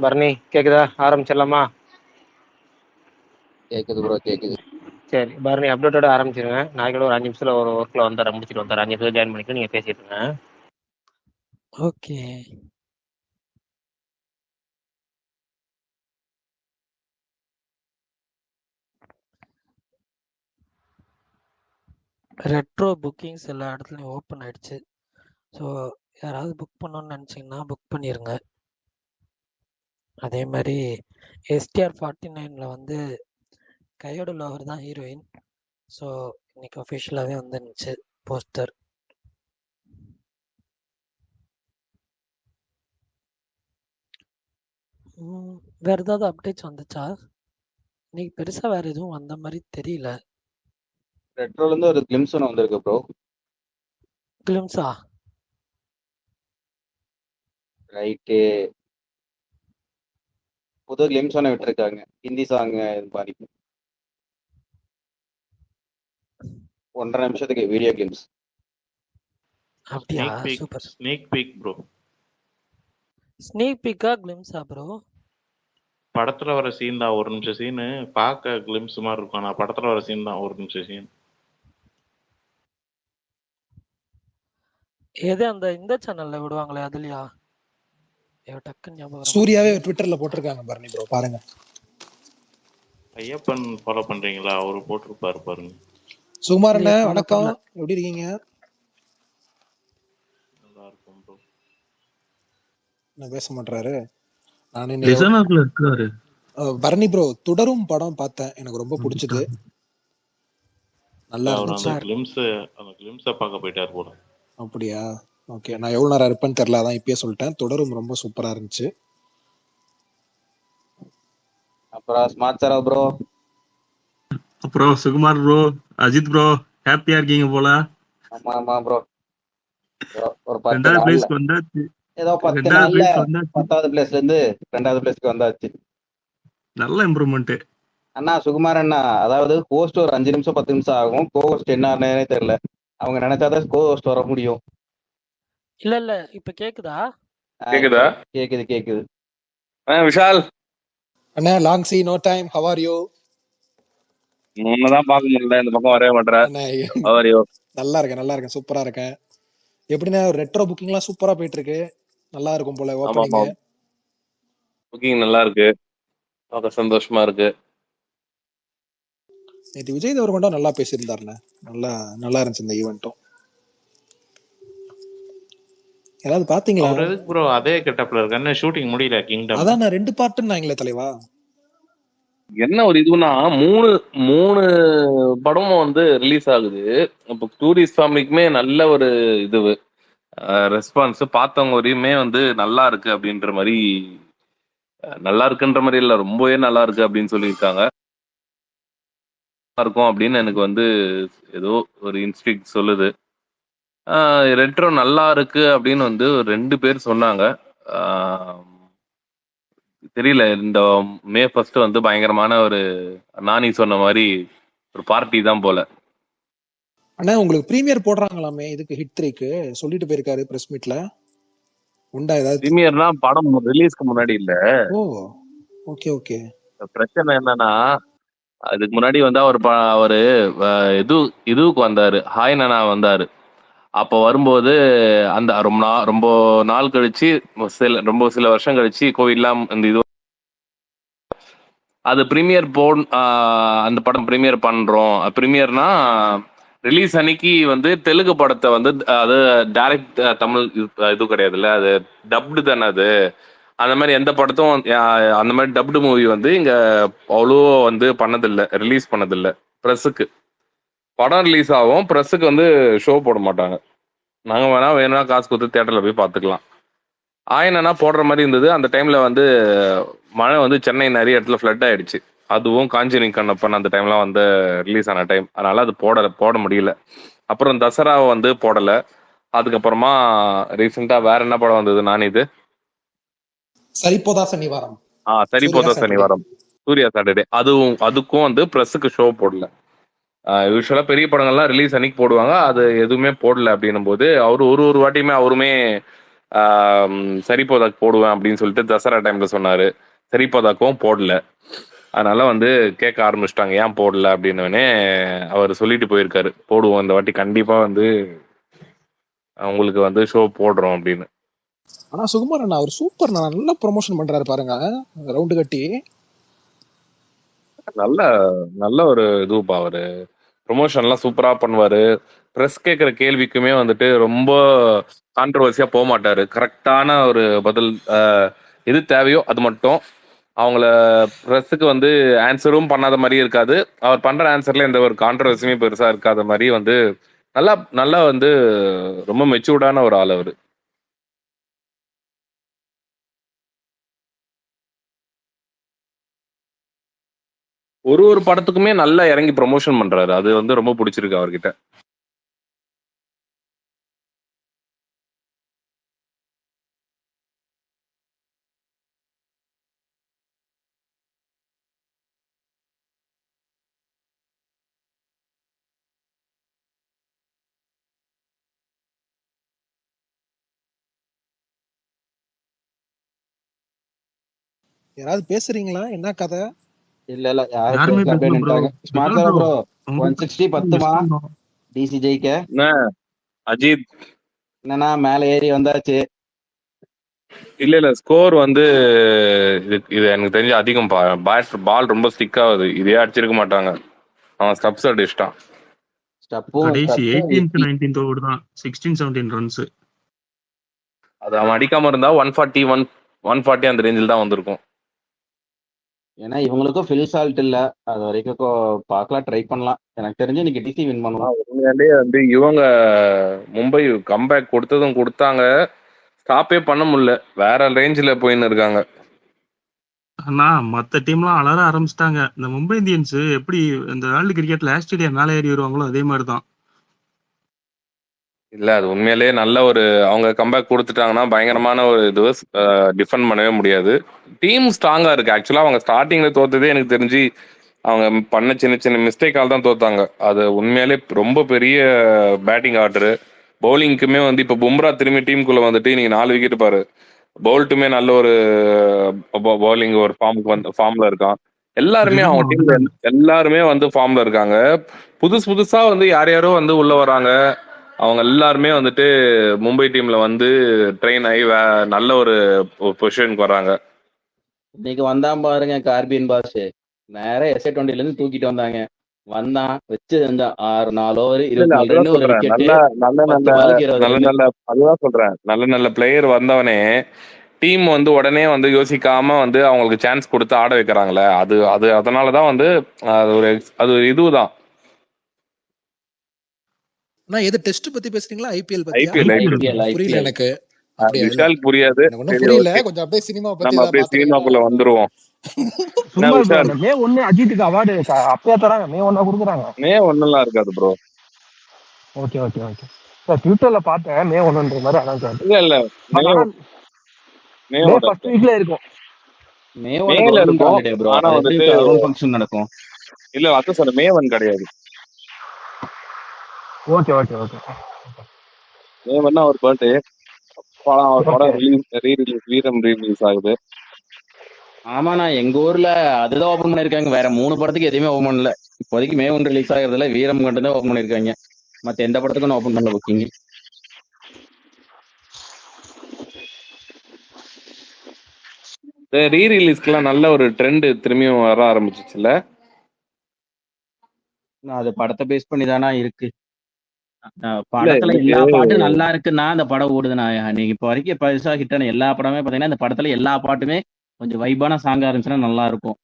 பரணி கேக்குதா? ஆரம்பிச்சிடலாமா? கேக்குது ப்ரோ, கேக்குது. சரி பரணி அப்டேட்டோட ஆரம்பிச்சிருங்க. நான் கூட ஒரு 5 நிமிஷத்துல ஒரு ஒர்க்ல வந்துடுறேன், முடிச்சுட்டு வந்துடுறேன். 5 நிமிஷம் ஜாயின் பண்ணிட்டு நீங்க பேசிட்டு இருங்க. ஓகே. ரெட்ரோ புக்கிங்ஸ் எல்லா இடத்துலையும் ஓப்பன் ஆயிடுச்சு. ஸோ யாராவது புக் பண்ணணும்னு நினச்சிங்கன்னா புக் பண்ணிடுங்க. அதே மாதிரி STR49 வந்து கையோட லோவர் தான் ஹீரோயின். ஸோ இன்னைக்கு அஃபிஷியலாகவே வந்துருந்துச்சு போஸ்டர். வேறு ஏதாவது அப்டேட்ஸ் வந்துச்சா? இன்னைக்கு பெருசாக வேறு எதுவும் வந்த மாதிரி தெரியல. ரெட்ரோல இருந்து ஒரு கிளிம்ஸ் ஒன்று வந்திருக்கு ப்ரோ. கிளிம்ஸா? ரைட்டு. புது கிளிம்ஸ் ஒன்று விட்டுருக்காங்க, ஹிந்தி சாங் மாதிரி. 1.5 நிமிஷத்துக்கு வீடியோ கிளிம்ஸ். அப்படியா? Super. Sneak peek bro. Sneak பீக்கா கிளிம்ஸா ப்ரோ? படத்துல வர சீன் தான், 1 நிமிஷம் சீனு. பார்க்க கிளிம்ஸ் மாதிரி இருக்கும், ஆனா படத்துல வர சீன் தான் 1 நிமிஷம் சீன். எது அந்த இந்த சேனல்ல விடுவாங்களே அதுலயா? டக்குன்னு ஞாபகம் சூர்யாவே ட்விட்டர்ல போட்டிருக்காங்க பரணி ப்ரோ, பாருங்க. ஐயப்பன் ஃபாலோ பண்றீங்களா? அவரு போட்டிருப்பாரு பாருங்க. சுகுமார் அண்ணா வணக்கம், எப்படி இருக்கீங்க? நல்லா இருக்கும் ப்ரோ. என்ன பேச மாட்டாரு? பரணி ப்ரோ தொடரும் படம் பார்த்தேன், எனக்கு ரொம்ப பிடிச்சது. நல்லா இருந்துச்சு. அந்த கிளிம்ஸை பார்க்க போயிட்டார் போல. அப்படியா? ஓகே, நான் எவ்வளவு நேரம் இருப்பேன்னு தெரியல, அதான் இப்பயே சொல்லிட்டேன். தொடரும் ரொம்ப சூப்பரா இருந்துச்சு. அப்புறம் ஸ்மார்ட் சாரா ப்ரோ. அப்புறம் சுகுமார் ப்ரோ, அஜித் ப்ரோ, ஹாப்பியா இருக்கீங்க போல. ஆமா ஆமா ப்ரோ. ஒரு 10வது பிளேஸ்க்கு வந்தாச்சு. ஏதோ 10 நாள்ல 10வது பிளேஸ்ல இருந்து 2வது பிளேஸ்க்கு வந்தாச்சு. நல்ல இம்ப்ரூவ்மெண்ட் அண்ணா. சுகுமார் அண்ணா, அதாவது ஹோஸ்ட் ஒரு 5 நிமிஷம் 10 நிமிஷம் ஆகும், கோ ஹோஸ்ட் என்ன ஆனே தெரியல. அவங்க நினைச்சாதான் கோ ஹோஸ்ட் வர முடியும். இல்ல இப்ப கேக்குதா? கேக்குதா? கேக்குது கேக்குது. விஷால் அண்ணா, long see no time, how are you? உன்னதான் பார்க்க முடியல, இந்த பக்கம் வரவே மாட்டேன். நல்லா இருக்கேன், சூப்பரா இருக்கேன். எப்படின்னா ரெட்ரோ புக்கிங் எல்லாம் சூப்பரா போயிட்டு இருக்கு, நல்லா இருக்கும் போல. ஓபனிங் புக்கிங் நல்லா இருக்கு, சந்தோஷமா இருக்கு. நேற்று விஜய் தேவர்கொண்டா நல்லா பேசியிருந்தாருண்ணே, நல்லா இருந்துச்சு இந்த ஈவெண்ட்டும். ஏதாவது பாத்தீங்களா ப்ரோ? அதே கெட்டப்ல இருக்க, ஷூட்டிங் முடியல கிங்டம். அதான் 2 பார்ட்னாங்களே தலைவா. என்ன ஒரு இதுனா மூணு படமும் வந்து ரிலீஸ் ஆகுது. இப்போ டூரிஸ்ட் ஃபேமிலிக்குமே நல்ல ஒரு இது ரெஸ்பான்ஸ், பார்த்தவங்க வரையுமே வந்து நல்லா இருக்கு அப்படின்ற மாதிரி, நல்லா இருக்குன்ற மாதிரி இல்ல, ரொம்பவே நல்லா இருக்கு அப்படின்னு சொல்லியிருக்காங்க. இருக்கும் அப்படின்னு எனக்கு வந்து ஏதோ ஒரு இன்ஸ்டிக்ட் சொல்லுது. ரெட்ரோ நல்லா இருக்கு அப்படின்னு வந்து 2 பேர் சொன்னாங்க. தெரியல, இந்த மே 1 வந்து பயங்கரமான ஒரு நானி சொன்ன மாதிரி ஒரு பார்ட்டி தான் போல. அண்ணா, உங்களுக்கு பிரீமியர் போடுறாங்களாமே இதுக்கு, ஹிட் 3க்கு சொல்லிட்டு போயிருக்காரு பிரஸ் மீட்ல. உண்டா ஏதாவது பிரீமியர்னா? படம் ரிலீஸ்க்கு முன்னாடி இல்ல. ஓ ஓகே ஓகே. பிரச்சனை என்னன்னா, அதுக்கு முன்னாடி வந்து அவரு இதுவுக்கு வந்தாரு, ஹாய் நானா வந்தாரு. அப்போ வரும்போது அந்த ரொம்ப நாள் கழிச்சு, சில வருஷம் கழிச்சு கோவில்லாம் இந்த இது அது பிரீமியர் அந்த படம் பிரீமியர் பண்றோம். பிரீமியர்னா ரிலீஸ் அன்னைக்கு வந்து தெலுங்கு படத்தை வந்து அது டைரக்ட் தமிழ் இது கிடையாதுல்ல, அது டப்டு தானே அது. அந்த மாதிரி எந்த படத்தும் அந்த மாதிரி டப்டு மூவி வந்து இங்க அவ்வளோ வந்து பண்ணதில்லை, ரிலீஸ் பண்ணதில்லை. ப்ரெஸ்ஸுக்கு படம் ரிலீஸ் ஆகும், ப்ரெஸ்ஸுக்கு வந்து ஷோ போட மாட்டாங்க. நாங்கள் வேணா காசு கொடுத்து தியேட்டர்ல போய் பார்த்துக்கலாம். ஆயினா போடுற மாதிரி இருந்தது. அந்த டைம்ல வந்து மழை வந்து சென்னை நிறைய இடத்துல ஃப்ளட் ஆயிடுச்சு. அதுவும் காஞ்சிரிங் கண்ணப்பன் அந்த டைம்லாம் வந்து ரிலீஸ் ஆன டைம், அதனால அது போட முடியல. அப்புறம் தசராவை வந்து போடல. அதுக்கப்புறமா ரீசெண்டா வேற என்ன படம் வந்தது? நான் இது சரிபோதா சனிவாரம். சரிபோதா சனிவாரம், சூர்யா சாட்டர்டே. அதுக்கும் வந்து பிரஸுக்கு ஷோ போடல. யூஸ்வலா பெரிய படங்கள்லாம் ரிலீஸ் அன்னைக்கு போடுவாங்க, அது எதுவுமே போடல. அப்படின்னும் போது அவரு ஒரு வாட்டியுமே அவருமே சரிபோதாக்கு போடுவேன் அப்படின்னு சொல்லிட்டு தசரா டைம்ல சொன்னாரு. சரிபோதாக்கும் போடல. அதனால வந்து கேட்க ஆரம்பிச்சிட்டாங்க ஏன் போடல அப்படின்னே. அவர் சொல்லிட்டு போயிருக்காரு போடுவோம் இந்த வாட்டி கண்டிப்பா வந்து உங்களுக்கு வந்து ஷோ போடுறோம் அப்படின்னு. ஆனா சுகுமார் அண்ணா அவர் சூப்பர், நல்லா ப்ரொமோஷன் பண்றாரு பாருங்க, ரவுண்டு கட்டி. நல்ல நல்ல ஒரு இதுப்பா அவரு. ப்ரொமோஷன்லாம் சூப்பரா பண்ணுவாரு. ப்ரெஸ் கேட்குற கேள்விக்குமே வந்துட்டு ரொம்ப கான்ட்ரவர்சியா போக மாட்டாரு. கரெக்டான ஒரு பதில் எது தேவையோ அது மட்டும். அவங்கள ப்ரெஸ்ஸுக்கு வந்து ஆன்சரும் பண்ணாத மாதிரி இருக்காது. அவர் பண்ற ஆன்சர்ல எந்த ஒரு கான்ட்ரவர்சியுமே பெருசா இருக்காத மாதிரி வந்து நல்லா நல்லா வந்து ரொம்ப மெச்சூர்டான ஒரு ஆள் அவரு. ஒரு படத்துக்குமே நல்லா இறங்கி ப்ரொமோஷன் பண்றாரு. அது வந்து ரொம்ப பிடிச்சிருக்கு அவர்கிட்ட. யாராவது பேசுறீங்களா, என்ன கதை? இல்ல யாரும் யாருமே பேசல, அப்படியே பேசல ப்ரோ. நின்ட்டாங்க. Smart Vimal sir bro bro ரொம்ப 160 10மா டிசி ஜெயிக்க. என்ன அஜித்? என்னன்னா மேல ஏறி வந்தாச்சு. இல்ல ஸ்கோர் வந்து இது எனக்கு தெரிஞ்ச அதிகம். பால் ரொம்ப ஸ்டிக் ஆகுது. இதே அடிச்சிருக்க மாட்டாங்க. அவன் ஸ்டப்ஸ் அடிச்சிட்டான். கடைசி ஸ்டப்பும் 18th 19th ஓவர் தான் 16 17 ரன்ஸ். அது அவன் அடிக்காம இருந்தா 140 அந்த ரேஞ்சில் தான் வந்திருக்கும். ஏன்னா இவங்களுக்கும் ஃபில் சால்ட் இல்ல, அது வரைக்கும் பார்க்கலாம், ட்ரை பண்ணலாம். எனக்கு தெரிஞ்சு இன்னைக்கு டிசி வின் பண்ணுவோம். உண்மையாலே வந்து இவங்க மும்பை கம்பேக் கொடுத்ததும் கொடுத்தாங்க. ஸ்டாப்பே பண்ண முடியல. வேற ரேஞ்சில் போயின்னு இருக்காங்க. ஆனா மத்த டீம்லாம் அலற ஆரம்பிச்சிட்டாங்க. இந்த மும்பை இந்தியன்ஸ் எப்படி இந்த வேர்ல்டு கிரிக்கெட்ல ஆஸ்திரேலியா மேலே ஏறி வருவாங்களோ அதே மாதிரி தான். இல்ல அது உண்மையிலேயே நல்ல ஒரு அவங்க கம்பேக் கொடுத்துட்டாங்கன்னா பயங்கரமான ஒரு இது டிஃபெண்ட் பண்ணவே முடியாது. டீம் ஸ்ட்ராங்கா இருக்கு. ஆக்சுவலா அவங்க ஸ்டார்டிங்ல தோத்ததே எனக்கு தெரிஞ்சு அவங்க பண்ண சின்ன சின்ன மிஸ்டேக்கால தான் தோத்தாங்க. அது உண்மையிலே ரொம்ப பெரிய பேட்டிங் ஆர்டரு. பவுலிங்க்குமே வந்து இப்ப பும்ரா திரும்பி டீமுக்குள்ள வந்துட்டு இன்னைக்கு 4 விக்கெட் பாரு. பவுல்ட்டுமே நல்ல ஒரு பவுலிங் ஒரு ஃபார்ம்ல இருக்கான். எல்லாருமே அவங்க டீம்ல எல்லாருமே வந்து ஃபார்ம்ல இருக்காங்க. புதுசா வந்து யார் யாரோ வந்து உள்ள வராங்க. அவங்க எல்லாருமே வந்துட்டு மும்பை டீம்ல வந்து ட்ரெயின் ஆகி நல்ல ஒரு பொசிஷனுக்கு வராங்க. இன்னைக்கு வந்தான் பாருங்க கார்பியன் பாஸ், நேர SA20ல இருந்து தூக்கிட்டு வந்தாங்க. வந்தான் வச்சு செஞ்சான் 6 ஓவர் 24 ரன், ஒரு விக்கெட், 10 பாலுக்கு 20 ரன். அதுதான் சொல்றேன். நல்ல பிளேயர் வந்தவனே டீம் வந்து உடனே வந்து யோசிக்காம வந்து அவங்களுக்கு சான்ஸ் கொடுத்து ஆட வைக்கிறாங்களே. அது அதனாலதான் வந்து அது ஒரு இதுதான். நான் எது டெஸ்ட் பத்தி பேசுறீங்களா, ஐபிஎல் பத்தியா? புரியல எனக்கு. அப்படியே விஷால் புரியாது. எனக்கு ஒன்றும் புரியல. கொஞ்சம் அப்படியே சினிமா பத்தி நம்ம அப்படியே சினிமாக்குள்ள வந்துருவோம். மே 1 அஜித்துக்கு அவார்டு அப்பயே தராங்க. மே 1 கொடுக்குறாங்க. மே 1 இருக்காது ப்ரோ. ஓகே ட்விட்டர்ல பார்த்தேன் மே 1ன்ற மாதிரி அனௌன்ஸ். இல்ல மே ஃபர்ஸ்ட் வீக்ல இருக்கும். மேல இருக்கும். ஆனா வந்துட்டு அருண் ஃபங்க்ஷன் நடக்கும். இல்ல அது சொல்ல மே 1 கிடையாது. ஓகே மே 1 அவர் பர்த்டே. படம் வீரம் ரிலீஸ் ஆகுது. ஆமாண்ணா, எங்க ஊர்ல அதுதான் ஓபன் பண்ணிருக்காங்க. வேற 3 படத்துக்கு எதுவுமே ஓபன் பண்ணல இப்போதைக்கு. மே 1 ரிலீஸ் ஆகுறதுல வீரம் மட்டும் தான் ஓபன் பண்ணிருக்காங்க. மத்த எந்த படத்துக்கும் ஓபன் பண்ணல புக்கிங். ரீ ரிலீஸ்க்குலாம் நல்ல ஒரு ட்ரெண்ட் திரும்பியும் வர ஆரம்பிச்சிச்சுல. அது படத்தை பேஸ் பண்ணி தானா இருக்கு. படத்துல எல்லா பாட்டும் நல்லா இருக்குன்னா அந்த படம் ஓடுதுண்ணா. நீங்க இப்போ வரைக்கும் பெருசா ஹிட்டான எல்லா படமே பாத்தீங்கன்னா இந்த படத்துல எல்லா பாட்டுமே கொஞ்சம் வைபான சாங்கா இருந்துச்சுன்னா நல்லா இருக்கும்.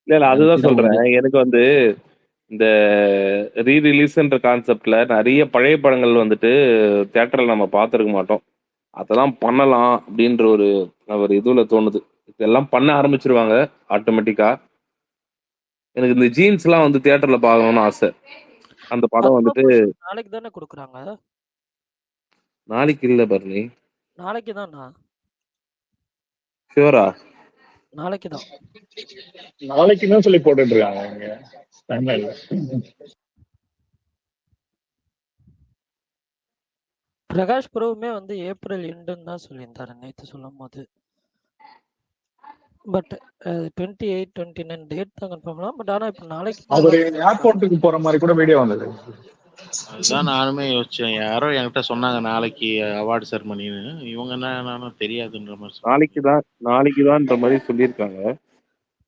இல்ல அதுதான் சொல்றேன். எனக்கு வந்து இந்த ரீ ரிலீஸ்ன்ற கான்செப்ட்ல நிறைய பழைய படங்கள் வந்துட்டு தியேட்டர்ல நம்ம பார்த்துருக்க மாட்டோம். அதெல்லாம் பண்ணலாம் அப்படின்ற ஒரு இதுல தோணுது. இதெல்லாம் பண்ண ஆரம்பிச்சிருவாங்க ஆட்டோமேட்டிக்கா. எனக்கு இந்த ஜீன்ஸ் எல்லாம் வந்து தியேட்டர்ல பார்க்கணும்னு ஆசை. அந்த படம் வந்துட்டு நாளைக்கு தானே கொடுக்குறாங்க. நாளைக்கு இல்ல பர்னி, நாளைக்கு தானா? ஷூரா? நாளைக்கு தான். நாளைக்கு தான் சொல்லி போட்டுட்டு இருக்காங்க இங்க டைம்லைன்ல. பிரகாஷ் ப்ரோவுமே வந்து ஏப்ரல் எண்டுன்னு தான் சொல்லியிருந்தாரு நேற்று சொல்லும் போது. பட் 28, 29 டேட் தான் கன்ஃபார்ம் பண்ணலாம். பட் ஆனால் இப்போ நாளைக்கு தான் அவரு எல்லாரும் சொல்லியிருக்காங்க. ஏர்போர்ட்டுக்கு போற மாதிரி கூட வீடியோ வந்தது. அதுதான் நானுமே யோசிச்சேன். யாரோ என்கிட்ட சொன்னாங்க நாளைக்கு அவார்டு செரமனின்னு. இவங்க என்ன தெரியாதுன்ற மாதிரி சொன்னாங்க. நாளைக்குதான்ற மாதிரி சொல்லியிருக்காங்க.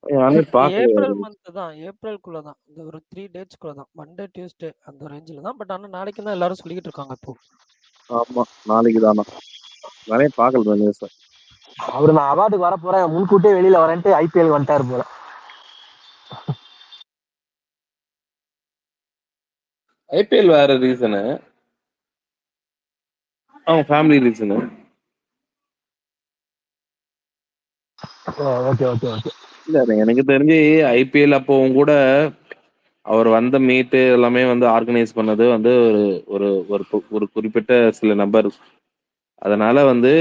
நானே பார்க்கல. ஏப்ரல் மந்த் தான், ஏப்ரல்குள்ள தான், இந்த ஒரு 3 டேட்ஸ்குள்ள தான், மண்டே டியூஸ்டே அந்த ரேஞ்சில் தான். பட் ஆனால் நாளைக்கு தான் எல்லாரும் சொல்லிக்கிட்டு இருக்காங்க இப்போ. ஆமா, நாளைக்குதானா. நானே பார்க்கல நியூஸ். அவரு நான் அவார்டுக்கு வர போறேன் முன்கூட்டியே வெளியில வரேன்ட்டு ஐபிஎல் வந்துட்டாரு போல. ஐபிஎல் வேற ரீசனு, அவங்க family reason. Okay okay okay. இல்ல எனக்கு தெரிஞ்சு ஐபிஎல் அப்போவும் கூட அவர் வந்த மீட்டு எல்லாமே வந்து ஆர்கனைஸ் பண்ணது வந்து ஒரு ஒரு ஒரு குறிப்பிட்ட சில நபர். அதனால வந்து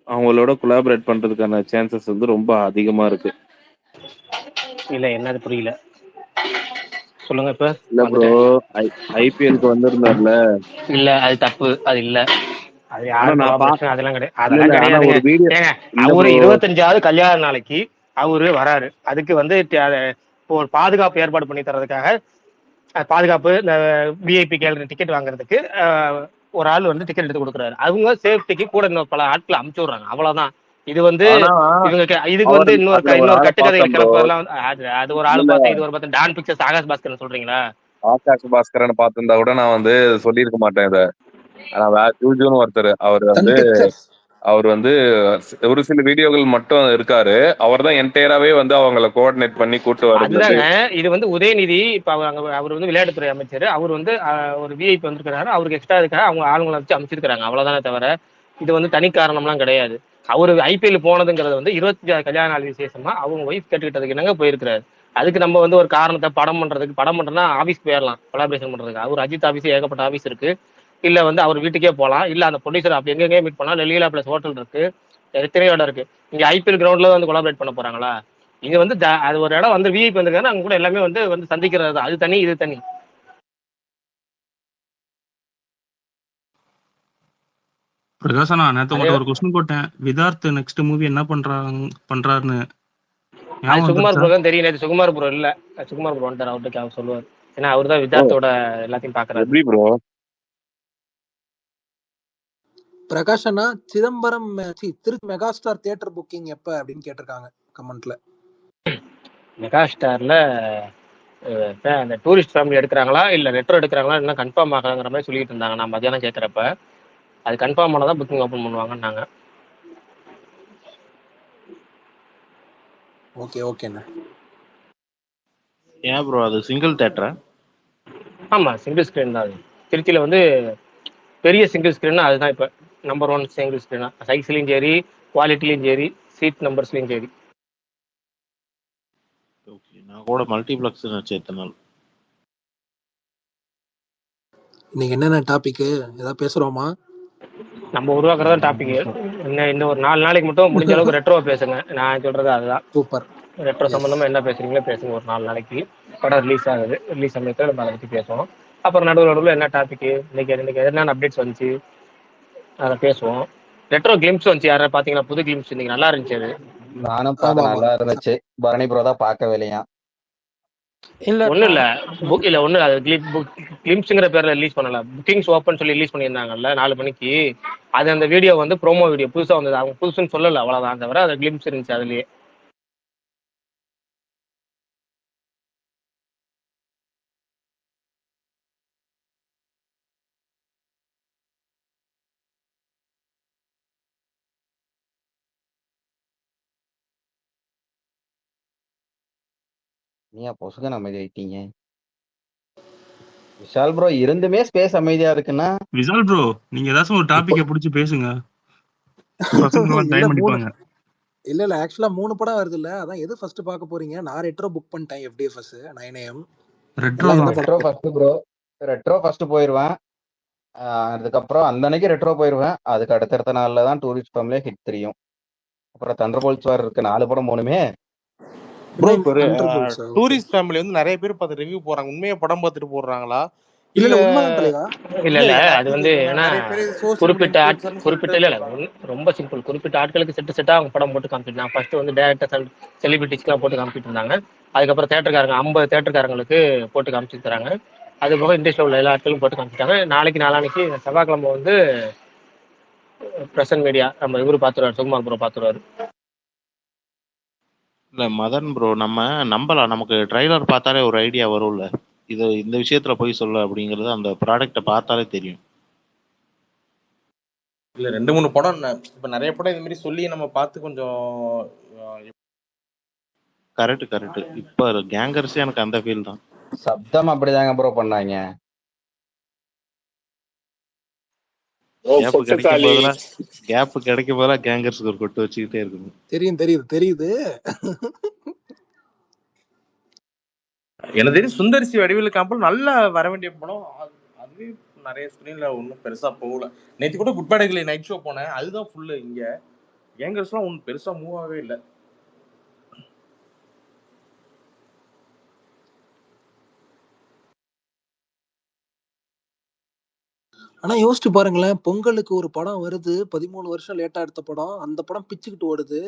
அவங்களோட கொலாபரேட் பண்றதுக்கான சான்சஸ் வந்து ரொம்ப அதிகமா இருக்கு. இல்ல என்னது புரியல, சொல்லுங்க இப்ப. இல்ல ப்ரோ, ஐபிஎல்க்கு வந்திருந்தார்ல. இல்ல அது தப்பு, அது இல்ல. அது ஆனா யாரும் நான் collaboration அதெல்லாம் கிடையாது, அதெல்லாம் இல்ல, ஆனா கிடையாதுங்க. ஒரு வீடியோ ஏங்க இல்ல அவரு ப்ரோ. 25வது கல்யாண நாளைக்கு அவரு வராரு. அதுக்கு வந்து இப்போ ஒரு பாதுகாப்பு ஏற்பாடு பண்ணி தரதுக்காக பாதுகாப்பு, இந்த விஐபி கேலரி டிக்கெட் வாங்குறதுக்கு ஒரு ஆள் வந்து டிக்கெட் எடுத்து கொடுக்குறாரு. அவங்க சேஃப்டிக்கு கூட இன்னும் பல ஆட்களை அமுச்சு விடுறாங்க, அவ்வளவுதான். இது வந்து ஆனா இவங்க இதுக்கு அவர் வந்து இன்னொரு அதுல ஒரு ஆளை கட்டுக்கதை பார்த்தேன் ப்ரோ. கிளப்பெல்லாம் அது ஒரு ஆள் இல்ல பார்த்தேன், இது ஒரு பார்த்தேன். டான் பிக்சர்ஸ் ஆகாஷ் பாஸ்கர் சொல்றீங்களா? ஆகாஷ் பாஸ்கரன் பார்த்திருந்தா கூட நான் வந்து சொல்லியிருக்க மாட்டேன் இத. ஆனா வேற ஜூஜுன்னு ஒருத்தர், அவர் வந்து ஒரு சில வீடியோகள் மட்டும் இருக்காரு. அவர் தான் என்டையராவே வந்து அவங்கள கோஆர்டினேட் பண்ணி கூட்டு வர்றது. அதுதாங்க, இது வந்து உதயநிதி இப்ப அவர் வந்து விளையாட்டுத்துறை அமைச்சர். அவர் வந்து ஒரு விஐபி வந்திருக்கிறாரு, அவருக்கு எக்ஸ்ட்ரா இருக்காரு, அவங்க ஆளுங்களை வச்சு அமைச்சிருக்காங்க, அவ்வளவுதானே தவிர இது வந்து தனி காரணம்லாம் கிடையாது. அவரு ஐபிஎல் போனதுங்கிறது வந்து 25 கல்யாண நாள் விசேஷமா அவங்க ஒய்ஃப் கேட்டுக்கிட்டதுக்கு என்னங்க போயிருக்கிறாரு. அதுக்கு நம்ம வந்து ஒரு காரணத்தை படம் பண்றதுன்னா ஆபீஸ் போயிடலாம் கொலாபரேஷன் பண்றதுக்கு. அவர் அஜித் ஆபீஸ் ஏகப்பட்ட ஆபீஸ் இருக்கு. இல்ல வந்து அவர் வீட்டுக்கே போகலாம், இல்ல அந்த ப்ரொடியூசர் அப்படி எங்கெங்கே மீட் பண்ணலாம். லீலா பிளஸ் ஹோட்டல் இருக்கு, எத்தனையோ இடம் இருக்கு. இங்க ஐபிஎல் கிரவுண்ட்ல வந்து கொலாபரேட் பண்ண போறாங்களா? இங்க வந்து அது ஒரு இடம் வந்து விஐபி வந்திருக்காரு, அங்க கூட எல்லாமே வந்து சந்திக்கிறது தான். அது தனி, இது தனி. பிரகாசனா நேத்து உங்கள்ட்ட ஒரு கொஸ்டின் போட்டேன், விதார்த் நெக்ஸ்ட் மூவி என்ன பண்றாருன்னு. அது சுகுமார் ப்ரோ தான் தெரியும். நேற்று சுகுமார் ப்ரோ இல்ல, சுகுமார் ப்ரோ வந்துட்டார், அவர்கிட்ட அவர் சொல்லுவார். ஏன்னா அவர் தான் விதார்த்தோட எல்லாத்தையும் பாக்குறாரு. எப்படி ப்ரோ? பிரகாஷ் அண்ணா, Chidambaram Tiruchi megastar theatre booking எப்ப அப்படின்னு கேட்டிருக்காங்க கமெண்ட்ல. மெகாஸ்டார்ல அந்த டூரிஸ்ட் ஃபேமிலி எடுக்கிறாங்களா இல்ல ரெட்ரோ எடுக்கிறாங்களா இன்னும் கன்ஃபார்ம் ஆகாங்கிற மாதிரி சொல்லிட்டு இருந்தாங்க. நான் மத்தியானம் கேட்கறப்ப அது கன்ஃபார்ம் ஆனதான் புக்கிங் ஓப்பன் பண்ணுவாங்கன்னாங்க. ஓகே ஓகேண்ணா. ஏன் ப்ரோ அது சிங்கிள் தியேட்டரா? ஆமா, சிங்கிள் ஸ்கிரீன் தான். அது திருச்சியில வந்து பெரிய சிங்கிள் ஸ்கிரீன் அதுதான் இப்ப நம்பர் 1 சிங்கிள் ஸ்கிரீனா. சைஸ்லயும் சரி, குவாலிட்டிலையும் சரி, சீட் நம்பர்ஸ்லயும் சரி. ஓகே, நான் கூட மல்டிப்ளெக்ஸ் நினைச்சேன் இத்தனை நாள். இன்னைக்கு என்னென்ன டாபிக் ஏதாவது பேசுறோமா? நம்ம உருவாக்குறதா டாபிக். இன்னும் ஒரு 4 நாளைக்கு மட்டும் முடிஞ்ச அளவுக்கு ரெட்ரோ பேசுங்க. நான் சொல்றது அதுதான். சூப்பர். ரெட்ரோ சம்பந்தமா என்ன பேசுறீங்களோ பேசுங்க. ஒரு 4 நாளைக்கு படம் ரிலீஸ் ஆகுது, ரிலீஸ் சமயத்தில் நம்ம அதை பத்தி பேசுவோம். அப்புறம் நடுவில் என்ன டாபிக் இன்னைக்கு என்னென்ன அப்டேட்ஸ் வந்துச்சு அதை பேசுவோம். ரெட்ரோ கிளிம்ஸ் வந்துச்சு, யாராவது பாத்தீங்கன்னா புது கிளிம்ஸ் இன்னைக்கு நல்லா இருந்துச்சு. அது நானும் பார்க்க நல்லா இருந்துச்சு. பரணி ப்ரோ தான் பார்க்க வேலையா ஒன்றும் இல்லை, புக் இல்லை ஒன்றும் அது கிளிம்ஸுங்கிற பேரில் ரிலீஸ் பண்ணல, புக்கிங்ஸ் ஓப்பன் சொல்லி ரிலீஸ் பண்ணியிருந்தாங்கல்ல 4 மணிக்கு. அது அந்த வீடியோ வந்து ப்ரோமோ வீடியோ புதுசாக வந்தது. அவங்க புதுசுன்னு சொல்லலை, அவ்வளோதான் தவிர அது கிளிம்ஸ் இருந்துச்சு அதுலேயே. நீயா பொசுகன் அமைதி ஆயிட்டீங்க? விஷால் ப்ரோ இருந்துமே ஸ்பேஸ் அமைதியா இருக்குன்னா, விஷால் ப்ரோ நீங்க ஏதாச்சும் ஒரு டாபிக்கை பிடிச்சி பேசுங்க. டைம் அடிப்பாங்க. இல்ல ஆக்சுவலா 3 படம் வருது இல்ல, அதான் எது ஃபர்ஸ்ட் பார்க்க போறீங்க? நான் ரெட்ரோ புக் பண்ணிட்டேன், FDFS 9 AM. Retro first bro, retro first போயிருவேன். அதுக்கப்புறம் அந்த அன்னைக்கு ரெட்ரோ போயிருவேன். அதுக்கு அடுத்த நாள்ல தான் டூரிஸ்ட் ஃபேமிலியே ஹிட் தெரியும். அப்புறம் தண்டர்போல்ட்ஸ் வேற இருக்கு, 4 படம் போனுமே. ப்ரோ டூரிஸ்ட் ஃபேமிலி வந்து நிறைய பேர் பார்த்து ரிவ்யூ போறாங்க. உண்மையா படம் பார்த்துட்டு போடுறாங்களா இல்ல இல்ல இல்ல உண்மைதான் தலைவா. இல்ல இல்ல இல்ல இல்ல அது வந்து இது ஏன்னா நிறைய பேர் சோசியல் குறிப்பிட்ட மீடியா இன்ஃபுளுசர்னு குறிப்பிட்ட சொல்லிட்டு இல்ல இல்ல ரொம்ப சிம்பிள். குறிப்பிட்ட ஆட்களுக்கு செட்டா அவங்க படம் போட்டு காமிச்சிட்டு நான் ஃபர்ஸ்ட் வந்து டேரக்டர் செலிபிரிட்டிஸ்க்குலாம் போட்டு காமிச்சிட்டு இருந்தாங்க. அதுக்கப்புறம் தேட்டருக்காரங்க 50 தேட்டருக்காரங்களுக்கு போட்டு காமிச்சிட்டு தராங்க. அது போக இண்டஸ்ட்ரியில் உள்ள எல்லா ஆட்களும் போட்டு காமிச்சிட்டாங்க. நாளைக்கு நாளானைக்கு செவ்வாய்க்கிழமை வந்து பிரசன்ட் மீடியா நம்ம இவரு பாத்துருவாரு, சுகுமார் ப்ரோ பாத்துருவாரு. இல்ல மதன் ப்ரோ, நம்ம நம்பலாம். நமக்கு ட்ரைலர் பார்த்தாலே ஒரு ஐடியா வரும்ல, இது இந்த விஷயத்துல போய் சொல்ல அப்படிங்கிறது அந்த ப்ராடக்ட்டை பார்த்தாலே தெரியும். இல்ல 2-3 படம் இப்ப நிறைய படம் இது மாதிரி சொல்லி நம்ம பார்த்து கொஞ்சம் கரெக்ட் கரெக்ட். இப்ப கேங்கர்ஸே எனக்கு அந்த ஃபீல் தான். சப்தம் அப்படிதாங்க ப்ரோ பண்ணாங்க. கேப் கிடைக்கும் போதெல்லாம் கேங்கர்ஸ்க்கு ஒரு கொட்டு வச்சுக்கிட்டே இருக்கணும். தெரியுது. எனக்கு தெரியும் சுந்தரிசி வடிவேலு காம்பல் நல்லா வர வேண்டிய படம். அதுவே நிறைய ஸ்கிரீன்ல ஒன்றும் பெருசா போகல. நேற்று கூட குட் பேட் நைட் ஷோ போனேன், அதுதான் ஃபுல்லு. இங்க கேங்கர்ஸ்லாம் ஒன்றும் பெருசா மூவ் ஆகவே இல்லை. ஆனா யோசிச்சு பாருங்களேன், பொங்கலுக்கு ஒரு படம் வருது, 13 வருஷம் லேட்டா எடுத்த படம், அந்த படம் பிச்சுக்கிட்டு ஓடுது.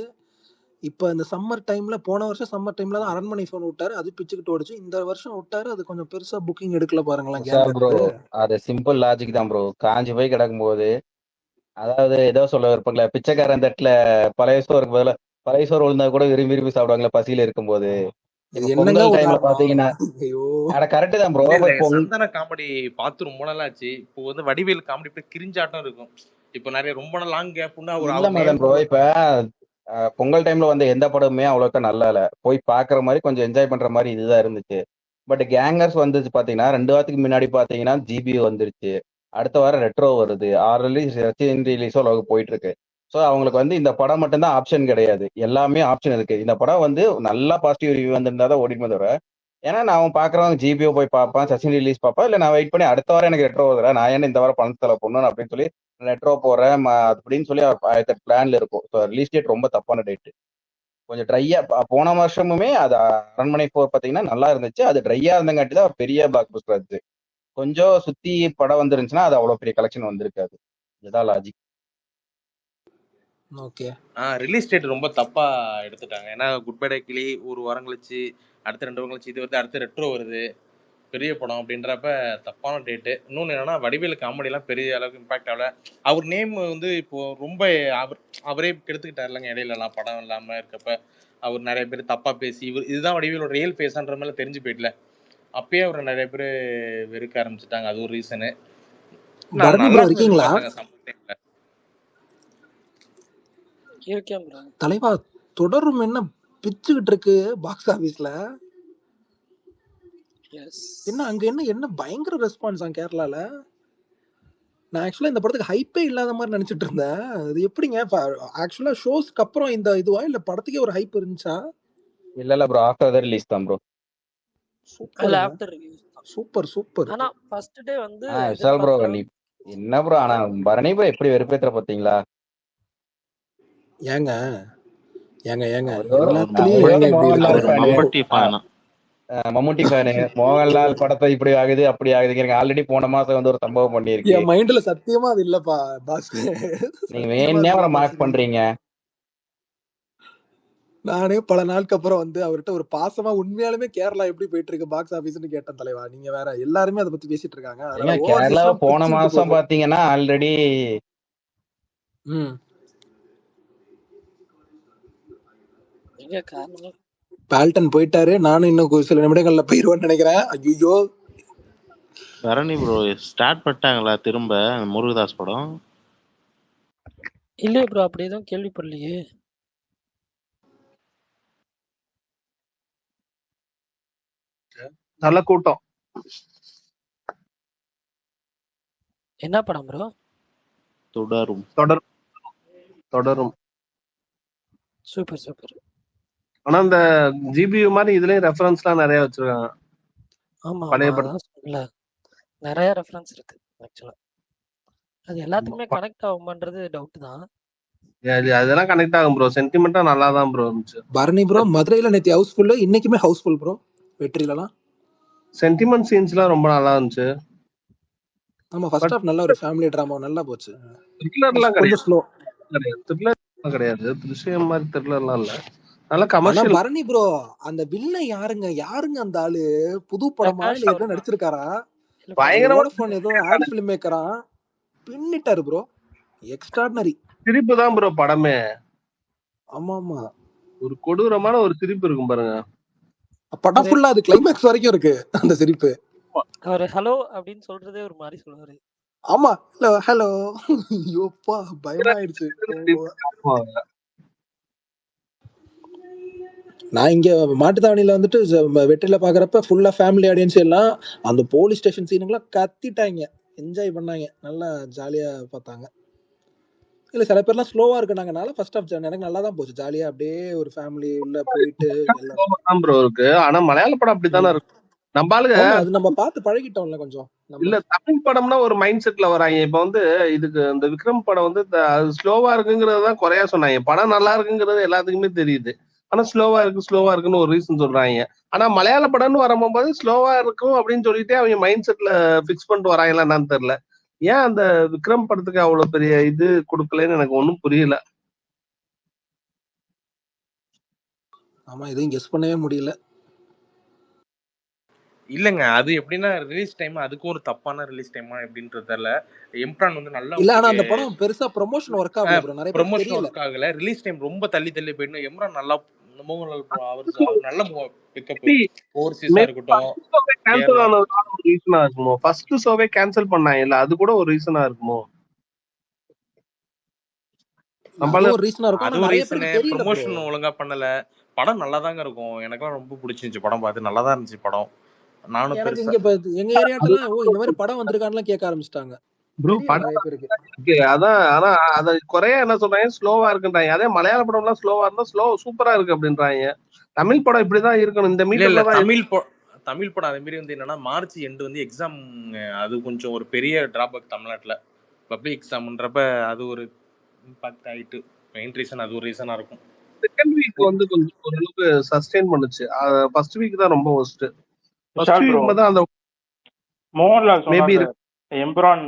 இப்ப இந்த சம்மர் டைம்ல, போன வருஷம் சம்மர் டைம்ல தான் அரண்மனை ஃபோன் விட்டாரு, அது பிச்சுக்கிட்டு ஓடுச்சு. இந்த வருஷம் விட்டாரு, அது கொஞ்சம் பெருசா புக்கிங் எடுக்கல பாருங்களேன் விஷால் ப்ரோ, கேங்கருக்கு. அது சிம்பிள் லாஜிக் தான் ப்ரோ. காஞ்சி போய் கிடக்கும் போது, அதாவது ஏதோ சொல்ல இருப்பாங்களே, பிச்சைக்காரன் தட்டுல பழைய சோறுக்கு பதிலா பழைய சோறு விழுந்தா கூட விரும்பி விரும்பி சாப்பிடுவாங்களே பசியில இருக்கும்போது. இது இப்ப என்னங்க பொங்கல் டைம்ல உதாரணம்? பாத்தீங்கன்னா ஐயோ, கரெக்ட் தான் ப்ரோ. சந்தான காமெடி பார்த்து ரொம்ப நாள் ஆச்சு. இப்போ வந்து வடிவேல் காமெடி போய் கிரிஞ்சாட்டம் இருக்கும். இப்போ நிறைய ரொம்ப நாள் லாங் கேப்னா ஒரு இல்ல மதன் ப்ரோ, இப்ப பொங்கல் டைம்ல வந்து எந்த படமுமே அவ்வளோக்கா நல்லா இல்ல. போய் பாக்குற மாதிரி கொஞ்சம் என்ஜாய் பண்ற மாதிரி இதுதான் இருந்துச்சு. பட் கேங்கர்ஸ் வந்துச்சு பாத்தீங்கன்னா 2 வாரத்துக்கு முன்னாடி பாத்தீங்கன்னா ஜிபி வந்துருச்சு. அடுத்த வாரம் ரெட்ரோ வருது. 6 ரிலீஸோ போயிட்டு இருக்கு. ஸோ அவங்களுக்கு வந்து இந்த படம் மட்டும்தான் ஆப்ஷன் கிடையாது, எல்லாமே ஆப்ஷன் இருக்கு. இந்த படம் வந்து நல்லா பாசிட்டிவ் ரிவ்யூ வந்திருந்தா தான் ஓடிக்குமே தவிர, ஏன்னா நான் பாக்குறவங்க ஜிபிஓ போய் பார்ப்பேன், சச்சின் ரிலீஸ் பார்ப்பேன், இல்லை நான் வெயிட் பண்ணி அடுத்த வாரம் எனக்கு ரெட்ரோ வருதுடா, நான் என்ன இந்த வாரம் பணத்தை செலவு பண்ணணும் அப்படின்னு சொல்லி ரெட்ரோ போறேன் அப்படின்னு சொல்லி பிளான்ல இருக்கும். ஸோ ரிலீஸ் டேட் ரொம்ப தப்பான டேட். கொஞ்சம் ட்ரையா போன வருஷமுமே அது அரண்மனை 4 பாத்தீங்கன்னா நல்லா இருந்துச்சு. அது ட்ரையா இருந்தங்காட்டி தான் பெரிய பிளாக் பஸ்டர் ஆச்சு. கொஞ்சம் சுத்தி படம் வந்துருந்துச்சுன்னா அது அவ்வளவு பெரிய கலெக்ஷன் வந்திருக்காது. இதுதான் லாஜிக். ஓகே. ரிலீஸ் டேட் ரொம்ப தப்பா எடுத்துட்டாங்க. ஏன்னா குட் பை கிளி ஒரு வாரம் கழிச்சு, அடுத்த 2 வாரம் கழிச்சு இது வந்து அடுத்த ரெட்ரோ வருது, பெரிய படம் அப்படின்றப்ப தப்பான டேட்டு. இன்னொன்று என்னன்னா வடிவேலு காமெடியெல்லாம் பெரிய அளவுக்கு இம்பாக்ட் ஆகல. அவர் நேம் வந்து இப்போ ரொம்ப அவரே கெடுத்துக்கிட்டார் இல்லைங்க இடையிலலாம் படம் இல்லாமல் இருக்கப்ப. அவர் நிறைய பேர் தப்பா பேசி இதுதான் வடிவேலோட ரியல் ஃபேஸான்ற மாதிரி தெரிஞ்சு போயிடல. அப்பயே அவர் நிறைய பேர் வெறுக்க ஆரம்பிச்சுட்டாங்க. அது ஒரு ரீசனு. பரணி ப்ரோ இருக்கீங்களா? இருக்கேன் ப்ரோ. தலைவா, தொடரும் என்ன பிச்சுக்கிட்டு இருக்கு பாக்ஸ் ஆபீஸ்ல? என்ன அங்க என்ன பயங்கர ரெஸ்பான்ஸ் கேரளால. நான் ஆக்சுவலா இந்த படத்துக்கு ஹைப்பே இல்லாத மாதிரி நினைச்சிட்டு இருந்தேன். அது எப்படிங்க ஆக்சுவலா ஷோஸ்க்கு அப்புறம் இந்த இதுவா இல்ல படத்துக்கே ஒரு ஹைப் இருந்துச்சா? இல்ல ப்ரோ, ஆஃப்டர் த ரிலீஸ் தான் ப்ரோ. இல்ல ஆஃப்டர் ரிலீஸ் தான். சூப்பர். ஆனா ஃபர்ஸ்ட் டே வந்து விஷால் ப்ரோ, நீ என்ன ப்ரோ, ஆனா பரணி ப்ரோ எப்படி வெறுப்பேத்துற பாத்தீங்களா? ஏங்க மம்முட்டி ஃபேனு, மோகன்லால் படத்தை இப்படி ஆகுது அப்படி ஆகுதுங்க. ஆல்ரெடி போன மாசம் வந்து ஒரு சம்பவம் பண்ணிருக்கு. என் மைண்ட்ல சத்தியமா அது இல்லப்பா பாஸ். நீங்க வேணே அவரை மார்க் பண்றீங்க. நானே பல நாளுக்கு அப்புறம் வந்து அவர்கிட்ட ஒரு பாசமா உண்மையாலுமே கேரளா எப்படி போயிட்டு இருக்கு பாக்ஸ் ஆபீஸ்னு கேட்டேன் தலைவா. நீங்க வேற எல்லாருமே அதை பத்தி பேசிட்டு இருக்காங்க. கேரளா போன மாசம் பாத்தீங்கன்னா ஆல்ரெடி பால்டன் போயிட்டாரு. நானும் இன்னும் சில நிமிடங்கள்ல போயிருவேன்னு நினைக்கிறேன். ஐயோ, பரணி ப்ரோ ஸ்டார்ட் பண்ணிட்டாங்களா திரும்ப முருகதாஸ் படம்? இல்லையே ப்ரோ, அப்படி எதுவும் கேள்விப்படலையே. நல்ல கூட்டம். என்ன படம் ப்ரோ? தொடரும். சூப்பர். ஆனா இந்த ஜிபியு மாதிரி இதுலயும் ரெஃபரன்ஸ்லாம் நிறைய வச்சிருக்காங்க. ஆமா, பழைய படம் நிறைய ரெஃபரன்ஸ் இருக்கு ஆக்சுவலா. அது எல்லாத்துக்குமே கனெக்ட் ஆகும்ன்றது டவுட் தான். அதெல்லாம் கனெக்ட் ஆகும் ப்ரோ. சென்டிமெண்டா நல்லா தான் ப்ரோ இருந்துச்சு. பரணி ப்ரோ மதுரையில நேத்து ஹவுஸ்ஃபுல், இன்னைக்குமே ஹவுஸ்ஃபுல் ப்ரோ. வெற்றிலலாம் சென்டிமெண்ட் சீன்ஸ்லாம் ரொம்ப நல்லா இருந்துச்சு. ஆமா ஃபர்ஸ்ட் ஹாஃப் நல்ல ஒரு ஃபேமிலி டிராமா நல்லா போச்சு. த்ரில்லர்லாம் கொஞ்சம் ஸ்லோ. த்ரில்லர் கிடையாது, திருஷ்யம் மாதிரி த்ரில்லர்லாம் இல்ல, நல்ல ஆனா கமர்ஷியல். பரணி ப்ரோ அந்த வில்லன் யாருங்க அந்த ஆளு? புது படமா பிரகாஷ் இல்ல அவர் ஏற்கனவே நடிச்சிருக்காரா? இல்ல பயங்கரமா வோடஃபோன் ஏதோ ஆட் ஃபிலிம் மேக்கரா பின்னிட்டாரு ப்ரோ. எக்ஸ்ட்ராடினரி. சிரிப்பு தான் ப்ரோ படமே. ஆமா ஆமா ஒரு கொடூரமான ஒரு சிரிப்பு இருக்கும் பாருங்க. படம் ஃபுல்லா அது கிளைமேக்ஸ் வரைக்கும் இருக்கு அந்த சிரிப்பு. அவர் ஹலோ அப்படின்னு சொல்றதே ஒரு மாதிரி சொல்லுவாரு. ஆமா ஹலோ ஹலோ ஐயோப்பா பயமாயிடுச்சு. நான் இங்க மாட்டுத்தாவணியில வந்துட்டு வெற்றில பாக்குறப்ப ஃபுல்லா ஃபேமிலி ஆடியன்ஸ் எல்லாம் அந்த போலீஸ் ஸ்டேஷன் சீனுங்கெல்லாம் கத்திட்டாங்க, என்ஜாய் பண்ணாங்க, நல்லா ஜாலியா பார்த்தாங்க. இல்ல சில பேர்லாம் ஸ்லோவா இருக்குனாங்கனால ஃபர்ஸ்ட் ஆஃப் எனக்கு நல்லா தான் போச்சு, ஜாலியா அப்படியே ஒரு ஃபேமிலி உள்ள போயிட்டு எல்லாம் ப்ரோ இருக்கு. ஆனா மலையாள படம் அப்படித்தானே இருக்கும். நம்ம ஆளுங்க ஆமா அது நம்ம பார்த்து பழகிட்டோம்ல கொஞ்சம். இல்ல தமிழ் படம்னா ஒரு மைண்ட் செட்ல வராங்க. இப்ப வந்து இதுக்கு இந்த விக்ரம் படம் வந்து அது ஸ்லோவா இருக்குங்கிறது தான் குறையா சொன்னாங்க. படம் நல்லா இருக்குங்கிறது எல்லாத்துக்குமே தெரியுது. ஆனா ஸ்லோவா இருக்குன்னு ஒரு ரீசன் சொல்றாங்க. ஆனா மலையாள படம்னு வரும்போது ஸ்லோவா இருக்கும் அப்படின்னு சொல்லிட்டு அவங்க மைண்ட் செட்ல பிக்ஸ் பண்ணிட்டு வராங்களா என்னன்னு தெரியல. ஏன் அந்த விக்ரம் படத்துக்கு அவ்வளவு பெரிய இது கொடுக்கலன்னு எனக்கு ஒன்னும் புரியல. ஆமா இதையும் கெஸ் பண்ணவே முடியல. இல்லங்க அது எப்படின்னா ரிலீஸ் டைம் அதுக்கு ஒரு தப்பான ரிலீஸ் டைமா எப்படின்றது தெரியல. எம்ப்ரான் வந்து நல்லா இல்ல ஆனா அந்த படம் பெருசா ப்ரமோஷன் ஒர்க் ஆகல ப்ரோ, நிறைய பேருக்கு ப்ரொமோஷன் தெரியல. ஒர்க் ஆகல. ரிலீஸ் டைம் ரொம்ப தள்ளி போயிடும். எம்ரான் நல்லா அவர் நல்ல பிக்கப் ஓவர்சீஸா இருக்கட்டும். கேன்சல் ஆனதுனால ஒரு ரீசனா இருக்குமோ? ஃபர்ஸ்ட் ஷோவே கேன்சல் பண்ணாங்க இல்ல, அது கூட ஒரு ரீசனா இருக்குமோ? ஒரு ரீசனா இருக்கும். ஆனா நிறைய பேருக்கு தெரியல. ப்ரமோஷன் ஒழுங்கா பண்ணல. படம் நல்லா தாங்க இருக்கும். எனக்குலாம் ரொம்ப பிடிச்சிருந்துச்சு படம், பார்த்து நல்லா தான் இருந்துச்சு படம். நானும் எனக்கு இங்க எங்க ஏரியாட்டலாம் இந்த மாதிரி படம் வந்திருக்கான்லாம் கேட்க ஆரம்பிச்சிட்டாங்க ப்ரோ. படம் அதான், ஆனா அத குறைய என்ன சொல்றாங்க, ஸ்லோவா இருக்குன்றாங்க. அதே மலையாள படம் எல்லாம் ஸ்லோவா இருந்தா சூப்பரா இருக்கு அப்படின்றாங்க. தமிழ் படம் இப்படிதான் இருக்கணும். இந்த மீட்டர்ல தான் தமிழ் படம் அதே மாதிரி வந்து என்னன்னா மார்ச் எண்டு வந்து எக்ஸாம், அது கொஞ்சம் ஒரு பெரிய டிராபேக் தமிழ்நாட்டுல. பப்ளிக் எக்ஸாம்ன்றப்ப அது ஒரு இம்பாக்ட் ஆயிட்டு மெயின் ரீசன் அது ஒரு ரீசனா இருக்கும். செகண்ட் வீக் வந்து கொஞ்சம் ஓரளவுக்கு சஸ்டெயின் பண்ணுச்சு. ஃபர்ஸ்ட் வீக் தான் ரொம்ப ஒஸ்ட். ஃபர்ஸ்ட் வீக் தான் அந்த மோகன்லால் சொன்னாரு எம்புரான்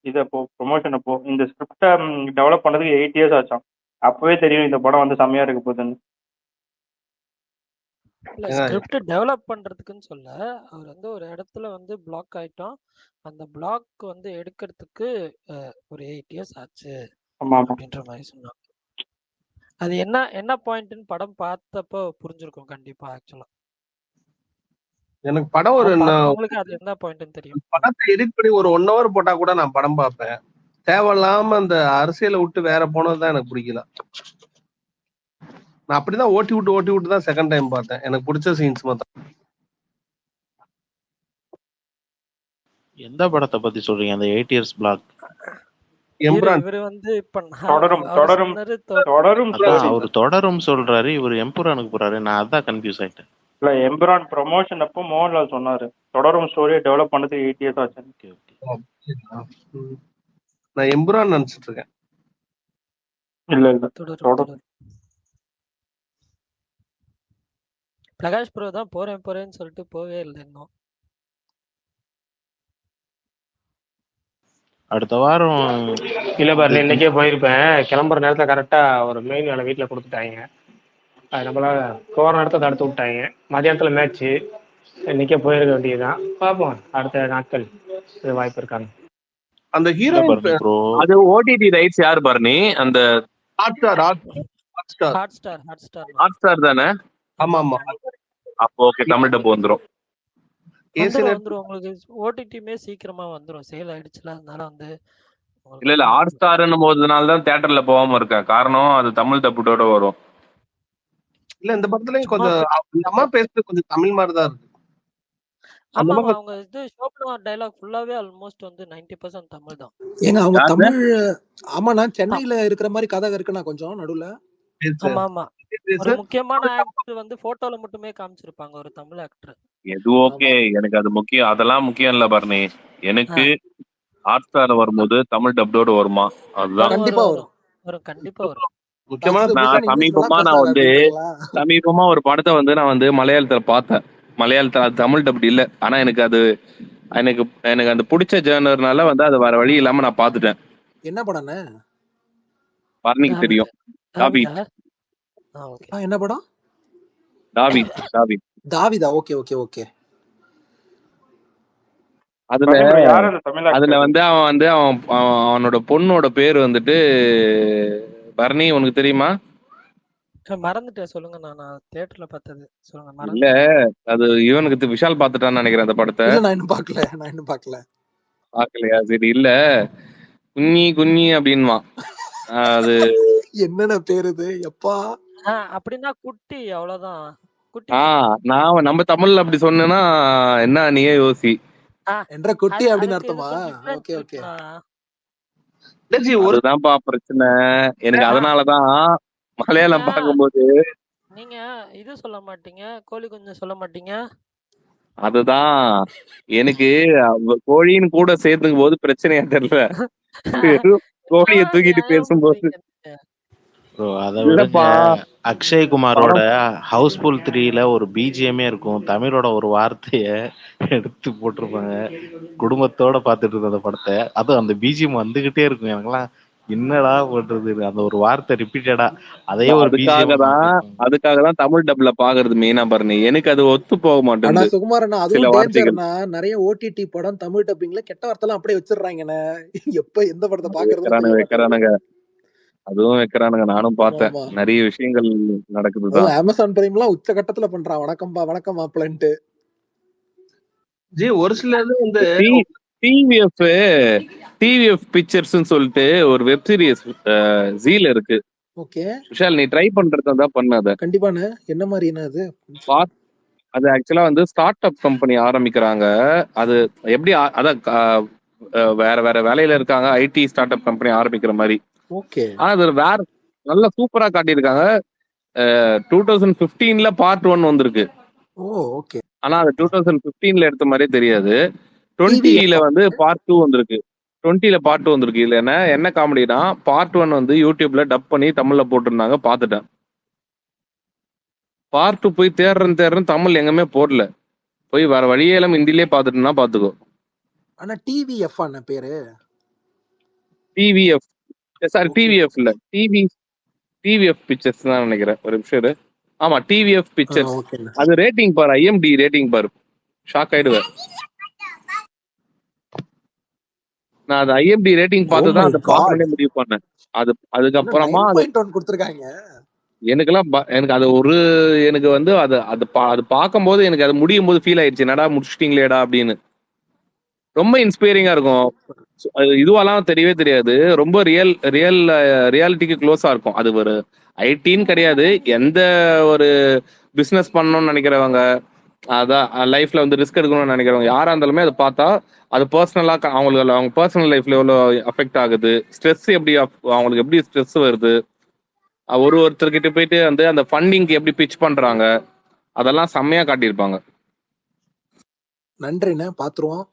இத ப்ரொமோஷன் அப்போ இந்த ஸ்கிரிப்ட டெவலப் பண்ணதுக்கு 8 years ஆச்சாம். அப்பவே தெரியும் இந்த படம் வந்து செம்மையா இருக்க போகுதுன்னு. இல்ல ஸ்கிரிப்ட் டெவலப் பண்றதுக்குன்னு சொல்ல, அவர் வந்து ஒரு இடத்துல வந்து பிளாக் ஆயிட்டோம். அந்த பிளாக் வந்து எடுக்கிறதுக்கு ஒரு 8 years ஆச்சு அப்படின்ற மாதிரி சொன்னாங்க. அது என்ன பாயிண்ட்னு படம் பார்த்தப்போ புரிஞ்சிருக்கும் கண்டிப்பா. ஆக்சுவலா எனக்கு படம் ஒரு உங்களுக்கு அது என்ன பாயிண்ட்னு தெரியும். படத்தை எடிட் பண்ணி ஒரு 1 hour போட்டா கூட நான் படம் பார்ப்பேன். தேவையில்லாம அந்த அரசியலை விட்டு வேற போனதுதான் எனக்கு பிடிக்கல. நான் அப்படிதான் ஓட்டி விட்டு தான் செகண்ட் டைம் பார்த்தேன். எனக்கு பிடிச்ச சீன்ஸ் மட்டும். எந்த படத்தை பத்தி சொல்றீங்க? அந்த 8 years பிளாக்? இவரு வந்து இப்ப அவர் தொடரும் சொல்றாரு, இவர் எம்புரானுக்கு போறாரு. நான் அதான் கன்ஃபியூஸ் ஆயிட்டேன். இல்ல எம்புரான் ப்ரமோஷன் அப்போ மோகன்லால் சொன்னாரு தொடரும் ஸ்டோரியை டெவலப் பண்ணது 8 years ஆச்சு. நான் எம்புரான் நினைச்சிட்டு இருக்கேன். இல்ல தொடரும். பிரகாஷ் ப்ரோ தான் போறேன்னு சொல்லிட்டு போவே இல்லை இன்னும். அடுத்த வாரம் இல்ல பாரு, இன்னைக்கே போயிருப்பேன். கிளம்புற நேரத்துல கரெக்டா ஒரு மெயின் வேலை வீட்டுல கொடுத்துட்டாங்க. அது நம்மளால போற நேரத்தை தடுத்து விட்டாங்க. மதியானத்துல மேட்ச், இன்னைக்கே போயிருக்க வேண்டியதுதான். பார்ப்போம் அடுத்த நாட்கள் வாய்ப்பு இருக்காங்க. அந்த ஹீரோ அது ஓடிடி ரைட்ஸ் யார் பரணி? அந்த ஹாட்ஸ்டார் தானே? ஆமா ஆமா. அப்போ ஓகே, தமிழ் டப் வந்துரும். உங்களுக்கு ஓடிடிமே சீக்கிரமா வந்துரும். சேல் ஆயிடுச்சுல, அதனால வந்து இல்ல ஹாட்ஸ்டார்னும் போதுனால தான் தியேட்டர்ல போகாம இருக்கேன். காரணம் அது தமிழ் டப்போட வரும். இல்ல இந்த படத்துலயும் கொஞ்சம் அம்மா பேசுறது கொஞ்சம் தமிழ் மாதிரி தான் இருக்கு. ஆமா அவங்க இது ஷோப்ல டயலாக் ஃபுல்லாவே ஆல்மோஸ்ட் வந்து 90% தமிழ் தான். ஏங்க அவங்க தமிழ். ஆமா நான் சென்னையில இருக்கிற மாதிரி கதை இருக்குனா கொஞ்சம் நடுவுல. ஆமா ஒரு முக்கியமான ஆக்டர் வந்து போட்டோல மட்டுமே காமிச்சிருப்பாங்க, ஒரு தமிழ் ஆக்டர். எது ஓகே, எனக்கு அது முக்கியம். அதெல்லாம் முக்கியம் இல்ல பரணி. எனக்கு ஹாட்ஸ்டார்ல வரும்போது தமிழ் டப்டோட வருமா? அதுதான் கண்டிப்பா வரும். முக்கியமா நான் சமீபமா ஒரு படத்தை வந்து நான் வந்து மலையாளத்துல பார்த்தேன். மலையாளத்துல அது தமிழ் டப்டு இல்ல. ஆனா எனக்கு அது எனக்கு எனக்கு அந்த பிடிச்ச ஜேர்னர்னால வந்து அது வேற வழி இல்லாம நான் பாத்துட்டேன். என்ன படம்ண்ணே? பரணிக்கு தெரியும். தாவீத். ஓகே. என்ன படம்? தாவீத். தாவீத். தாவிதா? Okay okay okay. அதுல யார் அந்த தமிழ் அதுல ஆக்டர்? வந்து அவன் வந்து அவனோட பொண்ணோட பேர் வந்துட்டு பரணி, உனக்கு தெரியுமா? மறந்துட்டேன், சொல்லுங்க. நான் தியேட்டர்ல பார்த்தது, சொல்லுங்க. இல்ல, மறந்து அது இவனுக்கு விஷால் பாத்துட்டான்னு நினைக்கிறேன் அந்த படத்தை. இல்ல, நான் இன்னும் பார்க்கல. பாக்கலையா? சரி. இல்ல, குഞ്ഞി குഞ്ഞி அப்படின்வான். அது என்னென்ன பேரு இது? எப்பா அப்படின்னா குட்டி, அவ்வளவுதான். குட்டி. நான் நம்ம தமிழ்ல அப்படி சொன்னேன்னா என்ன நீயே யோசி. என்ற குட்டி அப்படின்னு அதுக்கு அர்த்தமா? இதுக்கும் difference ஓகே ஓகே. இருக்குண்ணா. அதுதான்ப்பா பிரச்சனை எனக்கு. அதனாலதான் மலையாளம் நீங்க பார்க்கும்போது நீங்க இது சொல்ல மாட்டீங்க, கோழி குஞ்சு சொல்ல மாட்டீங்க. அதுதான் எனக்கு கோழின்னு கூட சேர்த்துக்கும் போது பிரச்சனையா தெரியல. வெறும் கோழிய தூக்கிட்டு பேசும்போது ப்ரோ அதை விடுங்க. அக்ஷய் குமாரோட ஹவுஸ்ஃபுல் 3ல ஒரு பிஜிஎம்மே இருக்கும். தமிழோட ஒரு வார்த்தைய எடுத்து போட்டிருப்பாங்க. குடும்பத்தோட பார்த்துட்டு இருந்த அந்த படத்தை, அதுவும் அந்த பிஜிஎம் வந்துகிட்டே இருக்கும். எனக்குலாம் என்னடா பண்றது, அந்த ஒரு வார்த்தை ரிப்பீட்டடா அதே ஒரு அதுக்காகதான் தமிழ் டப்ல பாக்குறது மெயினா பாருங்க. எனக்கு அது ஒத்து போக ஆனா மாட்டேங்குது. சுகுமாரண்ணா, அதுவும் டேஞ்சர்னா. நிறைய ஓடிடி படம் தமிழ் டப்பிங்ல கெட்ட வார்த்தைலாம் அப்படியே வச்சிடுறாங்கண்ணே. எப்ப எந்த படத்தை பாக்குறதுன்னு வைக்கிறானுங்க. அதுவும் வைக்கிறானுங்க. நானும் பார்த்தேன். நிறைய விஷயங்கள் நடக்குதுதான். அமேசான் பிரைம்லாம் உச்ச கட்டத்துல பண்றான். வணக்கம்பா, வணக்கம் மாப்பிளன்ட்டு. ஜி ஒரு சிலது வந்து டிவிஎஃப் பிக்சர்ஸ்னு சொல்லிட்டு ஒரு வெப் சீரிஸ் ஜீல இருக்கு. ஓகே விஷால், நீ ட்ரை பண்றதா பண்ணாத. கண்டிப்பாண்ணே. என்ன மாதிரினா அது? அது ஆக்சுவலா வந்து ஸ்டார்ட் அப் கம்பெனி ஆரம்பிக்கிறாங்க. அது எப்படி அதான் வேற வேற வேலையில இருக்காங்க. ஐடி ஸ்டார்ட் அப் கம்பெனி ஆரம்பிக்கிற மாதிரி. ஓகே. ஆனா அது வேற நல்லா சூப்பரா காட்டியிருக்காங்க. 2015ல பார்ட் 1 வந்திருக்கு. ஓகே. ஆனா அது 2015ல எடுத்த மாதிரியே தெரியாது. 20ல வந்து பார்ட் 2 வந்திருக்கு. 20ல பார்ட் 2 வந்திருக்கு. இதுல என்ன காமெடினா, பார்ட் 1 வந்து யூடியூப்ல டப் பண்ணி தமிழ்ல போட்டிருந்தாங்க, பாத்துட்டேன். பார்ட் 2 போய் தேடுறேன் தமிழ் எங்கேயுமே போடல. போய் வேற வழியே எல்லாம் ஹிந்திலே பாத்துட்டுனா பாத்துக்கோ. ஆனா டிவிஎஃப் அண்ணா பேரு? டிவிஎஃப் சாரி, டிவிஎஃப் இல்ல, டிவிஎஃப் பிக்சர்ஸ் தான் நினைக்கிறேன். ஒரு நிமிஷம். ஆமா, டிவிஎஃப் பிக்சர்ஸ். அது ரேட்டிங் பாரு, ஐஎம்டி ரேட்டிங் பாரு, ஷாக் ஆயிடுவேன். நான் அது ஐஎம்டி ரேட்டிங் பார்த்து தான் அதை பார்க்கணும்னே முடிவு பண்ணேன். அதுக்கப்புறமா கொடுத்துருக்காங்க. எனக்கு அது ஒரு எனக்கு வந்து அது பார்க்கும்போது எனக்கு அது முடியும் போது ஃபீல் ஆயிடுச்சு, என்னடா முடிச்சிட்டீங்களேடா அப்படின்னு. ரொம்ப இன்ஸ்பைரிங்கா இருக்கும். இதுவெல்லாம் தெரியவே தெரியாது. ரொம்ப ரியாலிட்டிக்கு க்ளோஸா இருக்கும். அது ஒரு ஐடின்னு கிடையாது, எந்த ஒரு பிசினஸ் பண்ணணும்னு நினைக்கிறவங்க, அதான் லைஃப்ல வந்து ரிஸ்க் எடுக்கணும்னு நினைக்கிறவங்க யாரா இருந்தாலுமே அதை பார்த்தா அது பர்சனலா அவங்க பர்சனல் லைஃப்ல எவ்வளோ அஃபெக்ட் ஆகுது, ஸ்ட்ரெஸ் எப்படி அவங்களுக்கு எப்படி ஸ்ட்ரெஸ் வருது, ஒருத்தர்கிட்ட போயிட்டு வந்து அந்த ஃபண்டிங்க்கு எப்படி பிச் பண்றாங்க, அதெல்லாம் செம்மையா காட்டியிருப்பாங்க. நன்றிண்ணே, பாத்துருவோம்.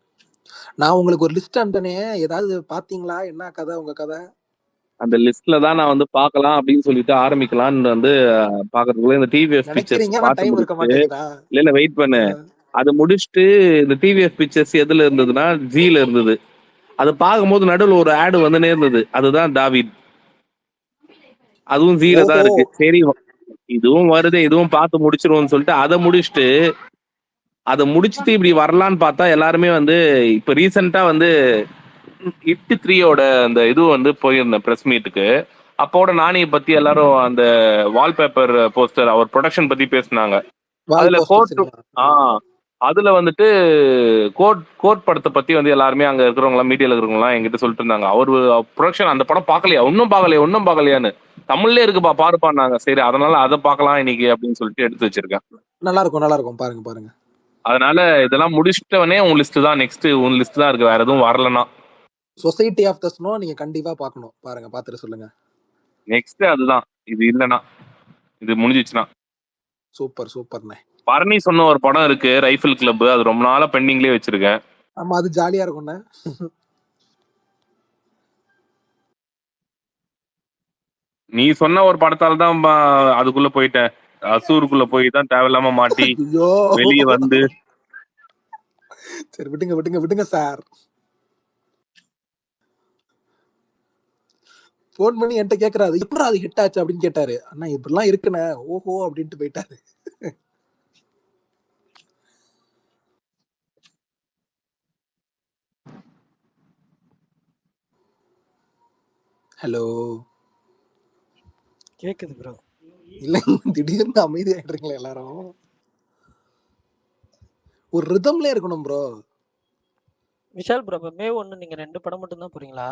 நான் உங்களுக்கு ஒரு லிஸ்ட் அனுப்பினே, ஏதாவது பாத்தீங்களா? என்ன கதை உங்க கதை? அந்த லிஸ்ட்ல தான் நான் வந்து பார்க்கலாம் அப்படின்னு சொல்லிட்டு ஆரம்பிக்கலாம்னு வந்து பாக்குறதுக்குள்ள இந்த டிவிஎஃப் பிக்சர்ஸ் பார்த்து முடிச்சு, இல்ல வெயிட் பண்ணு, அது முடிச்சுட்டு இந்த டிவிஎஃப் பிக்சர்ஸ் எதுல இருந்ததுன்னா ஜில இருந்தது. அது பார்க்கும்போது நடுவில் ஒரு ஆடு வந்துனே இருந்தது, அதுதான் தாவீத். அதுவும் ஜீல தான் இருக்கு. சரி, இதுவும் வருது, இதுவும் பார்த்து முடிச்சிருவோம்னு சொல்லிட்டு அதை முடிச்சுட்டு இப்படி வரலான்னு பார்த்தா எல்லாருமே வந்து இப்ப ரீசெண்டா வந்து இட் 3யோட அந்த இது வந்து போயிருந்தேன் பிரஸ் மீட்டுக்கு. அப்போட நானியை பத்தி எல்லாரும் அந்த வால்பேப்பர் போஸ்டர் அவர் ப்ரொடக்ஷன் பத்தி பேசினாங்க. அதுல வந்துட்டு கோட் படத்தை பத்தி வந்து எல்லாருமே அங்க இருக்கிறவங்க மீடியால இருக்கிறவங்க என்கிட்ட சொல்லிட்டு இருந்தாங்க, அவரு ப்ரொடக்ஷன் அந்த படம் பார்க்கலையா, ஒன்னும் பார்க்கலையான்னு. தமிழ்ல இருக்குப்பா பாருப்பான்னாங்க. சரி, அதனால அதை பார்க்கலாம் இன்னைக்கு அப்படின்னு சொல்லிட்டு எடுத்து வச்சிருக்கேன். நல்லா இருக்கும் பாருங்க. அதனால இதெல்லாம் முடிச்சிட்டவனே உன் லிஸ்ட் தான், நெக்ஸ்ட் உன் லிஸ்ட் தான் இருக்கு, வேற எதுவும் வரலன்னா. சொசைட்டி ஆஃப் த ஸ்னோ நீங்க கண்டிப்பா பார்க்கணும். பாருங்க, பார்த்துட்டு சொல்லுங்க. நெக்ஸ்ட் அதுதான். இது இல்லனா, இது முடிஞ்சிச்சுனா. சூப்பர்ண்ணே. பரணி சொன்ன ஒரு படம் இருக்கு, ரைஃபிள் கிளப். அது ரொம்ப நாளா பெண்டிங்லயே வச்சிருக்கேன். ஆமா, அது ஜாலியா இருக்கும்ண்ணே. நீ சொன்ன ஒரு படத்தால தான் அதுக்குள்ள போயிட்டேன். அசூருக்குள்ள போய் தான் தேவையில்லாம மாட்டி வெளியே வந்து சரி விடுங்க விடுங்க விடுங்க சார். ஃபோன் பண்ணி என்கிட்ட கேக்குறாரு, எப்படா அது ஹிட் ஆச்சு அப்படின்னு கேட்டாரு. அண்ணா இப்படிலாம் இருக்குண்ணே, ஓஹோ அப்படின்ட்டு போயிட்டாரு. ஹலோ கேக்குது ப்ரோ. இல்ல, திடீர்னு அமைதியாயிடுறீங்களா எல்லாரும்? ஒரு ரிதம்ல இருக்கணும் ப்ரோ. விஷால் ப்ரோ, மே 1 நீங்க 2 படம் மட்டும் தான் போறீங்களா?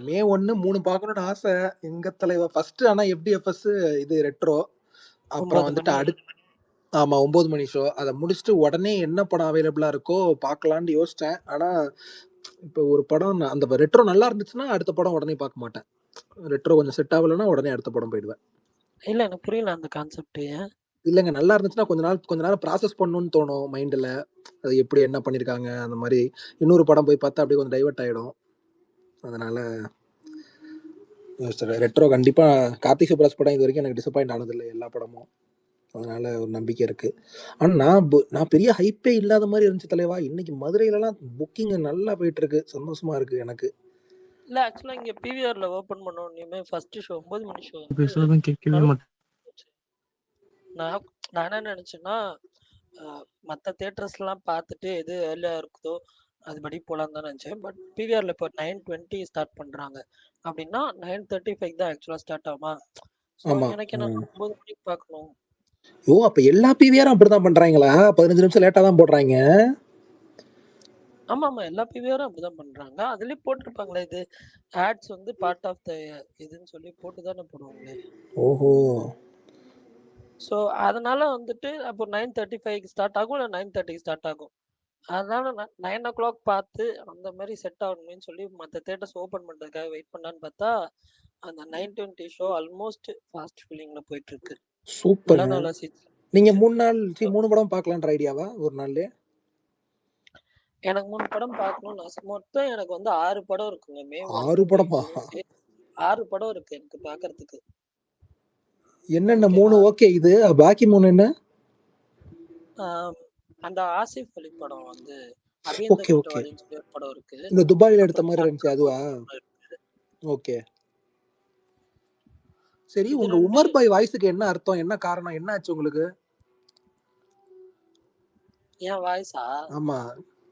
மே 1 3 பார்க்கணும்னு ஆசை எங்க தலைவா. ஃபர்ஸ்ட் ஆனா FDFS இது ரெட்ரோ, அப்புறம் 9 வந்துட்டு மணி. ஆமா 9 மணி ஷோ. அதை முடிச்சுட்டு உடனே என்ன படம் அவைலபிளா இருக்கோ பார்க்கலான்னு யோசிச்சேன். ஆனா இப்போ ஒரு படம் அந்த ரெட்ரோ நல்லா இருந்துச்சுன்னா அடுத்த படம் உடனே பார்க்க மாட்டேன். ரெட்ரோ கொஞ்சம் செட் ஆகலைன்னா உடனே அடுத்த படம் போயிடுவேன். இல்ல எனக்கு புரியல அந்த கான்செப்ட். இல்லைங்க, நல்லா இருந்துச்சுன்னா கொஞ்ச நேரம் ப்ராசஸ் பண்ணணும்னு தோணும் மைண்டில். அது எப்படி என்ன பண்ணியிருக்காங்க அந்த மாதிரி. இன்னொரு படம் போய் பார்த்தா அப்படியே கொஞ்சம் டைவர்ட் ஆகிடும். அதனால ரெட்ரோ கண்டிப்பாக. கார்த்திக் சுப்ராஜ் படம் இது வரைக்கும் எனக்கு டிசப்பாயிண்ட் ஆனதில்லை எல்லா படமும். அதனால ஒரு நம்பிக்கை இருக்கு. ஆனால் நான் பெரிய ஹைப்பே இல்லாத மாதிரி இருந்துச்சு தலைவா. இன்னைக்கு மதுரையிலலாம் புக்கிங் நல்லா போயிட்டு இருக்கு, சந்தோஷமா இருக்கு எனக்கு. இல்ல ஆக்சுவலா இங்க பிவிஆர்ல ஓபன் பண்ணோம் ஃபர்ஸ்ட் ஷோ 9 மணி ஷோ பேசுறதும் கேட்கவே மாட்டேன். நான் என்ன நினைச்சேன்னா மற்ற தியேட்டர்ஸ்லாம் பார்த்துட்டு எது ஏர்லியா இருக்குதோ அதுபடி போலாம் தான் நினைச்சேன். பட் பிவிஆர்ல இப்போ 9:20 ஸ்டார்ட் பண்றாங்க அப்படின்னா 9:35 தான் ஆக்சுவலா ஸ்டார்ட் ஆகுமா. எனக்கு என்ன 9 மணிக்கு பார்க்கணும். ஓ, அப்ப எல்லா பிவிஆரும் அப்படிதான் பண்றாங்களா? 15 நிமிஷம் லேட்டா தான் போடுறாங்க. ஆமா ஆமா, எல்லா பிவிஆரும் அப்படிதான் பண்றாங்க. அதுலயே போட்டிருப்பாங்களே இது ஆட்ஸ் வந்து பார்ட் ஆஃப் த இதுன்னு சொல்லி போட்டு தானே போடுவாங்களே. ஓஹோ. ஸோ அதனால வந்துட்டு அப்போ 9:35 ஸ்டார்ட் ஆகும், இல்லை 9:30 ஸ்டார்ட் ஆகும். அதனால 9 o'clock பார்த்து அந்த மாதிரி செட் ஆகணும்னு சொல்லி மற்ற தேட்டர்ஸ் ஓப்பன் பண்ணுறதுக்காக வெயிட் பண்ணான்னு பார்த்தா அந்த 9:20 ஷோ ஆல்மோஸ்ட் ஃபாஸ்ட் ஃபில்லிங்ல போயிட்டு இருக்கு. சூப்பர். நீங்க 3 படம் பார்க்கலான்ற ஐடியாவா ஒரு நாள்ல? எனக்கு 3 படம் பார்க்கணும்னு ஆசை. மொத்தம் எனக்கு வந்து 6 படம் இருக்குங்க. மே 6 படமா? 6 படம் இருக்கு எனக்கு பார்க்கறதுக்கு. என்னென்ன 3 ஓகே, இது பாக்கி 3 என்ன? அந்த ஆசிஃப் அலி படம் வந்து அபியந்த குற்றவாளின்னு சொல்லி ஒரு படம் இருக்கு. இந்த துபாயில எடுத்த மாதிரி இருந்துச்சு அதுவா? ஓகே சரி. உங்க உமர் பாய் வாய்ஸுக்கு என்ன அர்த்தம், என்ன காரணம், என்ன ஆச்சு உங்களுக்கு? என் வாய்ஸா? ஆமா,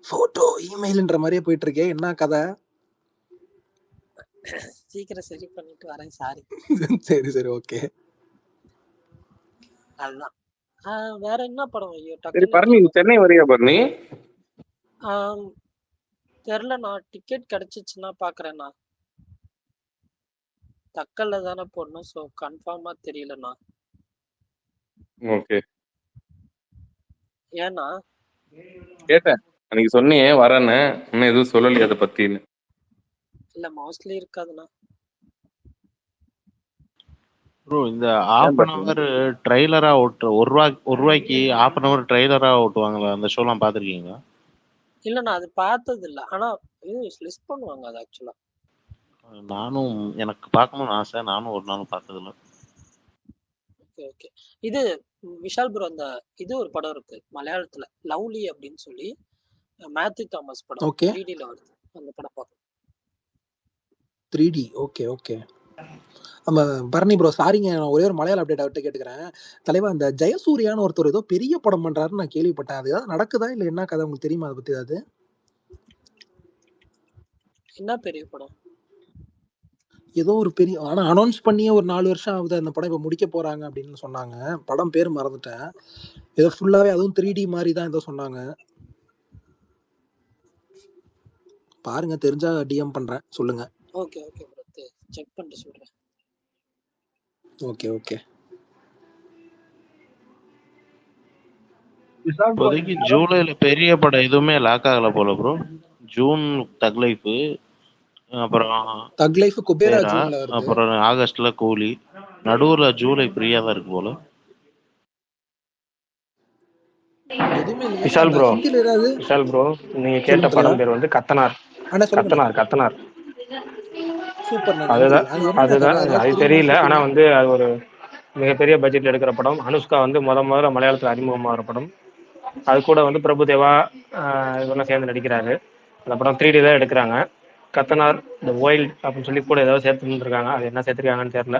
போட்டோ இமெயில்ன்ற மாதிரியே போயிட்டு இருக்கே, என்ன கதை? சீக்கிரம் சரி பண்ணிட்டு வரேன், சாரி. சரி சரி ஓகே. அதுதான். வேற என்ன படம்? சரி பரணி, சென்னை வரியா பரணி? தெரியல, நான் டிக்கெட் கிடைச்சிச்சுன்னா பாக்குறேண்ணா. தக்கல்ல தானே போடணும், ஸோ கன்ஃபார்மா தெரியலண்ணா. ஓகே. ஏன்னா கேட்டேன் அன்னைக்கு சொன்னியே வரேன்னு, இன்னும் எதுவும் சொல்லலையே அதை பத்தின்னு. இல்ல மோஸ்ட்லி இருக்காதுண்ணா. ப்ரோ இந்த half an hour ட்ரைலரா ஓட்டு ஒரு ரூபாய்க்கு half an hour ட்ரைலரா ஓட்டுவாங்களா, அந்த ஷோலாம் பாத்திருக்கீங்களா? இல்ல நான் அது பார்த்தது இல்ல. ஆனா லிஸ்ட் பண்ணுவாங்க அது ஆக்சுவலா. நானும் எனக்கு பார்க்கணும்னு ஆசை, நானும் ஒரு நாள் பார்த்ததில்ல. Okay okay. இது விஷால் ப்ரோ, அந்த இது ஒரு படம் இருக்கு மலையாளத்துல, லவ்லி அப்படின்னு சொல்லி, மேத்யூ தாமஸ் படம். 3Dல வருது. அந்த படம் பார்க்கணும். 3D. Okay okay. நம்ம பரணி ப்ரோ, சாரிங்க, நான் ஒரே ஒரு மலையாள அப்டேட் அவர்கிட்ட கேட்டுக்கிறேன். தலைவா, அந்த ஜெயசூர்யான்னு ஒருத்தர் ஏதோ பெரிய படம் பண்றாருன்னு நான் கேள்விப்பட்டேன். அது ஏதாவது நடக்குதா இல்ல என்ன கதை, உங்களுக்கு தெரியுமா அதை பத்தி ஏதாவது? என்ன பெரிய படம்? ஏதோ ஒரு பெரிய, ஆனா அனௌன்ஸ் பண்ணியே ஒரு 4 வருஷம் ஆகுது. அந்த படம் இப்ப முடிக்க போறாங்க அப்படின்னு சொன்னாங்க. படம் பேர் மறந்துட்டேன். ஏதோ ஃபுல்லாவே அதுவும் 3D மாதிரி தான் ஏதோ சொன்னாங்க. பாருங்க, தெரிஞ்சா டிஎம் பண்றேன், சொல்லுங்க. ஓகே ஓகே ப்ரோ, செக் பண்ணிட்டு சொல்றேன். Okay okay. இப்போதைக்கு ஜூலைல பெரிய படம் எதுவுமே லாக் ஆகல போல ப்ரோ. ஜூன் தக் லைஃப், அப்புறம் தக் லைஃப் குபேரா ஜூன்ல வருது. அப்புறம் ஆகஸ்ட்ல கூலி, நடுவுல ஜூலை ஃப்ரீயா தான் இருக்கு போல. எதுவுமே இல்ல. விஷால் ப்ரோ, ஹிந்தில ஏதாவது? விஷால் ப்ரோ, நீங்க கேட்ட படம் பேர் வந்து கத்தனார். கத்தனார். சூப்பர். அதுதான் அது தெரியல. ஆனா வந்து அது ஒரு மிகப்பெரிய பட்ஜெட்ல எடுக்கிற படம். அனுஷ்கா வந்து முதல்ல மலையாளத்துல அறிமுகமாகிற படம். அது கூட வந்து பிரபுதேவா இதெல்லாம் சேர்ந்து நடிக்கிறாரு. அந்த படம் 3D தான் எடுக்கிறாங்க. கத்தனார் த வைல்ட் அப்படின்னு சொல்லி கூட ஏதாவது சேர்த்து இருக்காங்க. அது என்ன சேர்த்துருக்காங்கன்னு தெரியல.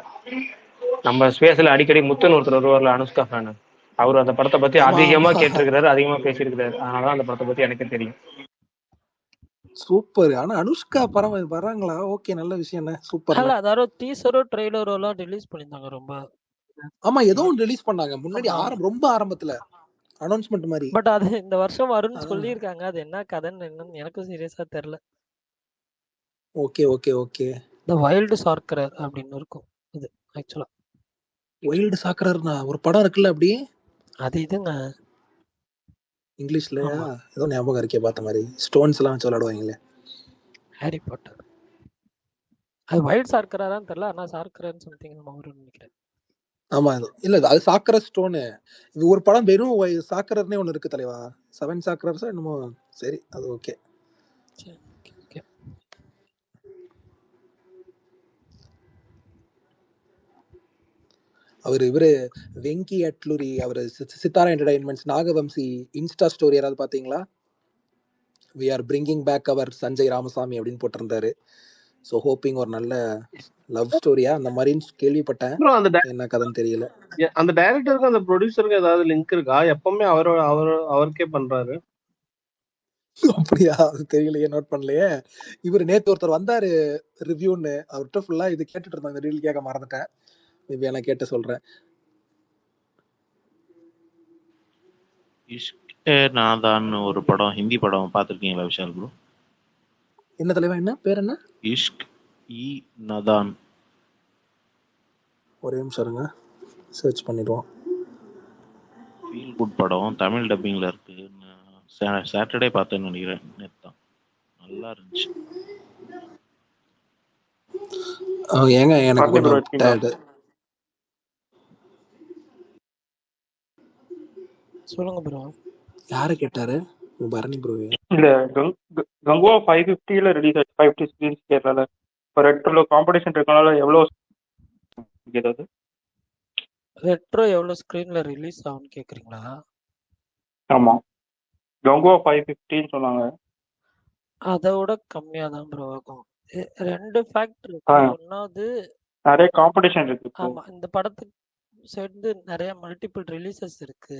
நம்ம ஸ்பேஸ்ல அடிக்கடி முத்துன்னு ஒருத்தர் வருவார்ல, அனுஷ்கா ஃபேன், அவர் அந்த படத்தை பத்தி ஆமா அதிகமா ஆமா கேட்டிருக்கிறாரு, அதிகமா பேசியிருக்கிறாரு. அதனாலதான் அந்த படத்தை பத்தி எனக்கு தெரியும். சூப்பர். ஆனா அனுஷ்கா படம் வர்றாங்களா? ஓகே, நல்ல விஷயம். என்ன சூப்பர்ண்ணே. இல்ல அதாரோ டீசரோ ட்ரெய்லரோ எல்லாம் ரிலீஸ் பண்ணியிருந்தாங்க ரொம்ப. ஆமா, ஏதோ ஒன்று ரிலீஸ் பண்ணாங்க முன்னாடி, ஆமா. ரொம்ப ஆரம்பத்துல அனௌன்ஸ்மெண்ட் மாதிரி. பட் அது இந்த வருஷம் வரும்னு அதான். சொல்லியிருக்காங்க. அது என்ன கதைன்னு என்னன்னு எனக்கும் சீரியஸா தெரியல. Okay okay okay. The wild sorcerer அப்படின்னு இருக்கும் இது ஆக்சுவலா. வைல்டு சாக்கரர்னா ஒரு படம் இருக்குல்ல அப்படி, அது இதுங்க. இங்கிலீஷ்லயா? ஆமா, ஏதோ ஞாபகம் இருக்கே பார்த்த மாதிரி. ஸ்டோன்ஸ் எல்லாம் வச்சு விளையாடுவாங்களே. Harry Potter. அது வைல்ட் சார்க்கரான்னு தெரியல. ஆனா சார்க்கரன் சம்திங் நம்ம வரும்னு நினைக்கிறேன். ஆமா, இல்ல அது சாக்கர ஸ்டோனு. இது ஒரு படம் வெறும் சாக்கரர்னே ஒண்ணு இருக்கு தலைவா. 7 சாக்கரர்ஸா என்னமோ. சரி, அது ஓகே. சரி, okay, okay. இவரு வெங்கி அட்லூரி, அவரு சித்தாரா என்டர்டைன்மெண்ட்ஸ், நாகவம்சி இன்ஸ்டா ஸ்டோரி யாராவது பாத்தீங்களா? வி ஆர் பிரிங்கிங் பேக் அவர் சஞ்சய் ராமசாமி அப்படின்னு போட்டிருந்தாரு. ஸோ ஹோப்பிங் ஒரு நல்ல லவ் ஸ்டோரியா அந்த மாதிரின்னு கேள்விப்பட்டேன். bro, என்ன கதைன்னு தெரியல. அந்த டைரக்டருக்கு அந்த ப்ரொடியூசருக்கு ஏதாவது லிங்க் இருக்கா? எப்பவுமே அவருக்கே பண்றாரு. அப்படியா? அது தெரியலையே, நோட் பண்ணலையே. இவர் நேத்து ஒருத்தர் வந்தாரு ரிவ்யூன்னு, அவர்கிட்ட ஃபுல்லா இது கேட்டுட்டு இருந்தாங்க. ரீல் கேட்க மறந்துட்டேன். மேபி நான் கேட்டு சொல்றேன். இஷ்கே நாதான்னு ஒரு படம், ஹிந்தி படம் பார்த்துருக்கீங்களா விஷால் ப்ரோ? என்ன தலைவா, என்ன பேர் என்ன? இஷ்க் இ நதான். ஒரே நிமிஷம் இருங்க, சர்ச் பண்ணிடுவோம். ஃபீல் குட் படம், தமிழ் டப்பிங்ல இருக்கு. சாட்டர்டே பார்த்தேன்னு நினைக்கிறேன், நேத்து தான். நல்லா இருந்துச்சு. ஏங்க எனக்கு பரணி ப்ரோ கொஞ்சம் இருக்கீங்களா? சொல்லுங்க ப்ரோ. யாரை கேட்டாரு? பரணி ப்ரோ. இல்ல கங்குவா 550ல ரிலீஸ் ஆச்சு. 550 ஸ்கிரீன்ஸ் கேரளால. இப்போ ரெட்ரோல காம்படிஷன் இருக்கனால எவ்வளவு ஏதாவது ரெட்ரோ எவ்வளவு ஸ்கிரீன்ல ரிலீஸ் ஆகும்னு கேக்குறீங்களா? ஆமா, கங்குவா 550ன்னு சொன்னாங்க. அதை விட கம்மியா தான் ப்ரோ ஆகும். ரெண்டு ஃபேக்டர் இருக்கு. ஒன்னாவது நிறைய காம்படிஷன் இருக்கு. ஆமா, இந்த படத்துக்கு சேர்ந்து நிறைய மல்டிபிள் ரிலீசஸ் இருக்கு.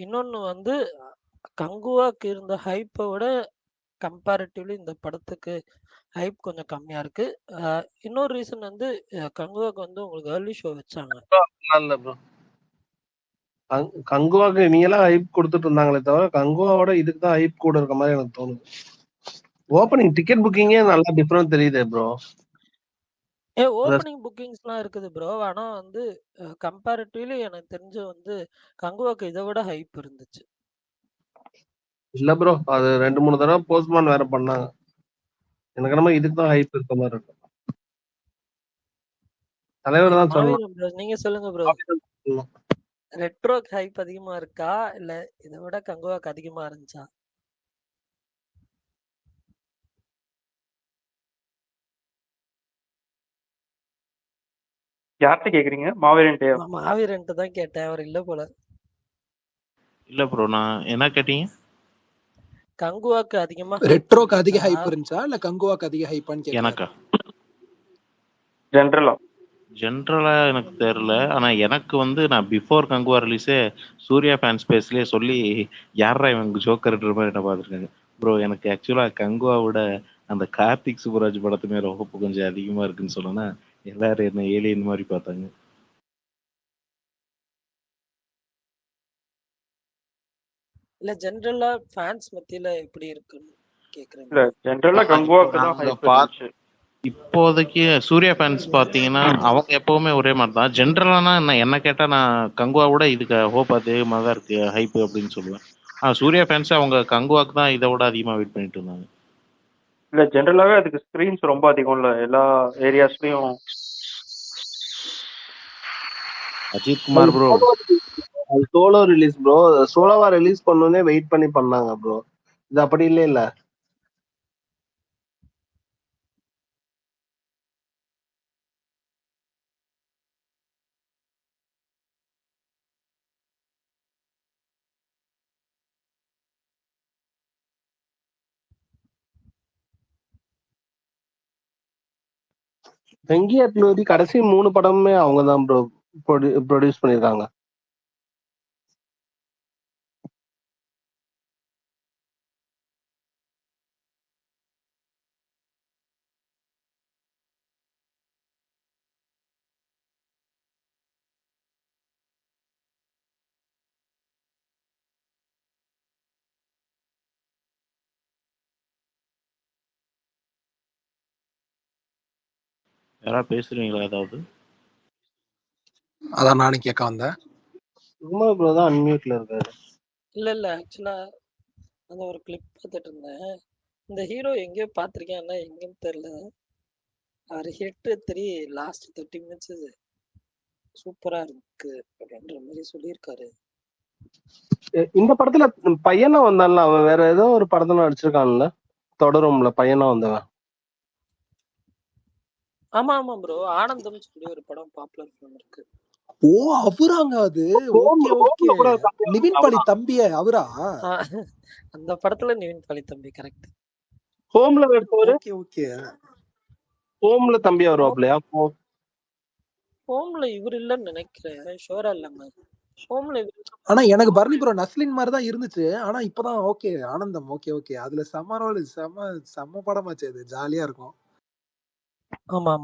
இன்னொன்னு வந்து கங்குவாக்கு இருந்த ஹைப்பை விட கம்பேரிட்டிவ்லி இந்த படத்துக்கு ஹைப் கொஞ்சம் கம்மியா இருக்கு. இன்னொரு ரீசன் வந்து கங்குவாக்கு வந்து உங்களுக்கு ஏர்லி ஷோ வச்சாங்க. இல்ல ப்ரோ, கங்குவாக்கு நீ எல்லாம் ஹைப் கொடுத்துட்டு இருந்தாங்களே தவிர கங்குவாவோட இதுக்கு தான் ஹைப் கூட இருக்க மாதிரி எனக்கு தோணுது. ஓப்பனிங் டிக்கெட் புக்கிங்கே நல்லா டிஃபரெண்ட் தெரியுது ப்ரோ. ஓப்பனிங் புக்கிங்ஸ்லாம் இருக்குது ப்ரோ. ஆனா வந்து கம்பேரிட்டிவ்லி எனக்கு தெரிஞ்ச வந்து கங்குவாக்கு இதை விட ஹைப் இருந்துச்சு. இல்ல ப்ரோ, அது 2-3 தடவை போஸ்ட்மான் வேற பண்ணாங்க. எனக்கு நம்ம இதுக்கு தான் ஹைப் இருக்க மாதிரி இருக்கு. தலைவர் தான் சொல்லணும். ப்ரோ நீங்க சொல்லுங்க ப்ரோ. ரெட்ரோக்கு ஹைப் அதிகமா இருக்கா இல்ல இதை விட கங்குவாக்கு அதிகமா இருந்துச்சா? யார்கிட்ட கேக்குறீங்க? மாவீரன்ட்டே? மாவீரன்ட்டு தான் கேட்டேன், அவர் இல்ல போல. இல்ல ப்ரோ, நான் என்ன கேட்டீங்க? கங்குவாக்கு அதிகமா ரெட்ரோக்கு அதிக ஹைப் இருந்துச்சா இல்ல கங்குவாக்கு அதிக ஹைப்பான்னு கேக்குறேன். எனக்கா? ஜென்ரலா எனக்கு தெரியல. ஆனா எனக்கு வந்து நான் பிஃபோர் கங்குவா ரிலீஸே சூர்யா ஃபேன் ஸ்பேஸ்லயே சொல்லி யாரா இவங்க ஜோக்கர்ன்ற மாதிரி என்ன பார்த்துருக்காங்க ப்ரோ. எனக்கு ஆக்சுவலா கங்குவா விட அந்த கார்த்திக் சுப்புராஜ் படத்து மேல ஹோப்பு கொஞ்சம் அதிகமா இருக்குன்னு சொன்னா எல்லாரும் என்ன ஏலியன் மாதிரி பார்த்தாங்க. இல்ல ஜெனரலா ஃபேன்ஸ் மத்தியில எப்படி இருக்குன்னு கேக்குறேன். இல்ல ஜெனரலா கங்குவாக்கு தான் ஹைப் இருந்துச்சு. இப்போதைக்கு சூர்யா ஃபேன்ஸ் பாத்தீங்கன்னா அவங்க எப்பவுமே ஒரே மாதிரி தான். ஜென்ரலானா என்ன கேட்டா நான் கங்குவாவோட இதுக்கு ஹோப் அதிகமாக தான் இருக்கு, ஹைப் அப்படின்னு சொல்லுவேன். சூர்யா ஃபேன்ஸ் அவங்க கங்குவாக்கு தான் இதை விட அதிகமா வெயிட் பண்ணிட்டு இருந்தாங்க. இல்ல ஜெனரலாவே அதுக்கு ஸ்கிரீன்ஸ் ரொம்ப அதிகம் இல்ல எல்லா ஏரியாஸ்லயும். அஜித் குமார் ப்ரோ, அது சோலோ ரிலீஸ் ப்ரோ. சோலோவா ரிலீஸ் பண்ணோன்னே வெயிட் பண்ணி பண்ணாங்க ப்ரோ. இது அப்படி இல்ல. வெங்கி அட்லூரி கடைசி 3 படமுமே அவங்க தான் ப்ரோ ப்ரொடியூஸ் பண்ணிருக்காங்க. யாராவது பேசுறீங்களா ஏதாவது? அதான் நானும் கேட்க வந்தேன். சுகுமார் ப்ரோ தான் அன்மியூட்ல இருக்காரு. இல்ல ஆக்சுவலா அந்த ஒரு கிளிப் பார்த்துட்டு இருந்தேன். இந்த ஹீரோ எங்கேயோ பார்த்திருக்கேன், ஆனா எங்கன்னு தெரியல. அவர் ஹிட் 3 லாஸ்ட் 30 மினிட்ஸ் சூப்பரா இருக்கு அப்படின்ற மாதிரி சொல்லியிருக்காரு. இந்த படத்துல பையனா வந்தான்ல, அவன் வேற ஏதோ ஒரு படத்துல நடிச்சிருக்கான்ல, தொடரும்ல பையனா வந்தவன். ஆமா ப்ரோ, ஆனந்தம் சொல்லி ஒரு படம் பாப்புலர் ஃபிலிம் இருக்கு. ஓ அவராங்க அது. ஓகே ஓகே, நிவின் பாலி தம்பியே அவரா? அந்த படத்துல நிவின் பாலி தம்பி கரெக்ட். ஹோம்ல எடுத்தவரு. ஓகே ஓகே, ஹோம்ல தம்பி வருவாப்லையா? ஹோம்ல இவர் இல்லன்னு நினைக்கிறேன், ஷோரா இல்லங்க. ஹோம்ல ஆனா எனக்கு பரணி ப்ரோ நஸ்லின் மாதிரி தான் இருந்துச்சு. ஆனா இப்பதான் ஓகே ஆனந்தம். ஓகே ஓகே, அதுல செம்ம ரோல், செம்ம படமாச்சு, அது ஜாலியா இருக்கும். ஆமா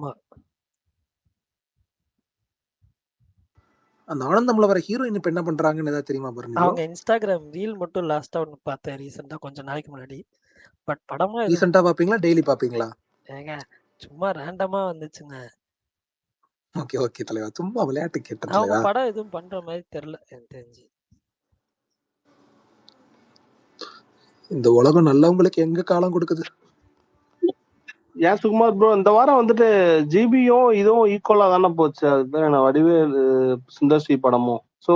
அந்த ஆனந்தம்ல வர ஹீரோயின் இப்ப என்ன பண்றாங்கன்னு ஏதாவது தெரியுமா பரணி ப்ரோ? அவங்க இன்ஸ்டாகிராம் ரீல் மட்டும் லாஸ்டா ஒன்னு பார்த்தேன் ரீசெண்டா, கொஞ்ச நாளைக்கு முன்னாடி. பட் படமா ரீசெண்டா பாப்பீங்களா, டெய்லி பாப்பீங்களா? ஏங்க சும்மா ரேண்டமா வந்துச்சுங்க. ஓகே ஓகே தலைவா, சும்மா விளையாட்டு கேட்டேன் அவங்க தலைவா. படம் எதுவும் பண்ற மாதிரி தெரியல எனக்கு தெரிஞ்சு. இந்த உலகம் நல்லவங்களுக்கு எங்க காலம் கொடுக்குது. ஏன் சுகுமார் ப்ரோ இந்த வாரம் வந்துட்டு ஜிபியும் இதுவும் ஈக்குவலா தானே போச்சு. அதுதான் வடிவேல் சுந்தர்சி படமும். ஸோ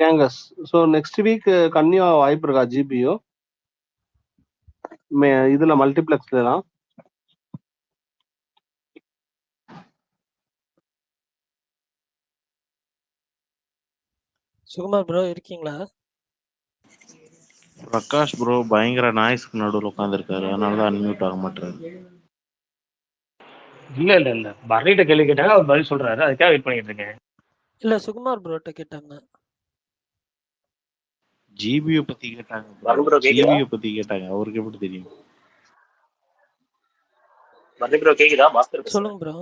கேங்கஸ். ஸோ நெக்ஸ்ட் வீக் கன்னியா வாய்ப்பு இருக்கா ஜிபியும் இதுல மல்டிபிளெக்ஸ்லாம்? சுகுமார் ப்ரோ இருக்கீங்களா? பிரகாஷ் ப்ரோ பயங்கர நாய்ஸ்க்கு நடுவில் உட்காந்துருக்காரு, அதனாலதான் அன்மியூட் ஆக மாட்டாரு. இல்ல பரணிட்ட கேள்வி கேட்டாங்க, அவர் பதில் சொல்றாரு, அதுக்காக வெயிட் பண்ணிட்டு இருக்கேன். இல்ல சுகுமார் ப்ரோட்ட கேட்டாங்க. ஜிபியை பத்தி கேட்டாங்க, ஜிபியை பத்தி கேட்டாங்க, அவருக்கு எப்படி தெரியும்? சொல்லுங்க ப்ரோ.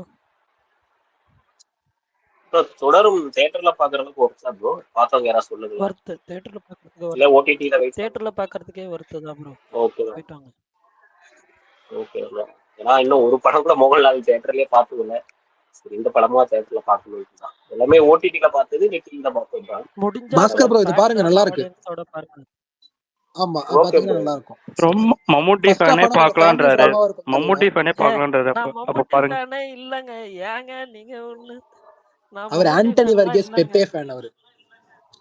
தொடரும் தியேட்டர்ல பாக்குறதுக்கு ஒர்த்தா ப்ரோ? பார்த்தவங்க யாரா சொல்லுங்க. வர்த் தியேட்டர்ல பாக்குறதுக்கு இல்ல ஓடிடில தியேட்டர்ல பாக்குறதுக்கே வர்த்து தான் ப்ரோ. ஓகே போய்ட்டாங்க. Okay bro. ஏன்னா இன்னும் ஒரு படம் கூட மோகன்லால் தியேட்டர்லயே பார்த்ததில்ல. சரி இந்த படமா தியேட்டர்ல பார்க்கணும் தான். எல்லாமே ஓடிடில பார்த்தது, நெட்ல பார்த்தோம். முடிஞ்ச பாஸ்கர் ப்ரோ இது பாருங்க, நல்லா இருக்கு. ஆடியன்ஸோட பாருங்க. ஆமா பாத்தீங்கன்னா நல்லா இருக்கும். ரொம்ப மம்முட்டி ஃபேனே பார்க்கலான்றாரு. மம்முட்டி ஃபேனே பார்க்கலான்றாரு. அப்ப பாருங்க. ஃபேனே இல்லங்க, ஏங்க நீங்க ஒண்ணு. அவர் ஆண்டனி வர்கீஸ் பெப்பே ஃபேன். அவர்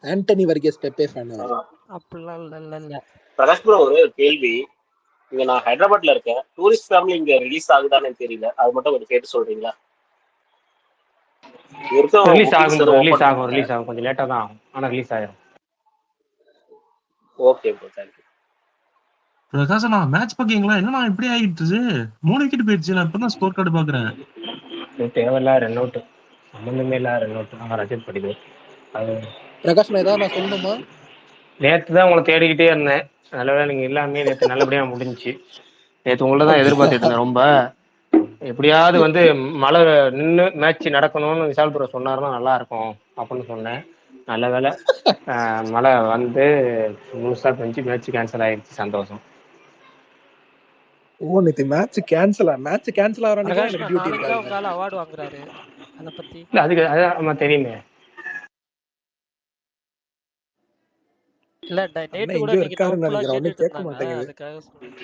ஆண்டனி வர்கீஸ் பெப்பே ஃபேன். அப்படிலாம் இல்ல. பிரகாஷ் ப்ரோ ஒரு கேள்வி. இங்க நான் ஹைதராபாத்ல இருக்கேன். டூரிஸ்ட் ஃபேமிலி இங்க ரிலீஸ் ஆகுதான்னு தெரியல, அது மட்டும் கொஞ்சம் கேட்டு சொல்றீங்களா? ரிலீஸ் ஆகும் கொஞ்சம் லேட்டா தான் ஆகும், ஆனா ரிலீஸ் ஆயிரும். Okay bro, thank you. Prakash நான் மேட்ச் பாக்கீங்களா? என்ன இப்படி ஆயிடுச்சு, 3 விக்கெட் போயிடுச்சு. நான் இப்பதான் ஸ்கோர் கார்டு பாக்குறேன். தேவையில்ல ரன் அவுட், சம்பந்தமே இல்ல ரன் அவுட். ரஜித் படிது அது. பிரகாஷ் ஏதாவது நான் சொல்லணுமா? நேற்று தான் உங்களை தேடிக்கிட்டே இருந்தேன், நல்லவேளை நீங்க எல்லாமே நேற்று நல்லபடியா முடிஞ்சிச்சு. நேற்று உங்களை தான் எதிர்பார்த்துட்டு இருந்தேன் ரொம்ப. எப்படியாவது வந்து மழை நின்று மேட்ச் நடக்கணும்னு விஷால் ப்ரோ சொன்னாருன்னா நல்லா இருக்கும் அப்படின்னு சொன்னேன். நல்ல வேலை மழை வந்து முழுசா பெஞ்சு மேட்ச் கேன்சல் ஆயிடுச்சு. சந்தோஷம். ஓ நேத்து மேட்ச் கேன்சல் ஆறனே எனக்கு டியூட்டி இருக்கு. உங்களால அவார்ட் வாங்குறாரு, அத பத்தி இல்ல அதுக்கு நம்ம தெரியுமே. இல்ல டேட் கூட நீங்க கேட்க மாட்டேங்குது, அதுக்காக சொல்றேன்.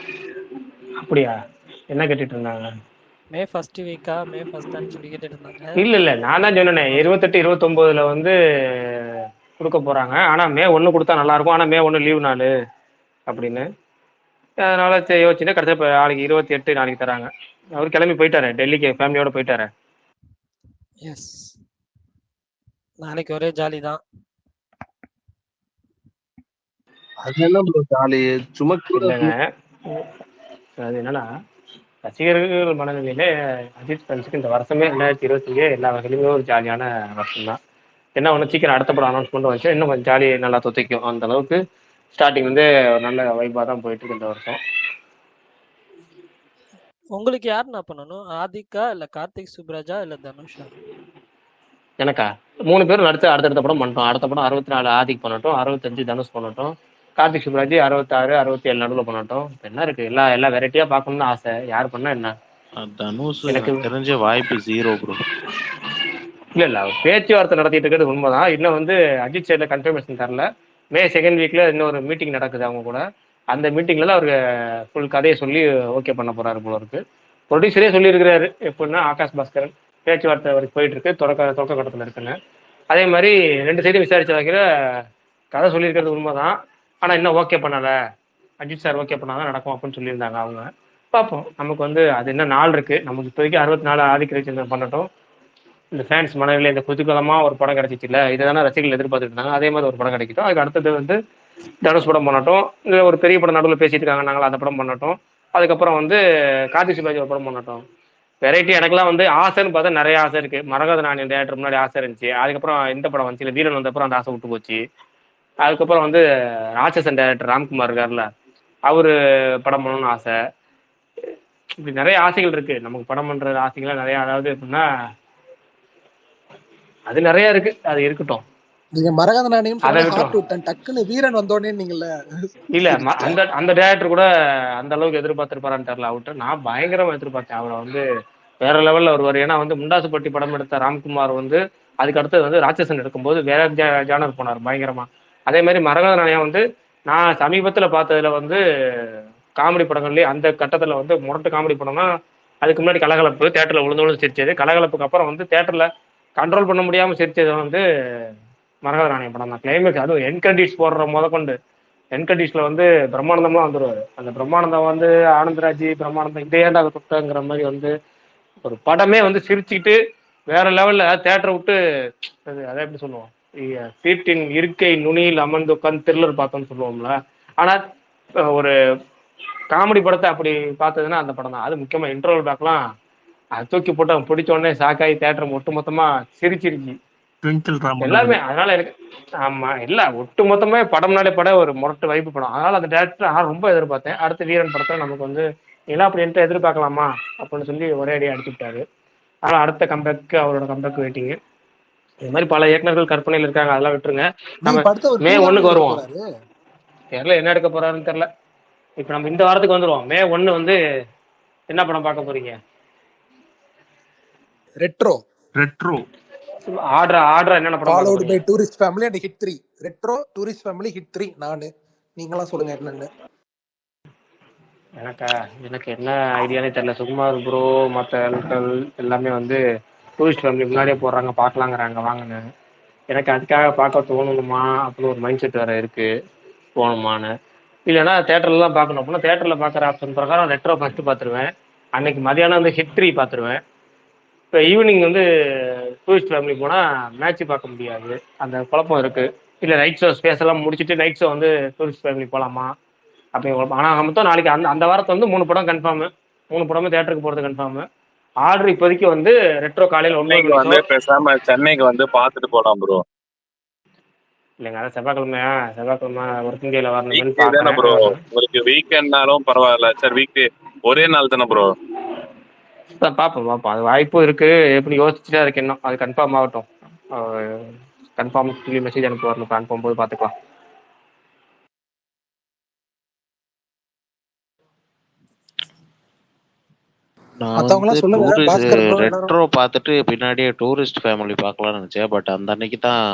அப்படியா? என்ன கேட்டிட்டு இருந்தாங்க? மே ஃபர்ஸ்ட் வீக்கா, மே ஃபர்ஸ்ட் சொல்லி கேட்டுட்டு இருந்தாங்க. இல்ல நான் தான் சொன்னேன் 28 29 வந்து கொடுக்க போறாங்க, ஆனா மே 1 கொடுத்தா நல்லா இருக்கும், ஆனா மே 1 லீவ் நாள் அப்படின்னு. அதனால சரி யோசிச்சுட்டு கடைசியா நாளைக்கு 28 நாளைக்கு தராங்க. அவர் கிளம்பி போயிட்டாரு, டெல்லிக்கு ஃபேமிலியோட போயிட்டாரு. எஸ், நாளைக்கு ஒரே ஜாலி தான். அது என்ன ப்ரோ ஜாலி? சும்மா இல்லைங்க, அது என்னன்னா ரசிகர்கள் மனநிலையிலே அஜித் ஃபேன்ஸுக்கு இந்த வருஷமே 2025 எல்லா வகையிலுமே ஒரு ஜாலியான வருஷம் தான். என்ன ஒன்று சீக்கிரம் அடுத்த படம் அனௌன்ஸ்மெண்ட் வந்துச்சு, இன்னும் கொஞ்சம் ஜாலி நல்லா தொத்திக்கும். அந்த அளவுக்கு ஸ்டார்டிங் வந்து ஒரு நல்ல வைப்பாக தான் போயிட்டு இருக்கு இந்த வருஷம். உங்களுக்கு யார் நான் பண்ணணும்? ஆதிக்கா இல்ல கார்த்திக் சுப்ராஜா இல்ல தனுஷா? எனக்கா 3 பேரும் நடிச்சு அடுத்தடுத்த படம் பண்ணிட்டோம். அடுத்த படம் 64 ஆதிக் பண்ணட்டும், 65 தனுஷ் பண்ணட்டும், கார்த்திக் சுப்ராஜ் 66 67 நடுவில் பண்ணட்டும். இப்ப என்ன இருக்கு, எல்லா வெரைட்டியா பார்க்கணும்னு ஆசை. யார் பண்ணா என்ன? தனுஷ் எனக்கு எனக்கு தெரிஞ்ச வாய்ப்பு 0 ப்ரோ. இல்ல பேச்சுவார்த்தை நடத்திட்டு இருக்கிறது உண்மைதான். இன்னும் வந்து அஜித் சைட்ல கன்ஃபர்மேஷன் தரல. மே 2nd வீக்ல இன்னொரு மீட்டிங் நடக்குது அவங்க கூட. அந்த மீட்டிங்ல தான் அவருக்கு ஃபுல் கதையை சொல்லி ஓகே பண்ண போறாரு போல இருக்கு. ப்ரொடியூசரே சொல்லியிருக்கிறாரு எப்படின்னா, ஆகாஷ் பாஸ்கரன் பேச்சுவார்த்தை வரைக்கும் போயிட்டு இருக்கு, தொடக்க கட்டத்தில் இருக்குன்னு. அதே மாதிரி 2 சைடும் விசாரிச்ச வகையில கதை சொல்லியிருக்கிறது உண்மைதான். ஆனா இன்னும் ஓகே பண்ணல, அஜித் சார் ஓகே பண்ணாதான் நடக்கும் அப்படின்னு சொல்லியிருந்தாங்க அவங்க. பார்ப்போம். நமக்கு வந்து அது என்ன நாள் இருக்கு. நமக்கு இப்போதைக்கு 64 ஆதிக்க ரவிச்சந்திரன் பண்ணட்டும். இந்த ஃபேன்ஸ் மனநிலை இந்த குதூகலமா ஒரு படம் கிடைச்சிச்சு இல்ல, இதை தானே ரசிகர்கள் எதிர்பார்த்துட்டு இருந்தாங்க. அதே மாதிரி ஒரு படம் கிடைக்கட்டும். அதுக்கு அடுத்தது வந்து தனுஷ் படம் பண்ணட்டும். இல்லை ஒரு பெரிய படம் நடுவில் பேசிட்டு இருக்காங்க, நாங்கள் அந்த படம் பண்ணட்டும். அதுக்கப்புறம் வந்து கார்த்திக் சுப்ராஜ் ஒரு படம் பண்ணட்டும். வெரைட்டி எனக்குலாம் வந்து ஆசைன்னு பார்த்தா நிறைய ஆசை இருக்கு. மரகத நாணயம் டேரக்டர் முன்னாடி ஆசை இருந்துச்சு. அதுக்கப்புறம் இந்த படம் வந்துச்சு, இல்லை வீரன் வந்தப்பறம் அந்த ஆசை விட்டு போச்சு. அதுக்கப்புறம் வந்து ராட்சசன் டேரக்டர் ராம்குமார் இருக்கார்ல, அவரு படம் பண்ணணும்னு ஆசை. இப்படி நிறைய ஆசைகள் இருக்கு நமக்கு. படம் பண்ற ஆசைகள்லாம் நிறைய. அதாவது எப்படின்னா அது நிறைய இருக்கு, அது இருக்கட்டும். நீங்க மரகத நாணயம் அதை ஹார்ட் விட்டுரும். விட்டேன் டக்குன்னு வீரன் வந்தோடனே நீங்கள்ல இல்ல அந்த டேரக்டர் கூட அந்த அளவுக்கு எதிர்பார்த்திருப்பாரான்னு தெரியல. அவர்கிட்ட நான் பயங்கரமா எதிர்பார்த்தேன். அவரை வந்து வேற லெவல்ல வருவார். ஏன்னா வந்து முண்டாசுப்பட்டி படம் எடுத்த ராம்குமார் வந்து அதுக்கு அடுத்தது வந்து ராட்சசன் எடுக்கும்போது வேற ஜானர் போனார் பயங்கரமா. அதே மாதிரி மரகத நாணயம் வந்து நான் சமீபத்துல பார்த்ததுல வந்து காமெடி படங்கள்லயே அந்த கட்டத்துல வந்து முரட்டு காமெடி படம்னா, அதுக்கு முன்னாடி கலகலப்பு தேட்டர்ல விழுந்து சிரிச்சது. கலகலப்புக்கு அப்புறம் வந்து தேட்டர்ல கண்ட்ரோல் பண்ண முடியாம சிரிச்சது வந்து மரகத நாணயம் படம் தான். கிளைமேக்ஸ் அதுவும் என்கண்டிஸ் போடுற முதற்கொண்டு என்கண்டிஸ்ல வந்து பிரம்மானந்தம்லாம் வந்துருவாரு. அந்த பிரம்மானந்தம் வந்து ஆனந்தராஜ் பிரம்மானந்தம் இதே ஏன்டா தொட்டங்கிற மாதிரி வந்து ஒரு படமே வந்து சிரிச்சுக்கிட்டு வேற லெவல்ல தேட்டரை விட்டு அதை எப்படி சொல்லுவோம், சீட்டின் இருக்கை நுனியில் அமர்ந்து உட்காந்து த்ரில்லர் பார்த்தோம்னு சொல்லுவோம்ல. ஆனா ஒரு காமெடி படத்தை அப்படி பார்த்ததுன்னா அந்த படம் தான். அது முக்கியமா இன்டர்வல் பேக்லாம் அது தூக்கி போட்டு அவன் பிடிச்ச உடனே சாக்காயி தேட்டர் ஒட்டு மொத்தமா சிரிச்சிருச்சு எல்லாமே. அதனால எனக்கு ஆமா இல்ல ஒட்டு மொத்தமே படம்னாலே படம் ஒரு முரட்டு வைப்பு படம். அதனால அந்த டேரக்டர் நான் ரொம்ப எதிர்பார்த்தேன். அடுத்த வீரன் படத்தை நமக்கு வந்து எல்லாம் அப்படி என்கிட்ட எதிர்பார்க்கலாமா அப்படின்னு சொல்லி ஒரே அடியாக அடிச்சுட்டாரு. அதனால அடுத்த கம்பேக்கு அவரோட கம்பேக் வெயிட்டிங். இது மாதிரி பல இயக்குநர்கள் கற்பனையில் இருக்காங்க, அதெல்லாம் விட்டுருங்க. நம்ம மே 1க்கு வருவோம். தெரியல என்ன எடுக்க போறாருன்னு தெரியல. இப்ப நம்ம இந்த வாரத்துக்கு வந்துருவோம். மே 1 வந்து என்ன படம் பார்க்க போறீங்க? ரெட்ரோ ஆர்டர் என்னென்ன படம் followed by Tourist Family and Hit 3. Retro Tourist Family Hit 3. நானு நீங்களாம் சொல்லுங்க என்னன்னு. எனக்கு என்ன ஐடியானே தெரியல. சுகுமார் ப்ரோ மற்ற ஆட்கள் எல்லாமே வந்து டூரிஸ்ட் ஃபேமிலி முன்னாடியே போடுறாங்க, பார்க்கலாங்கிறாங்க வாங்கன்னு. எனக்கு அதுக்காக பார்க்க தோணணுமா அப்படின்னு ஒரு மைண்ட் செட் வேற இருக்கு, போகணுமான்னு. இல்லைன்னா தேட்டர்லாம் பார்க்கணும் அப்படின்னா தேட்டரில் பார்க்குற ஆப்ஷன் பிரகாரம் ரெட்ரோ ஃபஸ்ட்டு பார்த்துருவேன். அன்னைக்கு மதியானம் வந்து ஹிட் 3 பார்த்துருவேன். இப்போ ஈவினிங் வந்து டூரிஸ்ட் ஃபேமிலி போனால் மேட்ச் பார்க்க முடியாது, அந்த குழப்பம் இருக்குது. இல்லை நைட் ஷோ ஸ்பேஸ் எல்லாம் முடிச்சுட்டு நைட் ஷோ வந்து டூரிஸ்ட் ஃபேமிலி போகலாமா அப்படிங்கிற குழப்பம். ஆனால் மொத்தம் நாளைக்கு அந்த வாரத்தை வந்து 3 படம் கன்ஃபார்மு. 3 படமே தேட்டருக்கு போகிறது கன்ஃபார்மு. ஆர்டர் இப்போதைக்கு வந்து ரெட்ரோ காலையில் 9 மணிக்கு பேசாம சென்னைக்கு வந்து பார்த்துட்டு போகலாம் ப்ரோ. இல்லைங்க அதான் செவ்வாய்க்கிழமை ஒர்க்கிங் டேல வரணும் ப்ரோ. உங்களுக்கு வீக்கெண்ட்னாலும் பரவாயில்ல சார், வீக் டே ஒரே நாள் தானே ப்ரோ. பார்ப்போம் அது வாய்ப்பும் இருக்கு. எப்படி யோசிச்சுட்டா இருக்கு இன்னும், அது கன்ஃபார்ம் ஆகட்டும். கன்ஃபார்ம் சொல்லி மெசேஜ் அனுப்பி வரணும், கன்ஃபார்ம் போது பார்த்துக்கலாம். நான் ரெட்ரோ பார்த்துட்டு பின்னாடியே டூரிஸ்ட் ஃபேமிலி பார்க்கலாம்னு நினச்சேன். பட் அந்த அன்னைக்கு தான்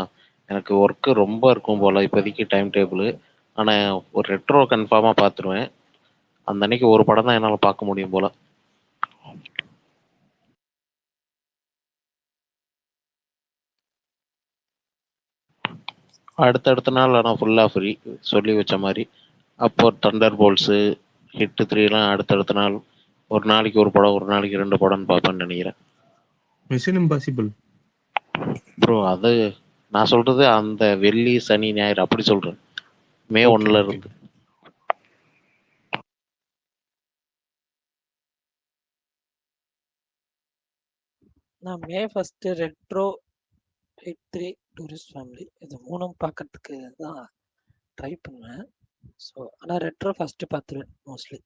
எனக்கு ஒர்க்கு ரொம்ப இருக்கும் போல் இப்போதைக்கு டைம் டேபிள். ஆனால் ஒரு ரெட்ரோ கன்ஃபார்மாக பார்த்துருவேன். அந்த அன்னைக்கு ஒரு படம் தான் என்னால் பார்க்க முடியும் போல். அடுத்தடுத்த நாள் ஆனால் ஃபுல்லாக ஃப்ரீ சொல்லி வச்ச மாதிரி. அப்போ தண்டர் போல்ஸு ஹிட் 3லாம் அடுத்தடுத்த நாள் ஒரு நாளைக்கு ஒரு படம், ஒரு நாளைக்கு 2 படம்னு பார்ப்பேன்னு நினைக்கிறேன். மிஷன் இம்பாசிபிள் ப்ரோ அது நான் சொல்றது அந்த வெள்ளி சனி ஞாயிறு அப்படி சொல்றேன், மே 1ல இருந்து. நான் மே 1 ரெட்ரோ 83 டூரிஸ்ட் ஃபேமிலி இது 3ம் பார்க்கறதுக்கு தான் ட்ரை பண்ணுவேன். ஸோ ஆனால் ரெட்ரோ ஃபஸ்ட்டு பார்த்துருவேன் மோஸ்ட்லி.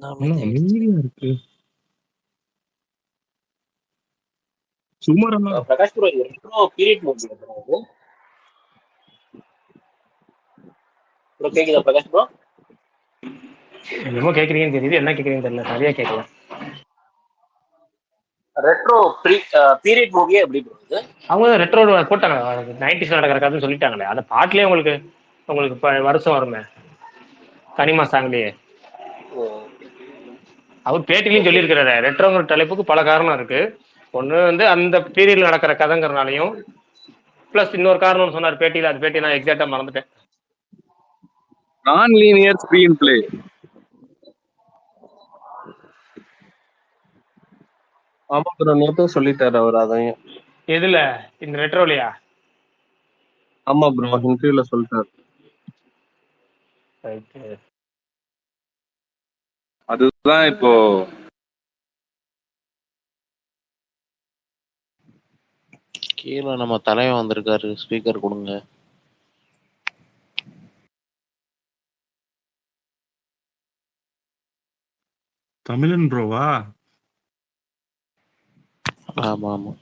நான் அமைதியா இருக்கு சுமாரா. பிரகாஷ் ப்ரோ இது retro period movie bro. Bro கேக்குதா பிரகாஷ் ப்ரோ? என்னமோ கேட்குறீங்கன்னு தெரியுது, என்ன கேட்குறீங்கன்னு தெரியல, சரியா கேட்கல. ரெட்ரோ பீரியட் மூவியே எப்படி ப்ரோ இது? அவங்க ரெட்ரோ போட்டாங்க 90s நடக்கிற கதைன்னு சொல்லிட்டாங்களே, அந்த பாட்டுலேயே உங்களுக்கு இப்போ வருஷம் வருமே கனிமா சாங்லேயே. அவர் பேட்டிலையும் சொல்லியிருக்கிறாரு, ரெட்ரோங்கிற தலைப்புக்கு பல காரணம் இருக்கு. ஒன்று வந்து அந்த பீரியட்ல நடக்கிற கதைங்கிறனாலையும், ப்ளஸ் இன்னொரு காரணம்னு சொன்னார் பேட்டியில். அது பேட்டி நான் எக்ஸாக்டாக மறந்துட்டேன். நான் லீனியர் ஸ்க்ரீன் பிளே. ஆமா ப்ரோ, நேற்று சொல்லிட்டாரு அவர் அதையும். எதுல? இந்த ரெட்ரோலையா? ஆமா ப்ரோ, இன்டர்வியூல சொல்லிட்டாரு. அதுதான் இப்போ கீழே நம்ம தலைவன் வந்திருக்காரு, ஸ்பீக்கர் கொடுங்க. தமிழன் ப்ரோவா? ஆமா ஆமா.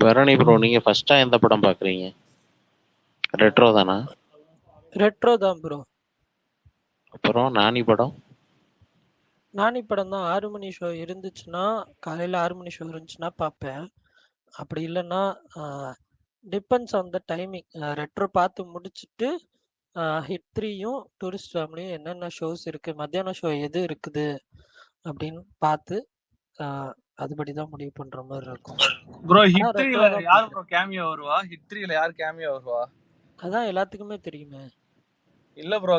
பரணி ப்ரோ, நீங்க ஃபர்ஸ்டா எந்த படம் பாக்குறீங்க? ரெட்ரோ தானா? ரெட்ரோ தான் ப்ரோ. அப்புறம் நானி படம்? நானி படம் தான் 6 மணி ஷோ இருந்துச்சுன்னா, காலையில் 6 மணி ஷோ இருந்துச்சுன்னா பார்ப்பேன். அப்படி இல்லைன்னா depends on the timing. Retro பார்த்து முடிச்சுட்டு ஹிட் 3யும் டூரிஸ்ட் ஃபேமிலியும் என்னென்ன ஷோஸ் இருக்குது, மத்தியானம் ஷோ எது இருக்குது அப்படின்னு பார்த்து அதுபடி தான் முடிவு பண்ற மாதிரி இருக்கும். ப்ரோ ஹிட் 3ல யார் ப்ரோ கேமியோ வருவா? ஹிட் 3ல யார் கேமியோ வருவா? அதான் எல்லாத்துக்குமே தெரியுமே. இல்ல ப்ரோ,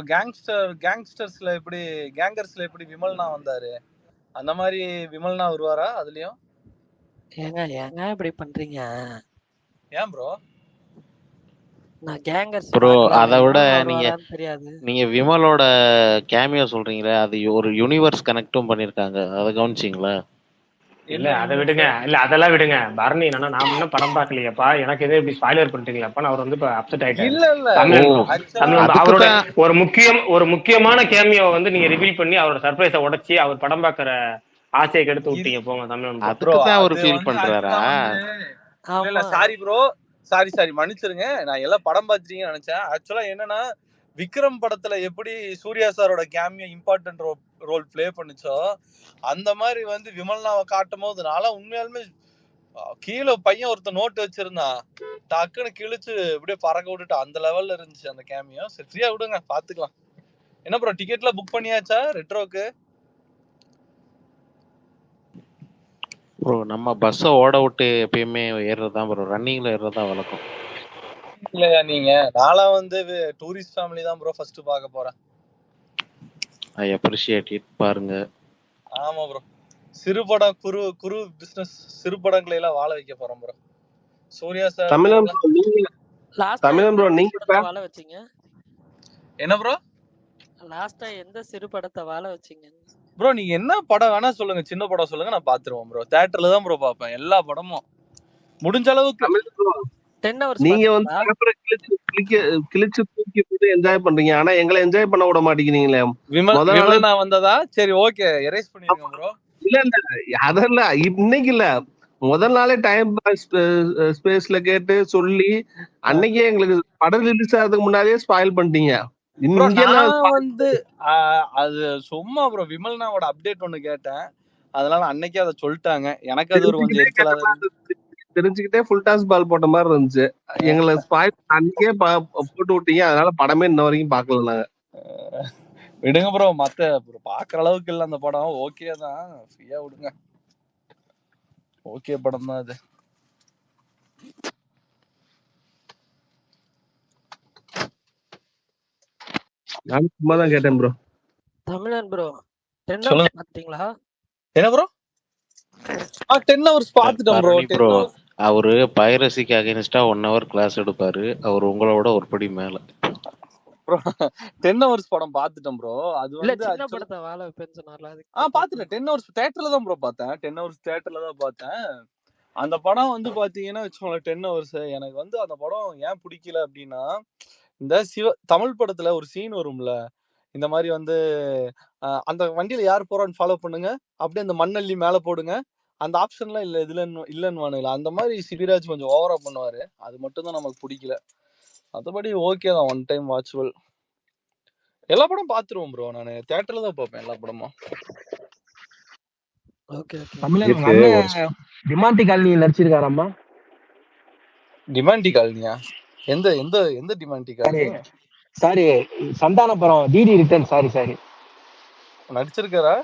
கேங்ஸ்டர்ஸ்ல எப்படி, கேங்கர்ஸ்ல எப்படி விமல்னா வந்தாரு, அந்த மாதிரி விமல்னா வருவாரா அதுலயும்? ஏங்க இப்படி பண்றீங்க? ஏன் ப்ரோ? நான் கேங்கர்ஸ் ப்ரோ அதை விட தெரியாது. நீங்க விமலோட கேமியோ சொல்றீங்களே, அது ஒரு யூனிவர்ஸ் கனெக்டும் பண்ணிருக்காங்க, அதை கவனிச்சிங்களா? இல்ல அதை விடுங்க, இல்ல அதெல்லாம் விடுங்க. பரணி என்னன்னா, நான் இன்னும் படம் பார்க்கலையப்பா, எனக்கு எதோ இப்படி ஸ்பாயிலர் பண்ணிட்டீங்களாப்பா, நான் அவர் வந்து இப்ப அப்செட் ஆயிட்டாரு. இல்ல அவரோட ஒரு முக்கியமான கேமியோ வந்து நீங்க ரிவீல் பண்ணி அவரோட சர்ப்ரைஸை உடைச்சி அவர் படம் பார்க்கற ஆசையை கெடுத்து விட்டீங்க போங்க தமிழ். அதுக்குதான் அவர் ஃபீல் பண்றாரா? இல்ல சாரி ப்ரோ, சாரி மன்னிச்சிருங்க, நான் எல்லாம் படம் பார்த்துட்டீங்கன்னு நினைச்சேன். ஆக்சுவலா என்னன்னா, விக்ரம் படத்துல எப்படி சூர்யா சாரோட கேமியோ இம்பார்ட்டன்ட் ரோல் பிளே பண்ணுச்சோ, அந்த மாதிரி வந்து விமல்னாவை காட்டும் போது நான்லாம் உண்மையாலுமே கீழே பையன் ஒருத்தர் நோட்டு வச்சிருந்தான், டக்குன்னு கிழிச்சு இப்படியே பறக்க விட்டுட்டு அந்த லெவல்ல இருந்துச்சு அந்த கேமியோ. சரி ஃப்ரீயா விடுங்க, பாத்துக்கலாம். என்ன ப்ரோ, டிக்கெட்லாம் புக் பண்ணியாச்சா ரெட்ரோக்கு? ப்ரோ நம்ம பஸ்ஸை ஓட விட்டு எப்பயுமே ஏறுறதுதான் ப்ரோ, ரன்னிங்ல ஏறுறதுதான் வழக்கம். இல்லையா நீங்க? நான்லாம் வந்து டூரிஸ்ட் ஃபேமிலி தான் ப்ரோ ஃபர்ஸ்ட் பார்க்க போறேன். I appreciate it. பாருங்க. ஆமா ப்ரோ, சிறுபடம் குறு பிசினஸ் சிறுபடங்களை எல்லாம் வாழ வைக்க போறோம் ப்ரோ. சூர்யா சார் தமிழன் ப்ரோ, நீங்க வாழ வச்சீங்க என்ன ப்ரோ? லாஸ்டா எந்த சிறு படத்தை வாழ வச்சீங்க ப்ரோ? நீங்க என்ன படம் வேணா சொல்லுங்க, சின்ன படம் சொல்லுங்க, நான் பாத்துருவேன் ப்ரோ. தியேட்டர்ல தான் ப்ரோ பாப்பேன் எல்லா படமும் முடிஞ்ச அளவுக்கு. 10 hours நீங்க வந்து கிழிச்சு தூக்கி போட்டு என்ஜாய் பண்றீங்க, ஆனா எங்களை என்ஜாய் பண்ண விட மாட்டேங்கிறீங்களே. விமல் நான் வந்ததா? சரி ஓகே, எரேஸ் பண்ணிருங்க ப்ரோ. இல்ல அதெல்லாம் இன்னைக்கு இல்ல, முதல் நாளே டைம் ஸ்பேஸ்ல கேட்டு சொல்லி அன்னைக்கே எங்களுக்கு படம் ரிலீஸ் ஆகிறதுக்கு முன்னாடியே ஸ்பாயில் பண்ணிட்டீங்க. வந்து அது சும்மா ப்ரோ, விமல்னாவோட அப்டேட் ஒண்ணு கேட்டேன், அதனால அன்னைக்கே அதை சொல்லிட்டாங்க. எனக்கு அது ஒரு கொஞ்சம் எரிச்சலா தெரிஞ்சுக்கிட்டே ஃபுல் டாஸ் பால் போட்ட மாதிரி இருந்துச்சு. எங்களை ஸ்பாயில் அன்னைக்கே போட்டு விட்டீங்க, அதனால படமே இன்ன வரைக்கும் பாக்கல நாங்க. விடுங்க ப்ரோ, மத்த பாக்குற அளவுக்கு இல்ல அந்த படம். ஓகே தான், ஃப்ரீயா விடுங்க. ஓகே படம் தான் அது. நான் சும்மா தான் கேட்டேன் ப்ரோ. தமிழன் ப்ரோ 10 ஹவர்ஸ் சொல்லுங்க. பாத்தீங்களா? என்ன ப்ரோ? 10 ஹவர்ஸ் பாத்துட்டோம் ப்ரோ. பரணி 10 ப்ரோ, ஹவர்ஸ் அவரு பைரசிக்கு அகைன்ஸ்டா 1 hour கிளாஸ் எடுப்பாரு. அவர் உங்களோட ஒரு படி மேல. ப்ரோ 10 ஹவர்ஸ் படம் பாத்துட்டோம் ப்ரோ. அது இல்ல வந்து சின்ன ஆக்சுவலா படத்தை வாழ வைப்பேன்னு சொன்னார்ல, அதுக்கு பாத்துட்டேன். 10 ஹவர்ஸ் தியேட்டர்ல தான் ப்ரோ பார்த்தேன். 10 ஹவர்ஸ் தியேட்டர்ல தான் பார்த்தேன். அந்த படம் வந்து பாத்தீங்கன்னா வச்சுக்கோங்களேன், 10 ஹவர்ஸ் எனக்கு வந்து அந்த படம் ஏன் பிடிக்கல அப்படின்னா, இந்த தமிழ் படத்துல ஒரு சீன் வரும்ல, இந்த மாதிரி வந்து அந்த வண்டியில யார் போறான்னு ஃபாலோ பண்ணுங்க, அப்படியே அந்த மண்ணள்ளி மேல போடுங்க, அந்த ஆப்ஷன்லாம் இல்ல இதுல இல்லன்னு அந்த மாதிரி சிபிராஜ் கொஞ்சம் ஓவரா பண்ணுவாரு. அது மட்டும் தான் நமக்கு பிடிக்கல. மற்றபடி ஓகே தான், ஒன் டைம் வாட்சபிள். எல்லா படம் பாத்துருவோம் ப்ரோ. நான் தியேட்டர்ல தான் பார்ப்பேன் எல்லா படமும். Okay okay. தமிழன் உங்க அண்ணன் டிமாண்டி காலனி நடிச்சிருக்காராம்மா? டிமாண்டி காலனியா? எந்த எந்த எந்த Demonte colony? Sorry, Santhanapuram DD return. Sorry நடிச்சிருக்காரா?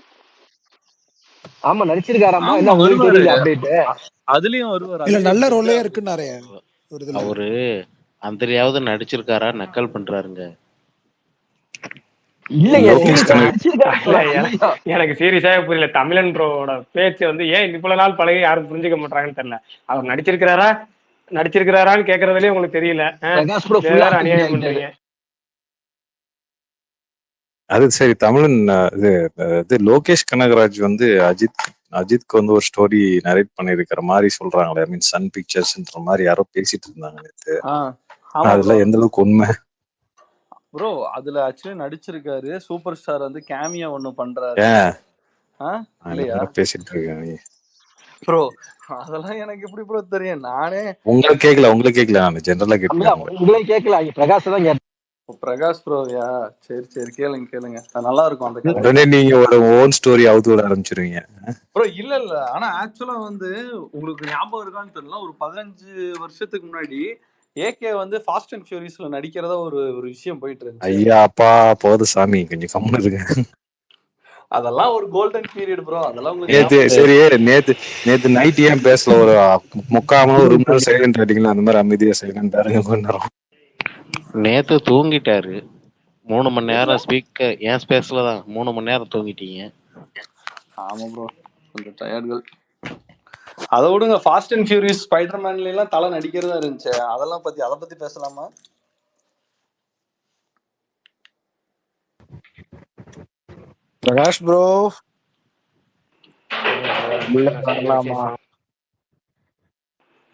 ஆமா நடிச்சிருக்காராம்மா. ஆமா என்ன உங்களுக்கு வருவாரு, தெரியல அப்டேட்? அதுலயும் வருவாரு. இல்ல அதுலயும் நல்ல big ரோலே ஆ இருக்குன்னாரே ஒரு இதுல. அவரு அந்தலையாவது நடிச்சிருக்காரா நக்கல் பண்றாருங்க. இல்லைங்க லோகேஷ் இல்ல, நடிச்சிருக்காரு. எனக்கு சீரியஸாவே புரியல. தமிழன் ப்ரோட பேச்சு வந்து ஏன் இவ்வளவு நாள் பழகி யாரும் புரிஞ்சுக்க மாட்டாங்கன்னு தெரியல. அவர் நடிச்சிருக்கிறாரான்னு கேக்குறதுலயே உங்களுக்கு தெரியல. பிரகாஷ் ப்ரோ வேற ஃபுல்லா அநியாயம் ஆகிட்டாரு. பண்றீங்க. அது சரி. தமிழன் இது இது லோகேஷ் கனகராஜ் வந்து அஜித்க்கு வந்து ஒரு ஸ்டோரி நரேட் பண்ணிருக்கிற மாதிரி சொல்றாங்களே. ஐ மீன் சன் பிக்சர்ஸ்ன்ற மாதிரி யாரோ பேசிட்டு இருந்தாங்க நேத்து. ஆமா ப்ரோ. அதெல்லாம் எந்த அளவுக்கு உண்மை? ப்ரோ அதுல ஆக்சுவலி நடிச்சிருக்காரு. சூப்பர் ஸ்டார் வந்து கேமியா ஒண்ணு பண்றாரு. இல்லையா பேசிட்டு இருக்காங்க ப்ரோ? அதெல்லாம் எனக்கு எப்படி ப்ரோ தெரியும்? நானே உங்களுக்கு கேட்கல, நான் ஜெனரலா கேட்கிறேன். உங்களே கேட்கல, பிரகாஷ் தான் கேட்டேன். பிரகாஷ் ப்ரோயா? சரி கேளுங்க. அது நல்லா இருக்கும் அந்த கதை. உடனே நீங்க ஒரு ஓன் ஸ்டோரி அவுத்து விட ஆரம்பிச்சிருவீங்க. ப்ரோ இல்ல ஆனா ஆக்சுவலா வந்து உங்களுக்கு ஞாபகம் இருக்கான்னு தெரியல, ஒரு 15 வருஷத்துக்கு முன்னாடி ஏகே வந்து ஃபாஸ்ட் அண்ட் ஃபியூரியஸ்ல நடிக்கிறதா ஒரு விஷயம் போயிட்டு இருந்துச்சு. ஐயா அப்பா போது சாமி, கொஞ்சம் கம்முன்னு இருங்க. அதெல்லாம் ஒரு கோல்டன் பீரியட் ப்ரோ. அதெல்லாம் நேத்து நைட் ஏன் பேசல? ஒரு 3/4 மணி ஒரு மணி நேரம் சைலண்ட் ஆயிட்டீங்களா? அந்த மாதிரி அமைதியா சைலண்ட் ஆருங்க கொஞ்ச நேரம். நேத்து தூங்கிட்டாரு 3 மணி நேரம். ஸ்பீக்கர் ஏன் ஸ்பேஸ்ல தான் 3 மணி நேரம் தூங்கிட்டீங்க. ஆமா ப்ரோ, கொஞ்சம் டயர்ட்கள். அதை விடுங்க. ஃபாஸ்ட் அண்ட் ஃபியூரியஸ் ஸ்பைடர்மேன்ல எல்லாம் தலை நடிக்கிறதா இருந்துச்சு. அதை பத்தி பேசலாமா? பிரகாஷ் ப்ரோ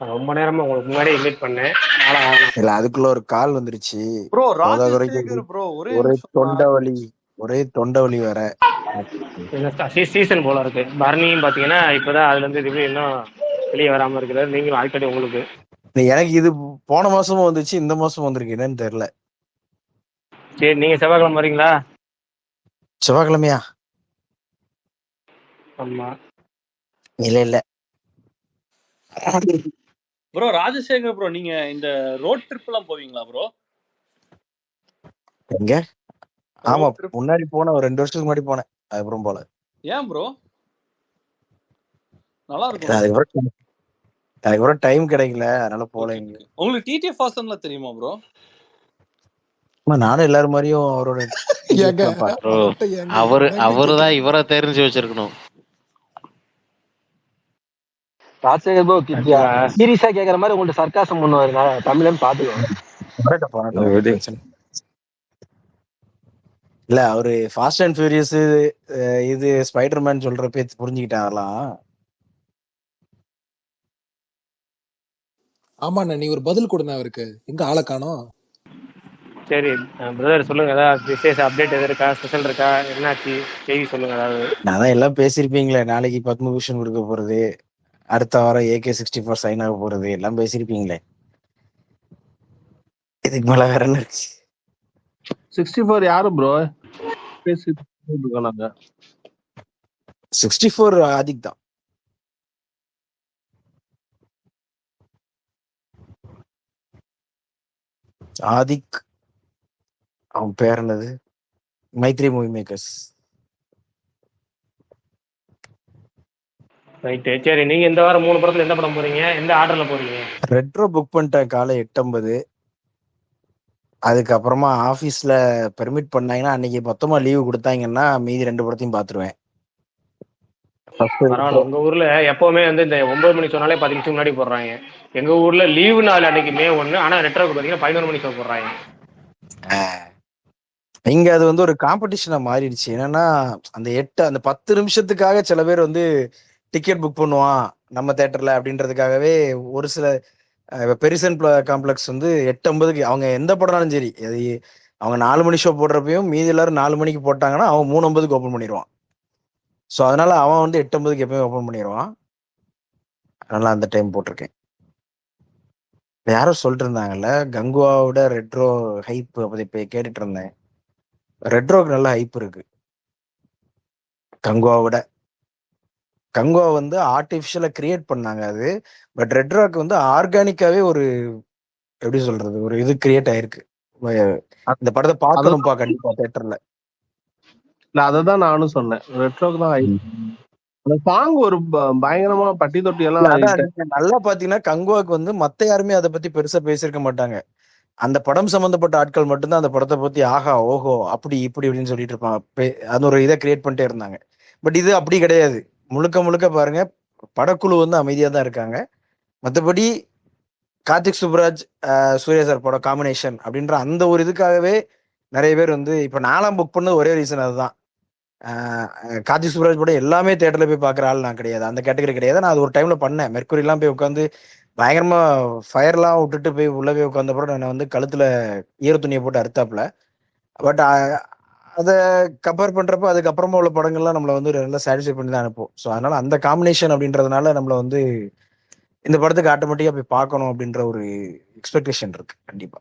ரொம்ப நேரமா உங்களுக்கு முன்னாடி இன்வைட் பண்ணேன். இல்ல அதுக்குள்ள ஒரு கால் வந்துருச்சு ப்ரோ. ராஜசேகர் ப்ரோ ஒரே தொண்டை வலி வேற. சீசன் போல இருக்கு. பரணியும் பாத்தீங்கன்னா இப்பதான் அதுல இருந்து இது இன்னும் வெளியே வராம இருக்கிறாரு. நீங்களும் ஆல்ரெடி உங்களுக்கு எனக்கு இது போன மாசமும் வந்துச்சு, இந்த மாசமும் வந்திருக்கு. என்னன்னு தெரியல. சரி, நீங்க செவ்வாய்க்கிழமை வரீங்களா? செவ்வாய்க்கிழமையா? ஆமா. இல்ல ப்ரோ ராஜசேகர் ப்ரோ, நீங்க இந்த ரோட் ட்ரிப் எல்லாம் போவீங்களா ப்ரோ? எங்க? ஆமா, முன்னாடி போன ஒரு 2 வருஷத்துக்கு முன்னாடி போனேன். அதுக்கப்புறம் போல. ஏன் ப்ரோ? நல்லா இருக்கும். அதுக்கப்புறம் டைம் கிடைக்கல, அதனால போல. உங்களுக்கு டிடிஎஃப் வாசன்ல தெரியுமா ப்ரோ? நானும் எல்லாரும் மாதிரியும் அவரோட அவருதான் இவரை தெரிஞ்சு வச்சிருக்கணும். ராஜசேகர் ப்ரோ சீரியஸா கேக்குற மாதிரி உங்கள்ட்ட சர்க்காசம் பண்ணுவாரு. தமிழன் பாத்துக்கோ. இல்ல அவரு ஃபாஸ்ட் அண்ட் ஃபியூரியஸ் இது ஸ்பைடர்மேன் சொல்ற பேச்சு புரிஞ்சுக்கிட்டேன். அதெல்லாம் ஆமாண்ணா, நீ ஒரு பதில் கொடுங்க அவருக்கு. எங்க ஆளை காணோம். சரி பிரதர், சொல்லுங்க. ஏதாவது விசேஷ அப்டேட் எது இருக்கா? ஸ்பெஷல் இருக்கா? என்னாச்சு செய்தி சொல்லுங்க. அதாவது நான் தான் எல்லாம் பேசியிருப்பீங்களே. நாளைக்கு பத்மபூஷன் கொடுக்க போறது, அடுத்த வாரம் AK-64 சைன் ஆக போறது, எல்லாம் பேசியிருப்பீங்களே. இதுக்கு மேல வேற என்ன இருக்கு? 64 யாரு ப்ரோ? பேசிட்டு 64 ஆதிக் தான். ஆதிக், அவன் பேர் என்னது? மைத்ரி மூவி மேக்கர்ஸ். ரைட்டு. சரி, நீங்க இந்த வாரம் 3 படத்துல எந்த படம் போறீங்க? எந்த ஆர்டர்ல போறீங்க? ரெட்ரோ புக் பண்ணிட்டேன் காலை 8:50. அதுக்கப்புறமா ஆஃபீஸ்ல பெர்மிட் பண்ணாங்கன்னா அன்னைக்கு மொத்தமா லீவு கொடுத்தாங்கன்னா மீதி 2 படத்தையும் பார்த்துருவேன். பரவாயில்ல. உங்க ஊர்ல எப்பவுமே வந்து இந்த 9 மணி சொன்னாலே 10 நிமிஷம் முன்னாடி போடுறாங்க. எங்க ஊர்ல லீவு நாள் அன்னைக்கு May 1, ஆனா ரெட்ரோக்கு பாத்தீங்கன்னா 11 மணி ஷோ போடுறாங்க. இங்க அது வந்து ஒரு காம்படிஷனா மாறிடுச்சு. என்னன்னா அந்த 10 நிமிஷத்துக்காக சில பேர் வந்து டிக்கெட் புக் பண்ணுவான் நம்ம தேட்டர்ல அப்படின்றதுக்காகவே ஒரு சில பெரிசன் காம்ப்ளெக்ஸ் வந்து 8:50க்கு அவங்க எந்த படம்னாலும் சரி, அது அவங்க 4 மணி ஷோ போடுறப்பையும் மீதி எல்லாரும் 4 மணிக்கு போட்டாங்கன்னா அவன் 3:50க்கு ஓப்பன் பண்ணிடுவான். ஸோ அதனால அவன் வந்து 8:50க்கு எப்பயுமே ஓப்பன் பண்ணிடுவான். அதனால அந்த டைம் போட்டிருக்கேன். யாரோ சொல்லிட்டு இருந்தாங்கல்ல கங்குவாவோட ரெட்ரோ ஹைப் அப்படி இப்போ கேட்டுட்டு இருந்தேன். ரெட்ரோக்கு நல்ல ஹைப் இருக்கு. கங்குவாவோட கங்குவா வந்து ஆர்டிஃபிஷியலா கிரியேட் பண்ணாங்க அது. பட் ரெட்ரோக்கு வந்து ஆர்கானிக்காவே ஒரு எப்படி சொல்றது ஒரு இது கிரியேட் ஆயிருக்கு. இந்த படத்தை பார்க்கணும்ப்பா கண்டிப்பா தியேட்டர்ல. இல்ல அததான் நானும் சொன்னேன். ரெட்ரோக்கு தான் அந்த சாங் ஒரு பயங்கரமா பட்டி தொட்டி எல்லாம் நல்லா பாத்தீங்கன்னா கங்குவாக்கு வந்து மத்த யாருமே அதை பத்தி பெருசா பேசியிருக்க மாட்டாங்க. அந்த படம் சம்பந்தப்பட்ட ஆட்கள் மட்டும்தான் அந்த படத்தை பத்தி ஆஹா ஓஹோ அப்படி இப்படி அப்படின்னு சொல்லிட்டு இருப்பாங்க. அது ஒரு இதை கிரியேட் பண்ணிட்டே இருந்தாங்க. பட் இது அப்படி கிடையாது. முழுக்க முழுக்க பாருங்க படக்குழு வந்து அமைதியா தான் இருக்காங்க. மற்றபடி கார்த்திக் சுப்ராஜ் சூர்யா சார் படம் காம்பினேஷன் அப்படின்ற அந்த ஒரு இதுக்காகவே நிறைய பேர் வந்து இப்ப நாலாம் புக் பண்ணது ஒரே ரீசன் அதுதான். கார்த்திக் சுப்ராஜ் படம் எல்லாமே தியேட்டர்ல போய் பாக்குற ஆள் நான் கிடையாது, அந்த கேட்டகரி கிடையாது. நான் அது ஒரு டைம்ல பண்ணேன். மெர்க்குரி எல்லாம் போய் உட்காந்து பயங்கரமா ஃபயர்லாம் விட்டுட்டு போய் உள்ள போய் உட்காந்த படம் என்னை வந்து கழுத்துல ஈர துணியை போட்டு அறுத்தாப்புல. பட் அதை கம்பேர் பண்றப்ப அதுக்கப்புறமா உள்ள படங்கள்லாம் நம்மளை வந்து நல்லா சாட்டிஸ்ஃபை பண்ணி தான் அனுப்போம். ஸோ அதனால அந்த காம்பினேஷன் அப்படின்றதுனால நம்மளை வந்து இந்த படத்துக்கு ஆட்டோமேட்டிக்கா போய் பார்க்கணும் அப்படின்ற ஒரு எக்ஸ்பெக்டேஷன் இருக்கு கண்டிப்பா.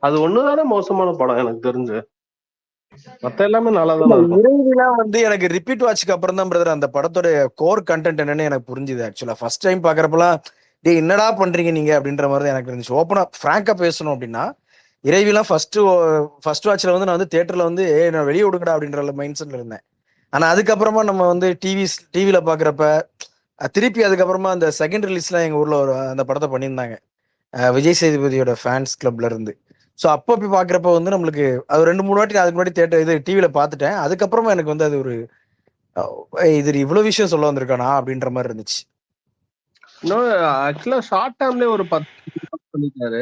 அது ஒண்ணுதானே மோசமான படம் எனக்கு தெரிஞ்சு. மத்த எல்லாமே நல்லாதான் இறைவிலாம் வந்து எனக்கு ரிப்பீட் வாட்ச்க்கு அப்புறம் தான் பிரதர் அந்த படத்தோட கோர் கண்டென்ட் என்னன்னு எனக்கு புரிஞ்சுது. ஆக்சுவலா ஃபர்ஸ்ட் டைம் பாக்குறப்பெல்லாம் டேய் என்னடா பண்றீங்க நீங்க அப்படின்ற மாதிரி தான் எனக்கு இருந்துச்சு. ஓப்பனா ஃப்ராங்கா பேசணும் அப்படின்னா இறைவிலாம் ஃபர்ஸ்ட் வாட்ச்ல வந்து நான் வந்து தியேட்டர்ல வந்து நான் வெளியே விடுங்கடா அப்படின்ற மைண்ட் செட்ல இருந்தேன். ஆனா அதுக்கப்புறமா நம்ம வந்து டிவில பாக்குறப்ப திருப்பி அதுக்கப்புறமா அந்த செகண்ட் ரிலீஸ்லாம் எங்க ஊர்ல ஒரு அந்த படத்தை பண்ணியிருந்தாங்க விஜய் சேதுபதியோட ஃபேன்ஸ் கிளப்ல இருந்து. ஸோ அப்போ போய் பார்க்குறப்ப வந்து நம்மளுக்கு அது 2-3 வாட்டி அதுக்கு முன்னாடி தேட்டர் இது டிவியில் பார்த்துட்டேன். அதுக்கப்புறமா எனக்கு வந்து அது ஒரு இது இவ்வளோ விஷயம் சொல்ல வந்திருக்கானா அப்படின்ற மாதிரி இருந்துச்சு. இன்னும் ஆக்சுவலா ஷார்ட் டைம்லேயே ஒரு 10 பண்ணிட்டாரு.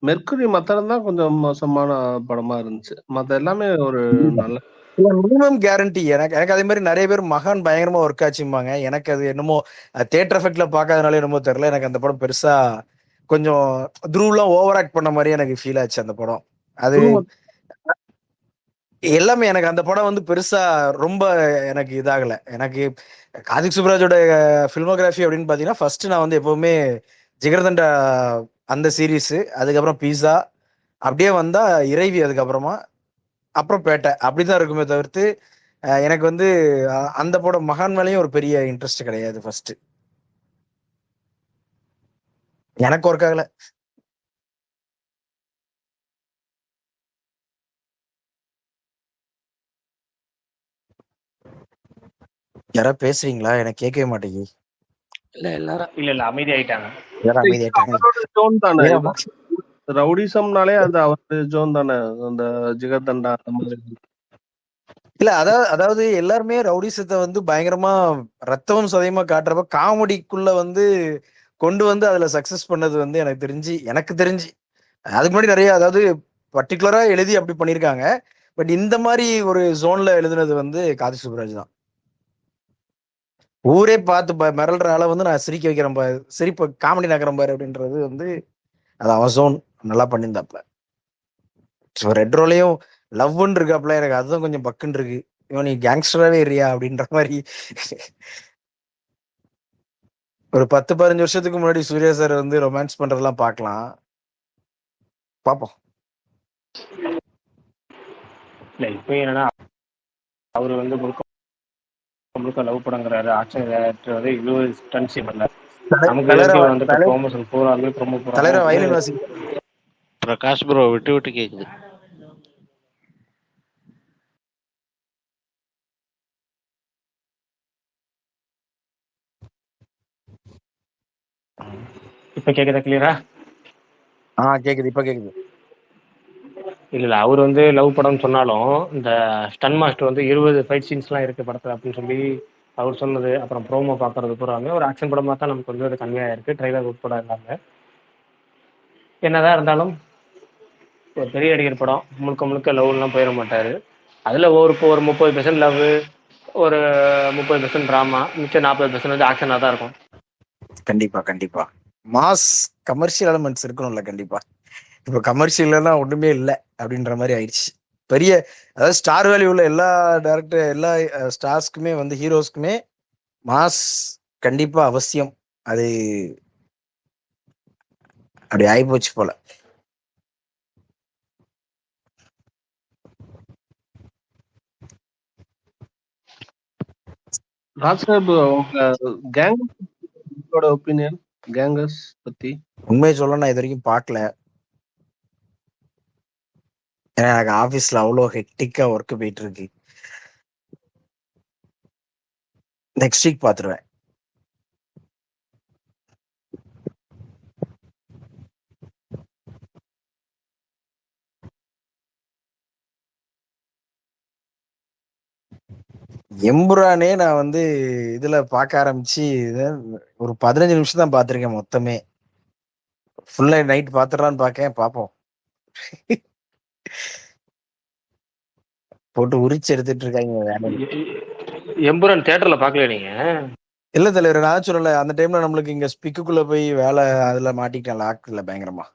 மெர்க்குரி மத்தனம் தான் கொஞ்சம் மோசமான படமா இருந்துச்சு. மத்த எல்லாமே ஒரு நல்ல மினிமம் கேரண்டி. எனக்கு அதே மாதிரி நிறைய பேர் மகான் பயங்கரமா ஒர்க் ஆச்சும்பாங்க. எனக்கு அது என்னமோ தியேட்டர் எஃபெக்ட்ல பார்க்காதனால என்னமோ தெரியல, எனக்கு அந்த படம் பெருசா கொஞ்சம் த்ரூலாம் ஓவர் ஆக்ட் பண்ண மாதிரியே எனக்கு ஃபீல் ஆச்சு அந்த படம். அது எல்லாமே எனக்கு அந்த படம் வந்து பெருசா ரொம்ப எனக்கு இதாகல. எனக்கு கார்த்திக் சுப்ராஜோட ஃபில்மோகிராஃபி அப்படின்னு பாத்தீங்கன்னா ஃபர்ஸ்ட் நான் வந்து எப்பவுமே ஜிகர்தண்டா அந்த சீரீஸ், அதுக்கப்புறம் பீஸா, அப்படியே வந்தா இறைவி, அதுக்கப்புறமா அப்புறம் பேட்டை, அப்படிதான் இருக்குமே தவிர்த்து எனக்கு வந்து அந்த படம் மகான் மேலேயும் ஒரு பெரிய இன்ட்ரெஸ்ட் கிடையாது. ஃபர்ஸ்ட் எனக்கு ஒர்க் ஆகல. யாராவது பேசுறீங்களா? எனக்கு கேட்கவே மாட்டேங்குது. இல்ல அமைதி ஆயிட்டாங்க. ஜோன் தானே ரவுடிசம்னாலே அது அவரு ஜோன் தானே, அந்த ஜிகர்தண்டா அந்த மாதிரி. இல்ல அதாவது எல்லாருமே ரவுடிசத்தை வந்து பயங்கரமா ரத்தமும் சதயமா காட்டுறப்ப காமெடிக்குள்ள வந்து கொண்டு வந்து அதுல சக்சஸ் பண்ணது வந்து எனக்கு தெரிஞ்சு அதுக்கு முன்னாடி நிறைய அதாவது பர்டிகுலரா எழுதி அப்படி பண்ணியிருக்காங்க. பட் இந்த மாதிரி ஒரு ஜோன்ல எழுதுனது வந்து கார்த்திக் சுப்ராஜ் தான். ஊரே பார்த்து மிரல்றனால வந்து நான் சிரிக்க வைக்கிறேன் பாரு, சிரிப்ப காமெடி நகரம் பாரு அப்படின்றது வந்து அது அவன் ஜோன் நல்லா பண்ணியிருந்தாப்ல. ரெட்ரோலையும் லவ்ன்னு இருக்காப்ல, எனக்கு அதுதான் கொஞ்சம் பக்குன்னு இருக்கு. இவன் நீ கேங்ஸ்டராகவே இருறியா அப்படின்ற மாதிரி. ஒரு 10-15 வருஷத்துக்கு முன்னாடி சூர்யா சார் வந்து ரொமான்ஸ் பண்றதெல்லாம் பார்க்கலாம், பார்ப்போம். இல்ல இப்போ என்னன்னா அவரு வந்து முழுக்க லவ் படங்கிறாரு. ஆக்ஷன் டேரக்டர் வந்து இவ்வளவு ஸ்டன்ஸ் பண்ணல. நமக்கு தலைவர எதுக்கு வந்துட்டு தலை ப்ரொமோஷன் பூராமே ப்ரொமோ பூராமே தலைவர வந்து வயலின் வாசி பிரகாஷ் ப்ரோ விட்டு விட்டு கேக்குது. இப்ப கேக்குதா கிளியரா? கேக்குது, இப்ப கேக்குது. இல்ல அவர் வந்து லவ் படம்னு சொன்னாலும் இந்த ஸ்டன் மாஸ்டர் வந்து 20 ஃபைட் சீன்ஸ்லாம் இருக்கு படத்துல அப்படின்னு சொல்லி அவர் சொன்னது, அப்புறம் ப்ரோமோ பாக்குறது பூராமே ஒரு ஆக்ஷன் படமா தான் நமக்கு வந்து அது கன்வே ஆயிருக்கு, ட்ரைலர் உட்பட இல்லாம. என்னதான் இருந்தாலும் ஒரு பெரிய நடிகர் படம் முழுக்க முழுக்க லவ்லாம் போயிட மாட்டாரு. அதுல ஒரு 30% லவ், ஒரு 30% டிராமா, மிச்சம் 40% வந்து ஆக்ஷனா தான் இருக்கும். கண்டிப்பா கண்டிப்பா மாஸ் கமர்ஷியல் எலமெண்ட்ஸ் இருக்கணும்ல கண்டிப்பா. இப்ப கமர்ஷியல்லாம் ஒண்ணுமே இல்ல அப்படின்ற மாதிரி ஆயிடுச்சு. பெரிய அதாவது ஸ்டார் வேல்யூ உள்ள எல்லா டேரக்டர் எல்லா ஸ்டார்ஸ்க்குமே வந்து ஹீரோஸ்க்குமே மாஸ் கண்டிப்பா அவசியம். அது அப்படி ஆயிப்போச்சு போல. ராஜ் சாஹிப், உங்க கேங்கோட ஒப்பீனியன் கேங்கர்ஸ் பத்தி? உண்மையை சொல்ல நான் இது வரைக்கும் பார்க்கல. ஏன்னா எனக்கு ஆபீஸ்ல அவ்வளோ ஹெக்டிக்கா ஒர்க் போயிட்டு இருக்கு. Next week பாத்துருவேன். எம்புரானே நான் வந்து இதுல பார்க்க ஆரம்பிச்சு ஒரு 15 நிமிஷம் தான் பார்த்திருக்கேன் மொத்தமே. ஃபுல்லா நைட் பாத்துடலான்னு பார்க்கேன், பார்ப்போம். போட்டு உரிச்சு எடுத்துட்டு இருக்காங்க வேலை. எம்புரான் தியேட்டர்ல பாக்கல நீங்க? இல்ல தலைவர், நான் சொல்லல அந்த டைம்ல நம்மளுக்கு இங்க ஸ்பிக்குள்ள போய் வேலை அதுல மாட்டிக்கிட்டேன் லாக்ல பயங்கரமா.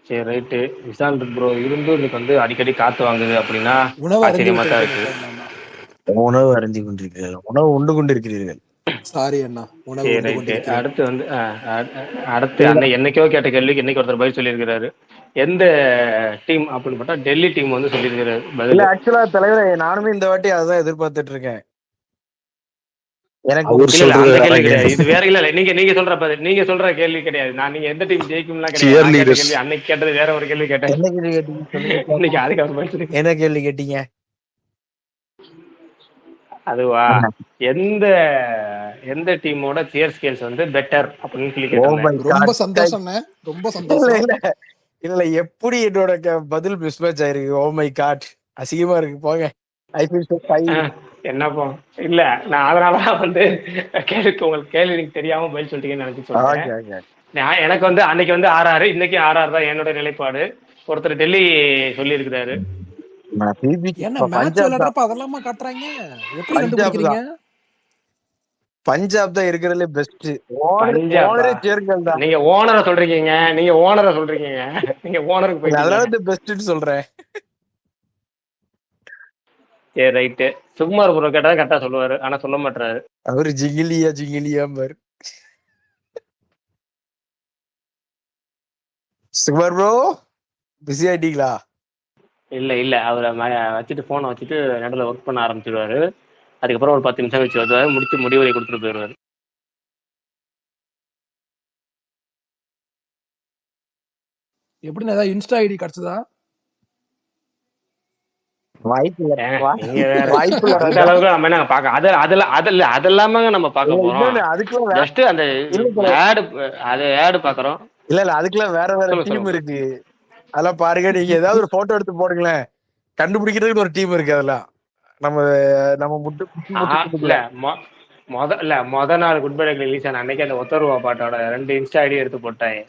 சரி ரைட்டு. விஷால் ப்ரோ இருந்து இன்னைக்கு வந்து அடிக்கடி காத்து வாங்குது அப்படின்னா உணவு அருந்தி ஆச்சரியமா தான் விட்டேன் இருக்கு. உணவு அருந்தி கொண்டிருக்கிறீர்கள், உணவு உண்டு கொண்டிருக்கிறீர்கள். சாரி அண்ணா, உணவு சரி உண்டு ரைட்டு. கொண்டிருக்கிறேன். அடுத்து வந்து அடுத்து அன்னை என்னைக்கோ கேட்ட கேள்விக்கு இன்னைக்கு ஒருத்தர் பதில் சொல்லியிருக்கிறாரு. எந்த டீம் அப்படின்னு பார்த்தா டெல்லி டீம் வந்து சொல்லியிருக்கிறாரு இல்ல பதில். ஆக்சுவலா தலைவரே நானுமே இந்த வாட்டி அதான் எதிர்பார்த்துட்டு இருக்கேன். எனக்கு அவர் இல்ல சொல்றது அந்த வேற கேள்வி கிடையாது, game. இது வேற. இல்ல நீங்க சொல்ற பதில், நீங்க சொல்ற கேள்வி கிடையாது. நீங்க எந்த டீம் ஜெயிக்கும்லாம் கிடையாது. Cheer நான் கேட்ட leaders. கேள்வி அன்னைக்கு கேட்டது வேற ஒரு கேள்வி கேட்டேன். என்ன கேள்வி கேட்டீங்க சொல்லுங்க இன்னைக்கு கேட்போம். அதுக்கு அவர் பதில் சொல்லி. என்ன கேள்வி கேட்டீங்க? அதுவா, எந்த எந்த டீமோட சியர் ஸ்கேல்ஸ் வந்து பெட்டர் அப்படின்னு சொல்லி ஓ கேட்டிருந்தேன். மை ரொம்ப காட். சந்தோஷம்ண்ணே, ரொம்ப இல்ல சந்தோஷம். இல்ல இல்ல எப்படி என்னோட பதில் மிஸ்மேட்ச் ஆயிருக்கு. ஓ மை காட், அசிங்கமா இருக்கு போங்க. I feel so fine. என்னப்போ இல்ல, நான் அதனாலதான் வந்து உங்களுக்கு கேள்வி எனக்கு தெரியாம பதில் சொல்லிட்டீங்கன்னு நினைச்சு சொல்றேன். Okay okay. எனக்கு வந்து அன்னைக்கு வந்து 6-6, இன்னைக்கு 6-6 தான் என்னோட நிலைப்பாடு. ஒருத்தர் டெல்லி சொல்லியிருக்கிறாரு. என்ன மேட்ச் பஞ்சாப் தான், விளையாடுறப்ப அதெல்லாமா காட்டுறாங்க? எப்படி பஞ்சாப் கண்டுபிடிக்கிறீங்க? தான், பஞ்சாப் தான் இருக்கிறதுல பெஸ்ட். பஞ்சாபா? ஓனரே சேர்க்கல் தான். நீங்க ஓனரை சொல்றீங்க, நீங்க ஓனரை சொல்றீங்க, நீங்க ஓனருக்கு போயிட்டீங்க. அதனால இந்த பெஸ்ட்னு சொல்றேன். சரி ரைட்டு. சுகுமார் ப்ரோ கேட்டா கரெக்டா சொல்லுவாரு, ஆனா சொல்ல மாட்டாரு. அவரு ஜிங்கிலியா ஜிங்கிலியா பாரு. சுகுமார் ப்ரோ பிஸி ஆயிட்டீங்களா? இல்ல அவரை வச்சுட்டு போனை வச்சுட்டு நடுவில் ஒர்க் பண்ண ஆரம்பிச்சிடுவாரு. அதுக்கப்புறம் ஒரு 10 நிமிஷம் வச்சு வருவாரு, முடிச்சு முடிவுரை கொடுத்துட்டு போயிடுவாரு. எப்படின்னு ஏதாவது இன்ஸ்டா ஐடி கிடைச்சதா? வாய்ப்பு இல்ல, நீங்க வேற வாய்ப்பு இல்ல அந்த ராஜா. அளவுக்கு நம்ம என்ன பார்க்க அதெல்லாம நம்ம பார்க்க போறோம். இன்னொன்னு அதுக்குள்ள ஜஸ்ட் அந்த ஆடு பாக்குறோம். இல்ல அதுக்குள்ள வேற டீம் இருக்கு. அதெல்லாம் பாருங்க, நீங்க ஏதாவது ஒரு போட்டோ எடுத்து போடுங்களேன், கண்டுபிடிக்கிறதுக்கு ஒரு டீம் இருக்கு. அதெல்லாம் நம்ம முத நாள் குட் பை ரிலீஸ் ஆன அன்னைக்கு அந்த ஒத்தருவா பாட்டோட 2 இன்ஸ்டா ஐடி எடுத்து போட்டேன்.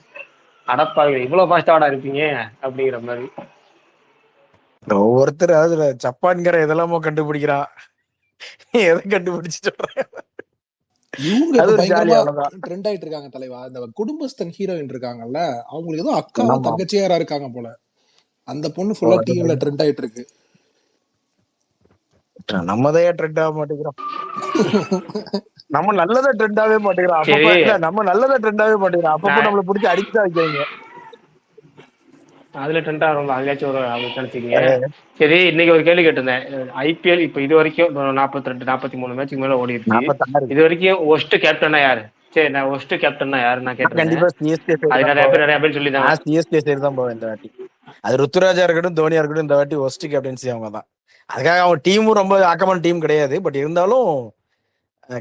அடப்பாங்க, இவ்வளவு ஃபாஸ்டாடா இருப்பீங்க அப்படிங்கிற மாதிரி. ஒவ்வொருத்தர் அதுல ஜப்பான்கிற எதெல்லாமோ கண்டுபிடிக்கிறான். எதை கண்டுபிடிச்சு சொல்றேன். இவங்க பயங்கரமா ட்ரெண்ட் ஆயிட்டு இருக்காங்க தலைவா. இந்த குடும்பஸ்தன் ஹீரோயின் இருக்காங்கல்ல, அவங்களுக்கு ஏதோ அக்காவா தங்கச்சியாரா இருக்காங்க போல. அந்த பொண்ணு ஃபுல்லா டிவில ட்ரெண்ட் ஆயிட்டு இருக்கு. நம்மதையா ட்ரெண்ட் ஆக மாட்டேங்கிறோம். நம்ம நல்லதா ட்ரெண்ட் ஆகவே மாட்டேங்கிறோம். அப்பப்ப இல்ல நம்ம நல்லதா ட்ரெண்ட் ஆகவே மாட்டேங்கிறோம். அப்பப்போ நம்மள பிடிச்சி அடிச்சுதான் வைக்கிறீங்க. அதுல ட்ரெண்ட் ஆகும், அதுலயாச்சும் ஒரு அவங்களுக்கு நினைச்சிக்கீங்க. சரி, இன்னைக்கு ஒரு கேள்வி கேட்டிருந்தேன். ஐபிஎல் இப்ப இது வரைக்கும் 42 43 மேட்சுக்கு மேல ஓடிடுச்சு. 46 இது வரைக்கும் ஒஸ்ட் கேப்டனா யாரு? சரி, நான் ஒஸ்ட் கேப்டனா யாரு நான் கேட்டிருந்தேன். கண்டிப்பா சிஎஸ்கே சைடு அது தான் நிறைய போவேன். பேர் சொல்லியிருந்தாங்க. நான் சிஎஸ்கே சைடு தான் போவேன் இந்த வாட்டி. அது ருத்துராஜா இருக்கட்டும், தோனியா இருக்கட்டும், இந்த வாட்டி ஒஸ்ட் கேப்டன்சி அவங்க தான். அதுக்காக அவங்க டீமும் ரொம்ப ஆக்கமான டீம் கிடையாது. பட் இருந்தாலும்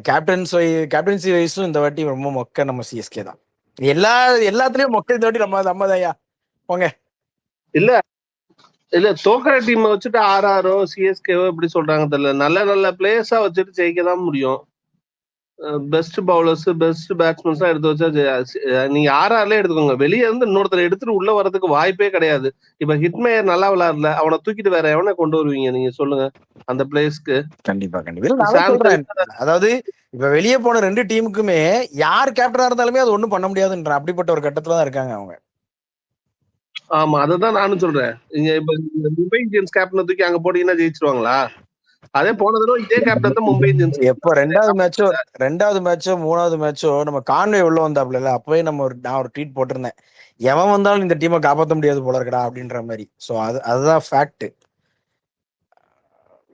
கேப்டன்சி வைஸும் இந்த வாட்டி ரொம்ப மொக்க நம்ம சிஎஸ்கே தான். எல்லாத்துலயும் மொக்க இந்த வாட்டி நம்ம தான்யா போங்க. இல்ல இல்ல தோக்கிற டீம் வச்சுட்டு ஆர்ஆரோ சிஎஸ்கேவோ எப்படி சொல்றாங்க தெரியல. நல்ல நல்ல பிளேயர்ஸா வச்சுட்டு ஜெயிக்க தான் முடியும். பெஸ்ட் பவுலர்ஸ் பெஸ்ட் பேட்ஸ்மேன்ஸ் எடுத்து வச்சா நீங்க ஆர்ஆர்ல எடுத்துக்கோங்க. வெளியே இருந்து இன்னொருத்தர் எடுத்துட்டு உள்ள வர்றதுக்கு வாய்ப்பே கிடையாது. இப்ப ஹிட்மேயர் நல்லா விளையாடல, அவனை தூக்கிட்டு வேற எவனை கொண்டு வருவீங்க நீங்க சொல்லுங்க அந்த பிளேஸ்க்கு? கண்டிப்பா அதாவது இப்ப வெளியே போன 2 டீமுக்குமே யார் கேப்டனா இருந்தாலுமே அது ஒண்ணும் பண்ண முடியாதுன்ற அப்படிப்பட்ட ஒரு கட்டத்துல தான் இருக்காங்க அவங்க. ஆமா, அததான் நானும் சொல்றேன். நீங்க இப்ப மும்பை இந்தியன்ஸ் கேப்டனை தூக்கி அங்க போட்டீங்கன்னா ஜெயிச்சிருவாங்களா? அதே போன தடவை இதே கேப்டன் தான் மும்பை இந்தியன்ஸ். எப்போ 2வது மேட்சோ 3வது மேட்சோ நம்ம கான்வே உள்ள வந்தாப்ல, அப்பவே நான் ஒரு ட்வீட் போட்டிருந்தேன், எவன் வந்தாலும் இந்த டீமை காப்பாற்ற முடியாது போல இருக்கடா அப்படின்ற மாதிரி. சோ அதுதான் ஃபேக்ட்.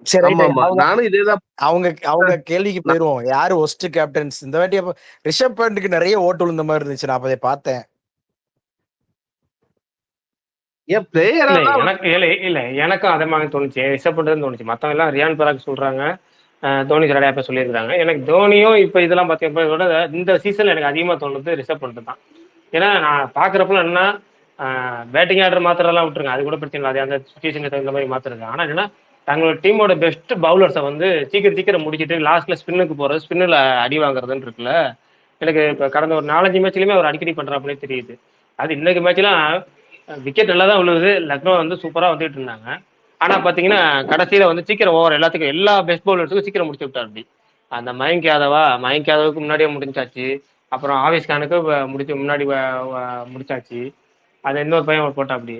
சரி, நானும் இதேதான். அவங்க கேள்விக்கு போயிருவோம். யாரு ஒஸ்ட் கேப்டன்ஸ் இந்த வாட்டி? அப்ப ரிஷப் பண்ட்டுக்கு நிறைய ஓட்டு விழுந்த மாதிரி இருந்துச்சு, நான் அப்பதை பார்த்தேன். எனக்கும் அதே மாதிரி தோணுச்சு, ரிஷப் பண்ட்னு தோணுச்சு. மத்தவங்க எல்லாம் ரியான் பராக் சொல்றாங்க, தோனி நிறைய பேர் சொல்லியிருக்காங்க. எனக்கு தோனியும் இப்ப இதெல்லாம் பார்த்தீங்கன்னா இந்த சீசன்ல எனக்கு அதிகமா தோணுது ரிஷப் பண்ட் தான். ஏன்னா நான் பாக்குறப்ப என்ன பேட்டிங் ஆர்டர் மாத்திரலாம் விட்டுருங்க, அது கூட பிரச்சனை இல்லை, அது அந்த சுச்சுவேஷனுக்கு தகுந்த மாதிரி மாத்திருங்க. ஆனா என்னன்னா தங்களோட டீமோட பெஸ்ட் பவுலர்ஸை வந்து சீக்கிரம் முடிச்சுட்டு லாஸ்ட்ல ஸ்பின்னுக்கு போறது, ஸ்பின்னுல அடி வாங்குறதுன்னு இருக்குல்ல. எனக்கு இப்ப கடந்த ஒரு 4-5 மேட்ச்லயுமே அவர் அடிக்கடி பண்றாப்புலே தெரியுது. அது இன்னைக்கு மேட்ச்லாம் விக்கெட் நல்லா தான் விழுவுது, லக்னோ வந்து சூப்பரா வந்துட்டு இருந்தாங்க. ஆனா பாத்தீங்கன்னா கடைசியில வந்து சீக்கிரம் ஓவர் எல்லாத்துக்கும் எல்லா பெஸ்ட் பவுலர்ஸுக்கும் சீக்கிரம் முடிச்சு விட்டார். அப்படி அந்த மயங்க் யாதவுக்கு முன்னாடியே முடிஞ்சாச்சு. அப்புறம் ஆவேஷ் கானுக்கு முன்னாடி முடிச்சாச்சு. அது இன்னொரு பையன் போட்டா அப்படி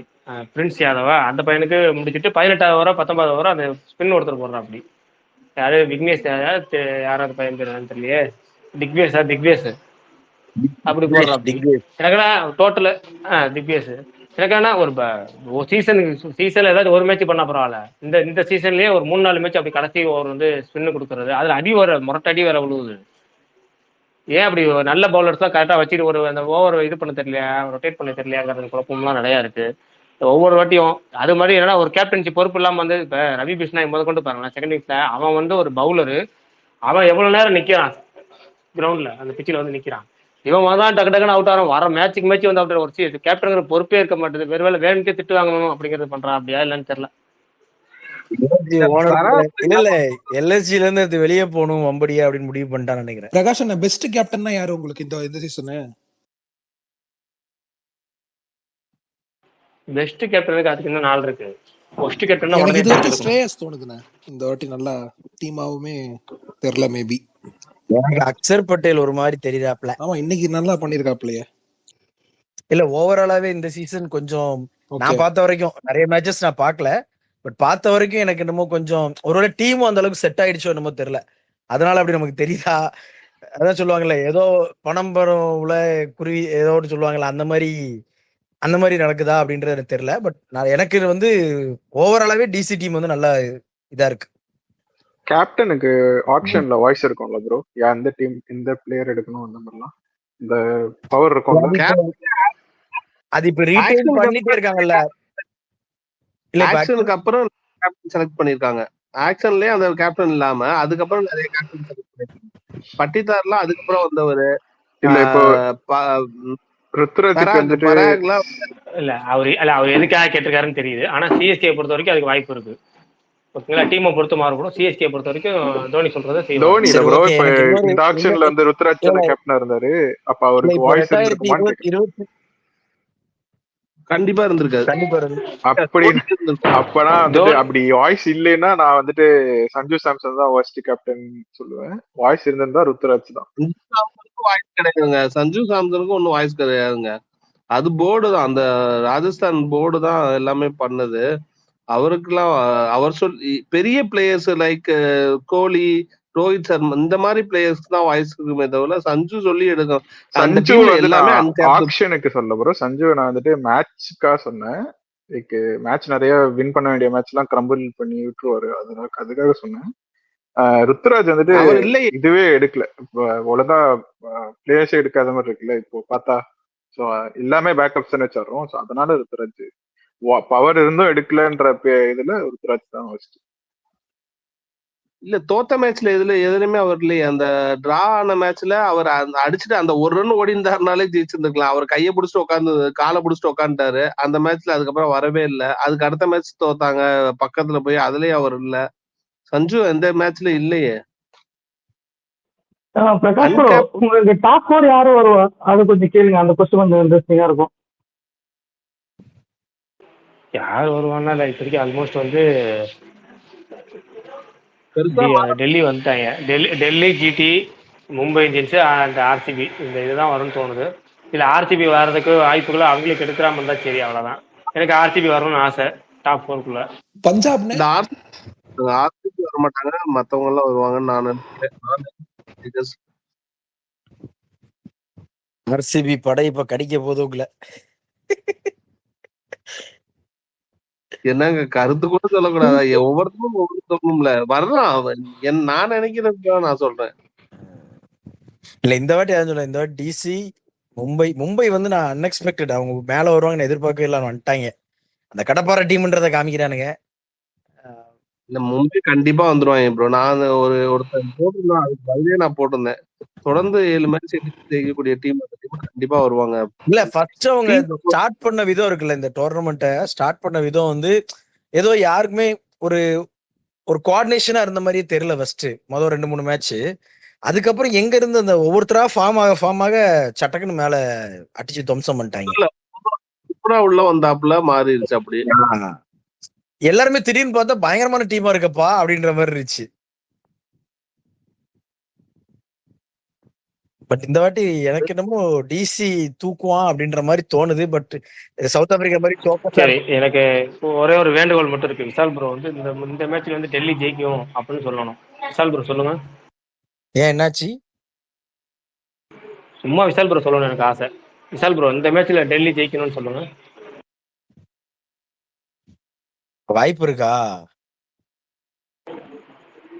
பிரின்ஸ் யாதவா, அந்த பையனுக்கு முடிச்சுட்டு 18வது ஓவரோ 19வது ஓவரோ அந்த ஸ்பின் ஒருத்தர் போடுறான். அப்படி யாரு விக்னேஷ் யாராவது பையன் பேர் தெரியலையே, திக்வேஷ் அப்படி போடுறான். அப்படி எனக்குன்னா டோட்டலு திக்வேஷ் எனக்கான ஒரு சீசன்ல ஏதாவது ஒரு மேட்ச் பண்ணா பரவாயில்ல. இந்த சீசன்லயே ஒரு 3-4 மேட்ச் அப்படி கடைசி ஓவர் வந்து ஸ்பின்னு கொடுக்கறது, அதுல அடி வர முரட்டடி வேற விழுவுது. ஏன் அப்படி நல்ல பவுலர்ஸ் தான் கரெக்டா வச்சுட்டு ஒரு அந்த ஓவர் இது பண்ண தெரியலையா, ரொட்டேட் பண்ண தெரியலையாங்கிறது குழப்பம்லாம் நிறைய இருக்கு ஒவ்வொரு வாட்டியும். அது மாதிரி என்னன்னா ஒரு கேப்டன்சி பொறுப்பு இல்லாம வந்து இப்ப ரவி பிஷ்ணாய் முதல் கொண்டு பாருங்களேன், செகண்ட் இன்னிங்ஸ்ல அவன் வந்து ஒரு பவுலரு, அவன் எவ்வளவு நேரம் நிக்கிறான் கிரவுண்ட்ல, அந்த பிச்சில் வந்து நிக்கிறான். இவன் தான் டக்குன்னு அவுட் ஆகிறான். வர மேட்ச் வந்து அவுட் ஒரு கேப்டனுங்கிற பொறுப்பே இருக்க மாட்டேது. வேறுவேளை வேணுக்கே திட்டு வாங்கணும் அப்படிங்கிறது பண்றான். அப்படியா இல்லன்னு தெரியல. எல்எஸ்ஜில இருந்து வெளியே போகணும் வம்படியா அப்படின்னு முடிவு பண்ணிட்டான்னு நினைக்கிறேன். பிரகாஷ் அண்ணா பெஸ்ட் கேப்டன்னா யாரு உங்களுக்கு இந்த சீசனு? பெஸ்ட் கேப்டனுக்கு அதுக்கு இன்னும் 4 இருக்கு. ஒஸ்ட் கேப்டன் எனக்கு இது வரைக்கும் ஸ்ரேயஸ் தோணுதுண்ணே. இந்த வாட்டி நல்லா டீமாவுமே தெரியல, மேபி அக்சர் பட்டேல் ஒரு மாதிரி தெரியுதாப்ல. ஆமா, இன்னைக்கு நல்லா பண்ணிருக்காப்லையே. இல்ல ஓவராலாவே இந்த சீசன் கொஞ்சம் நான் பார்த்த வரைக்கும் நிறைய மேட்சஸ் நான் பார்க்கல, பட் பார்த்த வரைக்கும் எனக்கு என்னமோ கொஞ்சம் ஒருவேளை டீமும் அந்த அளவுக்கு செட் ஆயிடுச்சோ என்னமோ தெரியல. அதனால அப்படி நமக்கு தெரியுதா? அதான் சொல்லுவாங்கல்ல, ஏதோ பணம் பரவுல குருவி ஏதோ ஒன்று சொல்லுவாங்கல்ல, அந்த மாதிரி நடக்குதா அப்படின்றது எனக்கு தெரியல. பட் எனக்கு வந்து ஓவராலாவே டிசி டீம் வந்து நல்லா இதா இருக்கு. கேப்டனுக்கு ஆப்ஷன்ல வாய்ஸ் இருக்கும்ல ப்ரோ, எந்த டீம் இந்த பிளேயர் எடுக்கணும் அந்த மாதிரிலாம் இந்த பவர் இருக்கும். அது இப்ப ரீடைன் பண்ணிட்டே இருக்காங்கல்ல. இல்ல ஆக்ஷனுக்கு அப்புறம் கேப்டன் செலக்ட் பண்ணிருக்காங்க. ஆக்ஷன்லயே அந்த கேப்டன் இல்லாம அதுக்கப்புறம் நிறைய கேப்டன் செலக்ட் பண்ணிருக்காங்க. பட்டிதார்லாம் அதுக்கப்புறம் வந்தவரு. இல்ல இப்போ ருத்ராஜுக்கு வந்துட்டு இல்ல அவர் எதுக்காக கேட்டிருக்காருன்னு தெரியுது. ஆனா சிஎஸ்கே பொறுத்த வரைக்கும் அதுக்கு வாய்ப்பு இருக்கு. ஓகேங்களா, டீமை பொறுத்து மாறுபடும். சிஎஸ்கே பொறுத்த வரைக்கும் தோனி சொல்றதை தோனி ப்ரோ இப்ப இந்த ஆக்ஷன்ல வந்து ருத்ராஜ் கேப்டனா இருந்தாரு. அப்ப அவருக்கு வாய்ஸ் இருந்திருக்குமா? கண்டிப்பா இருந்திருக்காரு. அப்படி அப்பனா வந்துட்டு அப்படி வாய்ஸ் இல்லைன்னா நான் வந்துட்டு சஞ்சு சாம்சன் தான் வர்ஸ்ட் கேப்டன் சொல்லுவேன். வாய்ஸ் இருந்திருந்தா ருத்ராஜ் தான். வாய்ஸ் கிடையாதுங்க, சஞ்சு சாம்சனுக்கும் ஒன்னும் வாய்ஸ் கிடையாதுங்க. அது போர்டு தான், அந்த ராஜஸ்தான் போர்டு தான் எல்லாமே பண்ணது. அவருக்குலாம் அவர் பெரிய பிளேயர்ஸ் லைக் கோலி, ரோஹித் சர்மா இந்த மாதிரி பிளேயர்ஸ் தான் வாய்ஸ் இருக்குமே தவிர சஞ்சு சொல்லி எடுக்கும். சஞ்சு எல்லாமே ஆக்ஷனுக்கு சொல்ல ப்ரோ. சஞ்சு நான் வந்துட்டு மேட்ச்க்கா சொன்னேன். லைக் மேட்ச் நிறைய வின் பண்ண வேண்டிய மேட்ச் எல்லாம் கிரம்பிள் பண்ணி விட்டுருவாரு. அதுக்காக சொன்னேன். ருத்துராஜ் வந்துட்டு அவர் இல்லையே. இதுவே எடுக்கல, ஒழுங்கா பிளேயர்ஸே எடுக்காத மாதிரி இருக்குல்ல இப்போ பார்த்தா. ஸோ எல்லாமே பேக்கப்ஸ் வச்சிடுறோம். ஸோ அதனால ருத்துராஜ் பவர் இருந்தும் எடுக்கலன்ற இதுல ருத்துராஜ் தான் ஃபர்ஸ்ட். இல்ல தோத்த மேட்ச்ல எதுலயுமே அவர் இல்லையே. அந்த டிரா ஆன மேட்ச்ல அவர் அடிச்சுட்டு அந்த ஒரு ரன் ஓடி இருந்தாருனாலே ஜெயிச்சிருந்துருக்கலாம். அவர் கையை பிடிச்சிட்டு உட்காந்து காலை பிடிச்சிட்டு உட்காந்துட்டாரு அந்த மேட்ச்ல. அதுக்கப்புறம் வரவே இல்லை. அதுக்கு அடுத்த மேட்ச் தோத்தாங்க பக்கத்துல போய், அதுலயும் அவர் இல்ல. சஞ்சு எந்த மேட்ச்ல இல்லையே. பிரகாஷ் ப்ரோ, உங்களுக்கு டாப் 4 யாரு வருவா? அது கொஞ்சம் கேளுங்க. அந்த கொஸ்டின் கொஞ்சம் இன்ட்ரெஸ்டிங்கா இருக்கும். யார் வருவான்னா இல்லை, இப்போதைக்கு ஆல்மோஸ்ட் வந்து டெல்லி வந்துட்டாங்க. Delhi, GT, Mumbai Indians and RCB, இந்த இதுதான் வரும்னு தோணுது. இல்லை ஆர்சிபி வர்றதுக்கு வாய்ப்புகளை அவங்களுக்கு எடுக்கிறாம இருந்தா சரி, அவ்வளோதான். எனக்கு ஆர்சிபி வரணும்னு ஆசை டாப் 4 பஞ்சாப் ஆர்சிபி வர மாட்டாங்க, மத்தவங்க எல்லாம் வருவாங்கன்னு நான் நினைக்கிறேன். ஆர்சிபி படை இப்ப கடிக்க போதுங்கள. என்னங்க கருத்து கூட சொல்லக்கூடாதா? ஒவ்வொருத்தரும் ஒவ்வொரு சொல்லணும்ல. வர்றான் நான் நினைக்கிறேன், நான் சொல்றேன். இல்ல இந்த வாட்டி அதான் சொல்ல, இந்த வாட்டி டிசி மும்பை வந்து நான் அன்எக்ஸ்பெக்டட் அவங்க மேல வருவாங்கன்னு எதிர்பார்க்கவே இல்லை, வந்துட்டாங்க. அந்த கடப்பாறை டீம்ன்றதை காமிக்கிறானுங்க. இல்ல மும்பை கண்டிப்பா வந்துருவாங்க ப்ரோ. நான் ஒருத்தர் போட்டிருந்தேன், அதுக்கு பதிலே நான் போட்டிருந்தேன். தொடர்ந்து 7 மேட்ச் ஜெயிக்கக்கூடிய டீம் கண்டிப்பா வருவாங்க. இல்ல ஃபர்ஸ்ட் அவங்க ஸ்டார்ட் பண்ண விதம் இருக்குல்ல, இந்த டோர்னமெண்ட்டை ஸ்டார்ட் பண்ண விதம் வந்து ஏதோ யாருக்குமே ஒரு கோஆர்டினேஷனா இருந்த மாதிரியே தெரியல. ஃபர்ஸ்ட் மொதல் 2-3 மேட்ச், அதுக்கப்புறம் எங்க இருந்து அந்த ஒவ்வொருத்தரா ஃபார்ம் ஆக சட்டக்குன்னு மேல அடிச்சு துவம்சம் பண்ணிட்டாங்க. உள்ள வந்தாப்புல மாறிடுச்சு. அப்படி எல்லாருமே திடீர்னு பார்த்தா பயங்கரமான டீமா இருக்கப்பா அப்படின்ற மாதிரி இருந்துச்சு. பட் இந்த வாட்டி எனக்கு என்னமோ டிசி தூக்குவான் அப்படின்ற மாதிரி தோணுது. பட் சவுத் ஆப்பிரிக்கா மாதிரி சரி, எனக்கு ஒரே ஒரு வேண்டுகோள் மட்டும் இருக்கு. விஷால் ப்ரோ வந்து இந்த மேட்ச்ல வந்து டெல்லி ஜெயிக்கும் அப்படின்னு சொல்லணும். விஷால் ப்ரோ சொல்லுங்க. ஏன் என்னாச்சு? சும்மா விஷால் ப்ரோ சொல்லணும், எனக்கு ஆசை. விஷால் ப்ரோ இந்த மேட்ச்ல டெல்லி ஜெயிக்கணும்னு சொல்லுங்க. வாய்ப்பு இருக்கா?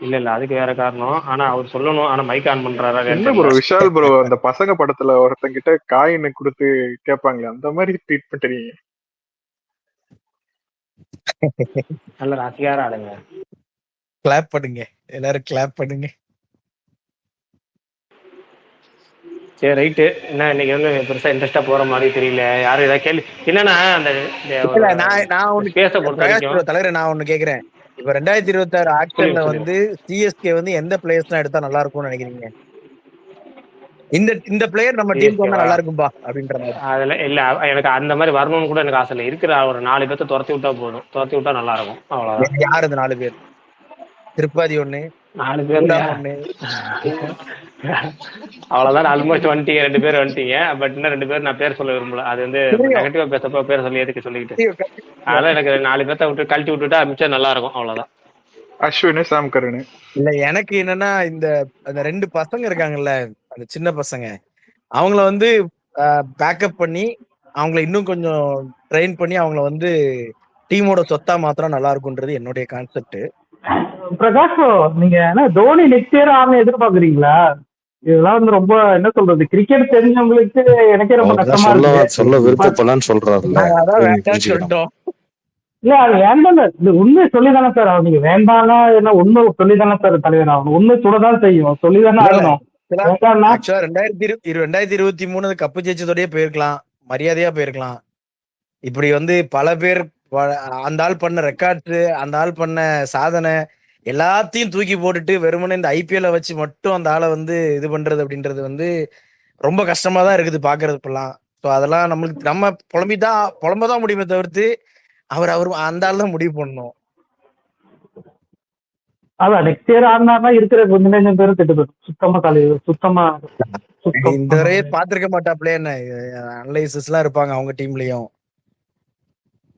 இல்ல அதுக்கு வேற காரணம். ஆனா அவர் சொல்லணும். ஆனா மைக் ஆன் பண்றாரா? என்ன ப்ரோ விஷால் ப்ரோ அந்த பசங்க படத்துல ஒருத்தங்கிட்ட காயின்னு கொடுத்து கேட்பாங்களே, அந்த மாதிரி ட்ரீட் பண்றீங்க. நல்ல ராசியார ஆளுங்க. கிளாப் பண்ணுங்க, எல்லாரும் கிளாப் பண்ணுங்க. சரி ரைட்டு. என்ன இன்னைக்கு வந்து பெருசா இன்ட்ரெஸ்டா போற மாதிரி தெரியல. யாரும் ஏதாவது கேள்வி என்னன்னா அந்த பேச பொறுத்த வரைக்கும் தலைவரை நான் ஒண்ணு கேக்குறேன். இப்ப 2026 ஆக்ஷன்ல வந்து சிஎஸ்கே வந்து எந்த பிளேயர்ஸ் எடுத்தா நல்லா இருக்கும்னு நினைக்கிறீங்க? இந்த பிளேயர் நம்ம டீமுக்கு வந்தா நல்லா இருக்கும்பா அப்படின்ற மாதிரி. அதுல இல்ல எனக்கு அந்த மாதிரி வரணும்னு கூட எனக்கு ஆசை இல்லை. இருக்கிற ஒரு 4 பேர்த்த துரத்தி விட்டா போதும். துரத்தி விட்டா நல்லா இருக்கும், அவ்வளவுதான். யாரு அந்த 4 பேர்? திருப்பதி 1, 4 பேர் 1. அவ்வளவுதான். ஆல்மோஸ்ட் வந்துட்டீங்க, 2 பேர் வந்துட்டீங்க. பட் இன்னும் 2 பேர் நான் பேர் சொல்ல விரும்பல. அது வந்து நெகட்டிவா பேசப்போ பேர் சொல்லி எதுக்கு சொல்லிக்கிட்டு. அதனால எனக்கு 4 பேர்த்த விட்டு கழட்டி விட்டுட்டா மிச்சம் நல்லா இருக்கும், அவ்வளவுதான். அஸ்வின், சாம் கரன். இல்ல எனக்கு என்னன்னா அந்த 2 பசங்க இருக்காங்கல்ல, அந்த சின்ன பசங்க, அவங்கள வந்து பேக்கப் பண்ணி அவங்கள இன்னும் கொஞ்சம் ட்ரெயின் பண்ணி அவங்கள வந்து டீமோட சொத்தா மாத்திரம் நல்லா இருக்கும்ன்றது என்னுடைய கான்செப்ட். பிரகாஷ் நீங்க என்ன தோனி நெக்ஸ்ட் இயர் ஆகணும் எதிர்பார்க்குறீங்களா? இதெல்லாம் வந்து ரொம்ப என்ன சொல்றது, கிரிக்கெட் தெரிஞ்சவங்களுக்கு எனக்கே ரொம்ப கஷ்டமா இருக்கு. சொல்ல விருப்பப்படலான்னு சொல்றாருல்ல, சொல்லிட்டோம். இல்ல அது வேண்டாம். இது உண்மை சொல்லிதானே சார் ஆகும். நீங்க வேண்டாம்னா என்ன உண்மை சொல்லிதானே சார் தலைவர் ஆகணும். உண்மை சொல்லதான் செய்யும், சொல்லிதானே ஆகணும். 2023 கப்பு ஜெயிச்சதோடய போயிருக்கலாம், மரியாதையா போயிருக்கலாம். இப்படி வந்து பல பேர் அந்த ஆள் பண்ண ரெக்கார்ட்ஸ், அந்த ஆள் பண்ண சாதனை எல்லாத்தையும் தூக்கி போட்டுட்டு வெறுமனே இந்த ஐபிஎல்ல வச்சு மட்டும் அந்த ஆளை வந்து இது பண்றது அப்படின்றது வந்து ரொம்ப கஷ்டமா தான் இருக்குது பாக்குறது இப்பெல்லாம். ஸோ அதெல்லாம் நம்ம புலம்பதான் முடியுமே தவிர்த்து அவர் அந்த ஆள் தான் முடிவு பண்ணணும். அதான் நெக்ஸ்ட் இயர் ஆனா இருக்கிற கொஞ்சம் பேரும் திட்டு போயிடும். சுத்தமா இந்த வரையே பாத்திருக்க மாட்டாப்லே. என்ன அனலைசஸ் எல்லாம் இருப்பாங்க அவங்க டீம்லயும்.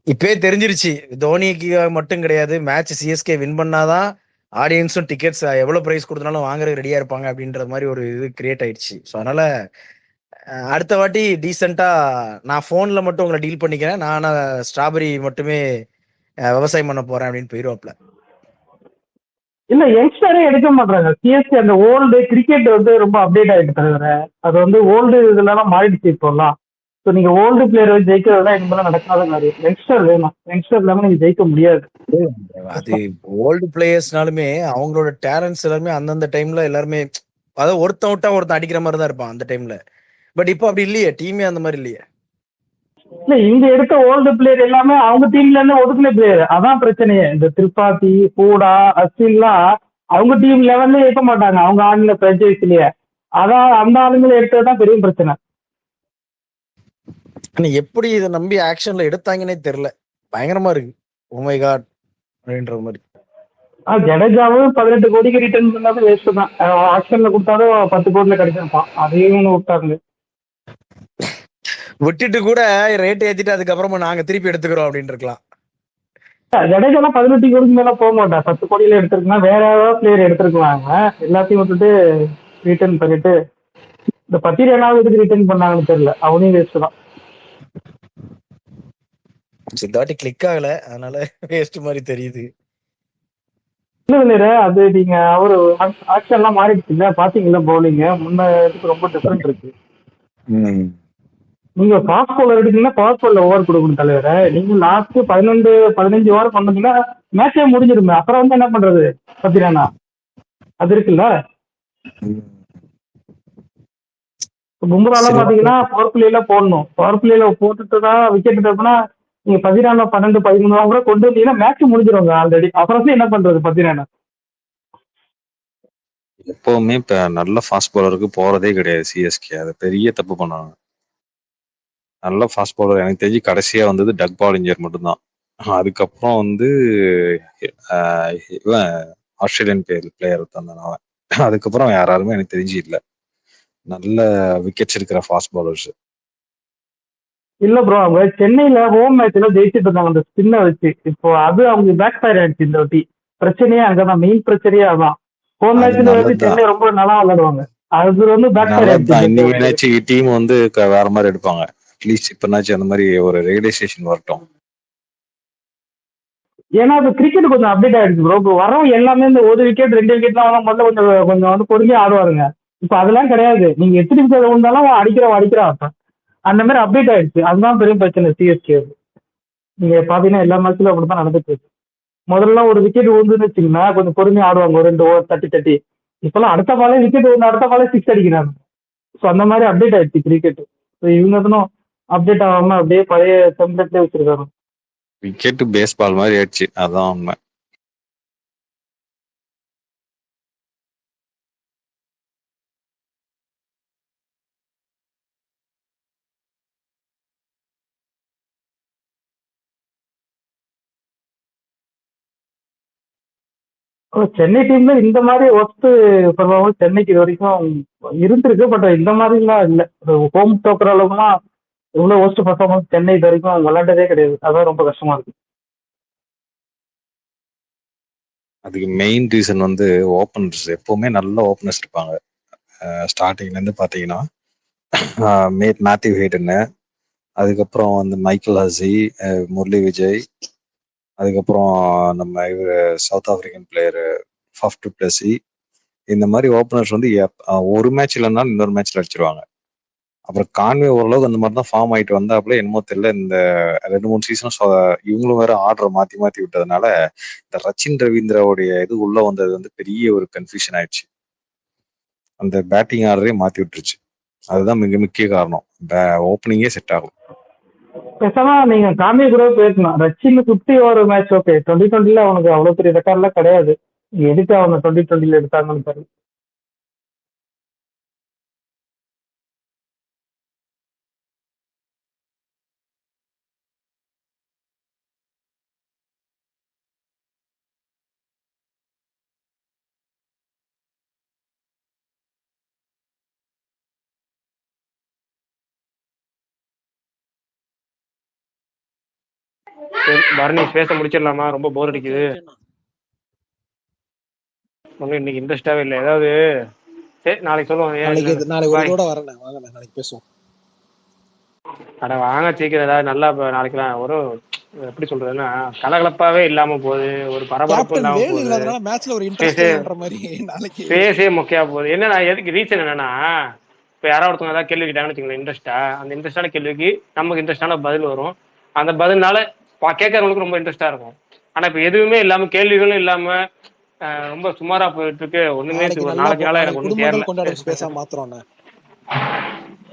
இப்பயே தெரிஞ்சிருச்சு, தோனிக்கு மட்டும் கிடையாது, மேட்ச் சிஎஸ்கே வின் பண்ணாதான் ஆடியன்ஸும் டிக்கெட்ஸ் எவ்வளவு பிரைஸ் கொடுத்தாலும் வாங்குறது ரெடியா இருப்பாங்க அப்படின்ற மாதிரி ஒரு இது கிரியேட் ஆயிடுச்சு. ஸோ அதனால அடுத்த வாட்டி டீசெண்டா நான் போன்ல மட்டும் உங்களை டீல் பண்ணிக்கிறேன், நான் ஸ்ட்ராபெரி மட்டுமே விவசாயம் பண்ண போறேன் அப்படின்னு போயிருவாப்ல. இல்ல யங்ஸ்டரே எடுக்க மாட்டாங்க. சிஎஸ்கே அந்த ஓல்டு கிரிக்கெட் வந்து ரொம்ப அப்டேட் ஆயிட்டு தவிர அது வந்து ஓல்டு இதெல்லாம் மாறிடுச்சு இப்போலாம். ஸோ நீங்க ஓல்டு பிளேயர் ஜெயிக்கிறதெல்லாம் இனிமேல் நடக்காத காரியம். யங்ஸ்டர் வேணும், யங்ஸ்டர் இல்லாம நீங்க ஜெயிக்க முடியாது. அது ஓல்டு பிளேயர்ஸ்னாலுமே அவங்களோட டேலண்ட்ஸ் எல்லாருமே அந்தந்த டைம்ல எல்லாருமே, அதாவது ஒருத்தன் விட்டா ஒருத்தன் அடிக்கிற மாதிரி தான் இருப்பான் அந்த டைம்ல. பட் இப்போ அப்படி இல்லையே, டீமே அந்த மாதிரி இல்லையே. இல்ல இங்க எடுத்த ஓல்டு பிளேயர் எல்லாமே அவங்க டீம்ல இருந்து ஒதுக்குன பிளேயர். அதான் பிரச்சனையே. இந்த திரிபாதி, பூடா, அஸ்வின்லாம் அவங்க டீம் லெவல்ல இருக்க மாட்டாங்க, அவங்க ஆளுங்க பிரான்சைஸ்லயே. அதான் அந்த ஆளுங்களை எடுத்ததுதான் பெரிய பிரச்சனை. ஆனா எப்படி இதை நம்பி ஆக்ஷன்ல எடுத்தாங்கன்னே தெரியல, பயங்கரமா இருக்கு. ஓ மை காட் அப்படின்ற மாதிரி. ஜடேஜாவும் 18 கோடிக்கு ரிட்டர்ன் பண்ணாலும் வேஸ்ட் தான். ஆக்ஷன்ல கொடுத்தாலும் 10 கோடியில கிடைச்சிருப்பான், அதையும் விட்டாங்க. விட்டுட்டு கூட ரேட் ஏத்திட்டு அதுக்கப்புறமா நாங்க திருப்பி எடுத்துக்கிறோம் அப்படின்னு இருக்கலாம். ஜடேஜா 18 கோடிக்கு மேல போக மாட்டா, 10 கோடியில எடுத்திருக்கலாம். வேற ஏதாவது பிளேயர் எடுத்திருக்கலாங்க. எல்லாத்தையும் விட்டுட்டு ரிட்டர்ன் பண்ணிட்டு இந்த பத்திரிகைனாவது எதுக்கு ரிட்டர்ன் பண்ணாங்கன்னு தெரியல, அவனையும் வேஸ்ட் தான். இந்த வாட்டி கிளிக் ஆகல, அதனால வேஸ்ட் மாதிரி தெரியுது. இல்ல அது நீங்க அவரு ஆக்ஷன் எல்லாம் மாறிடுச்சு இல்ல, பாத்தீங்களா? பவுலிங் முன்ன இதுக்கு ரொம்ப டிஃபரெண்ட் இருக்கு. நீங்க ஃபாஸ்ட் பவுலர் எடுத்தீங்கன்னா ஃபாஸ்ட் பவுலர் ஓவர் கொடுக்கணும் தலைவரை. நீங்க லாஸ்ட் 15 ஓவர் பண்ணீங்கன்னா மேட்சே முடிஞ்சிருமே. அப்புறம் வந்து என்ன பண்றது பத்திரானா? அது இருக்குல்ல. பும்ராலாம் பாத்தீங்கன்னா பவர் பிளேல போடணும், பவர் பிளேல போட்டுட்டு தான் விக்கெட் எடுப்பா. நீங்க 14 12 13 கூட கொண்டு வந்தீங்கன்னா மேட்ச் முடிஞ்சிருவாங்க ஆல்ரெடி. அப்புறம் என்ன பண்றது பத்திரானா? எப்பவுமே இப்ப நல்ல ஃபாஸ்ட் பவுலருக்கு போறதே கிடையாது சிஎஸ்கே. அது பெரிய தப்பு பண்ணாங்க. நல்ல ஃபாஸ்ட் பவுலர் எனக்கு தெரிஞ்சு கடைசியா வந்தது டக் பாலிஞ்சர் மட்டும்தான். அதுக்கப்புறம் வந்து இவன் ஆஸ்திரேலியன் பிளேயர் தந்தான் அவன். அதுக்கப்புறம் யாராலுமே எனக்கு தெரிஞ்சு இல்லை நல்ல விக்கெட்ஸ் இருக்கிற ஃபாஸ்ட் பவுலர்ஸ். இல்ல ப்ரோ, அவங்க சென்னையில ஹோம் மேட்ச்ல ஜெயிச்சுட்டு இருந்தாங்க அந்த ஸ்பின்னை வச்சு. இப்போ அது அவங்க பேக் ஃபயர் ஆயிடுச்சு இந்த வாட்டி. பிரச்சனையே அங்கதான், மெயின் பிரச்சனையே அதான். ஹோம் மேட்ச்ல வந்து சென்னை ரொம்ப நல்லா விளையாடுவாங்க, அது வந்து பேக் ஃபயர் ஆயிடுச்சு. டீம் வந்து வேற மாதிரி எடுப்பாங்க. அட்லீஸ்ட் இப்பனாச்சும் அந்த மாதிரி ஒரு ரியலைசேஷன் வரட்டும். ஏன்னா அது கிரிக்கெட் கொஞ்சம் அப்டேட் ஆயிடுச்சு ப்ரோ. இப்போ வரவும் எல்லாமே இந்த 1 விக்கெட் 2 விக்கெட்லாம் முதல்ல கொஞ்சம் வந்து பொறுமையா ஆடுவாருங்க. இப்போ அதெல்லாம் கிடையாது. நீங்க எத்தனை விக்கெட் வந்தாலும் அடிக்கிறா. அந்த மாதிரி அப்டேட் ஆயிடுச்சு. அதுதான் பெரிய பிரச்சனை சிஎஸ்கே. நீங்க பாத்தீங்கன்னா எல்லா மேட்ச்லயும் அப்படித்தான் நடந்துட்டு இருக்கு. முதல்ல ஒரு விக்கெட் விழுந்துன்னு வச்சுங்கன்னா கொஞ்சம் பொறுமையா ஆடுவாங்க, ஒரு 2 ஓவர் தட்டி. இப்பெல்லாம் அடுத்த பாலே விக்கெட் வந்து அடுத்த பாலே 6 அடிக்கிறாங்க. ஸோ அந்த மாதிரி அப்டேட் ஆயிடுச்சு கிரிக்கெட். ஸோ இவங்க அப்டேட் ஆகாம அப்படியே பழைய டெம்ப்ளேட்லேயே வச்சிருக்காங்க. விக்கெட் பேஸ்பால் மாதிரி ஆயிடுச்சு, அதான் உண்மை. சென்னை டீம்ல இந்த மாதிரி ஒஸ்ட் பர்ஃபார்மன்ஸ் சென்னைக்கு இது வரைக்கும் இருந்திருக்கு. பட் இந்த மாதிரிலாம் இல்லை. ஹோம் தோக்குற அளவுக்குலாம் இவ்வளவு ஒஸ்ட் பர்ஃபார்மன்ஸ் சென்னை இது வரைக்கும் விளையாண்டதே கிடையாது. அதான் ரொம்ப கஷ்டமா இருக்கு. அதுக்கு மெயின் ரீசன் வந்து ஓப்பனர்ஸ். எப்பவுமே நல்ல ஓப்பனர்ஸ் இருப்பாங்க. ஸ்டார்டிங்ல இருந்து பாத்தீங்கன்னா மேத்யூ ஹேடன்னு, அதுக்கப்புறம் வந்து மைக்கேல் ஹசி, முரளி விஜய், அதுக்கப்புறம் நம்ம இவர் south African player puff to Blessy. இந்த மாதிரி ஓப்பனர்ஸ் வந்து ஒரு மேட்ச் இல்லைன்னாலும் இன்னொரு மேட்ச்ல அடிச்சிருவாங்க. அப்புறம் கான்வே ஓரளவுக்கு அந்த மாதிரி தான் ஃபார்ம் ஆயிட்டு வந்தாப்புல என்னமோ தெரியல. இந்த 2-3 சீசனும் இவங்களும் வேற ஆர்டரை மாத்தி விட்டதுனால இந்த ரச்சின் ரவீந்திராவுடைய இது உள்ள வந்தது வந்து பெரிய ஒரு கன்ஃபியூஷன் ஆயிடுச்சு. அந்த பேட்டிங் ஆர்டரே மாத்தி விட்டுருச்சு. அதுதான் மிக முக்கிய காரணம். ஓப்பனிங்கே செட் ஆகும். பேசாம நீங்க கான்வே கூட போயிருக்கலாம். Rachin 50 over match okay. 2020 அவனுக்கு அவ்வளவு பெரிய ரெக்கார்ட்லாம் கிடையாது. எதுக்கு அவங்க 2020 எடுத்தாங்கன்னு தெரியல. பரணீஷ் பேச முடிச்சிடலாமா? ரொம்ப போர் அடிக்குது. ஒன்றும் இன்னைக்கு இன்ட்ரெஸ்டாவே இல்லை. ஏதாவது சரி நாளைக்கு சொல்லுவோம். நாளைக்கு ஒரு கூட வரேன். வாங்க நாளைக்கு பேசுவோம். அட வாங்க சீக்கிரம் ஏதாவது நல்லா நாளைக்குலாம் ஒரு எப்படி சொல்றதுன்னா கலகலப்பாவே இல்லாம போகுது, ஒரு பரபரப்பு கேப்டன் இல்லாம வேலு போகுது, இல்லாதனால மேட்ச்ல ஒரு இன்ட்ரெஸ்ட் பேசே இல்லைன்ற மாதிரி நாளைக்கு பேசே மொக்கையா போகுது. என்னன்னா எதுக்கு ரீசன் என்னன்னா, இப்போ யாராவது ஒருத்தவங்க ஏதாவது கேள்வி கேட்டாங்கன்னு வச்சுக்கோங்க இன்ட்ரெஸ்டா, அந்த இன்ட்ரெஸ்டான கேள்விக்கு நமக்கு இன்ட்ரெஸ்டான பதில் வரும். அந்த பதில்னால கேட்கறவங்களுக்கு ரொம்ப இன்ட்ரெஸ்டா இருக்கும். ஆனா இப்போ எதுவுமே இல்லாம கேள்விகளும் இல்லாம ரொம்ப சுமாரா போயிட்டு இருக்கு. ஒண்ணுமே நாளைக்கு ஒரு நல்லா நாளைக்கு நாளா எனக்கு நாளைக்கு ஒன்றும் தேரல. குடும்பங்கள் கொண்டாடும் ஸ்பேஸா மாத்துறோண்ணே.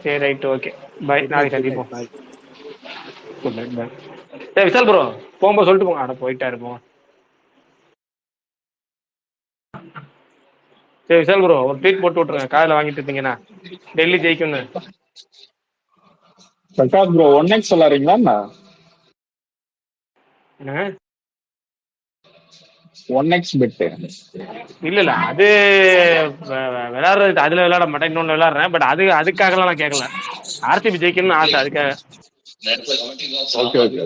சரி right okay bye, good night நாளைக்கு குட் நைட் சந்திப்போம். பாய். Good night bye. சரி விஷால் ப்ரோ போகும்போது சொல்லிட்டு போங்க. அட போயிட்டாரு போங்க. சரி விஷால் ப்ரோ ஒரு ட்வீட் போட்டு விட்டுருங்க காதில் வாங்கிட்டு இருந்தீங்கன்னா டெல்லி ஜெயிக்கும்னு. பிரகாஷ் ப்ரோ 1x சொல்லாரீங்களா என்னங்க 1x பெட்? இல்ல இல்ல அது விளையாடுறது அதுல விளையாட மாட்டேன், இன்னொன்னு விளையாடுறேன். பட் அதுக்காகலாம் நான் கேட்கல. ஆர்சிபி ஜெயிக்கணும்னு ஆசை அதுக்காக. Okay okay.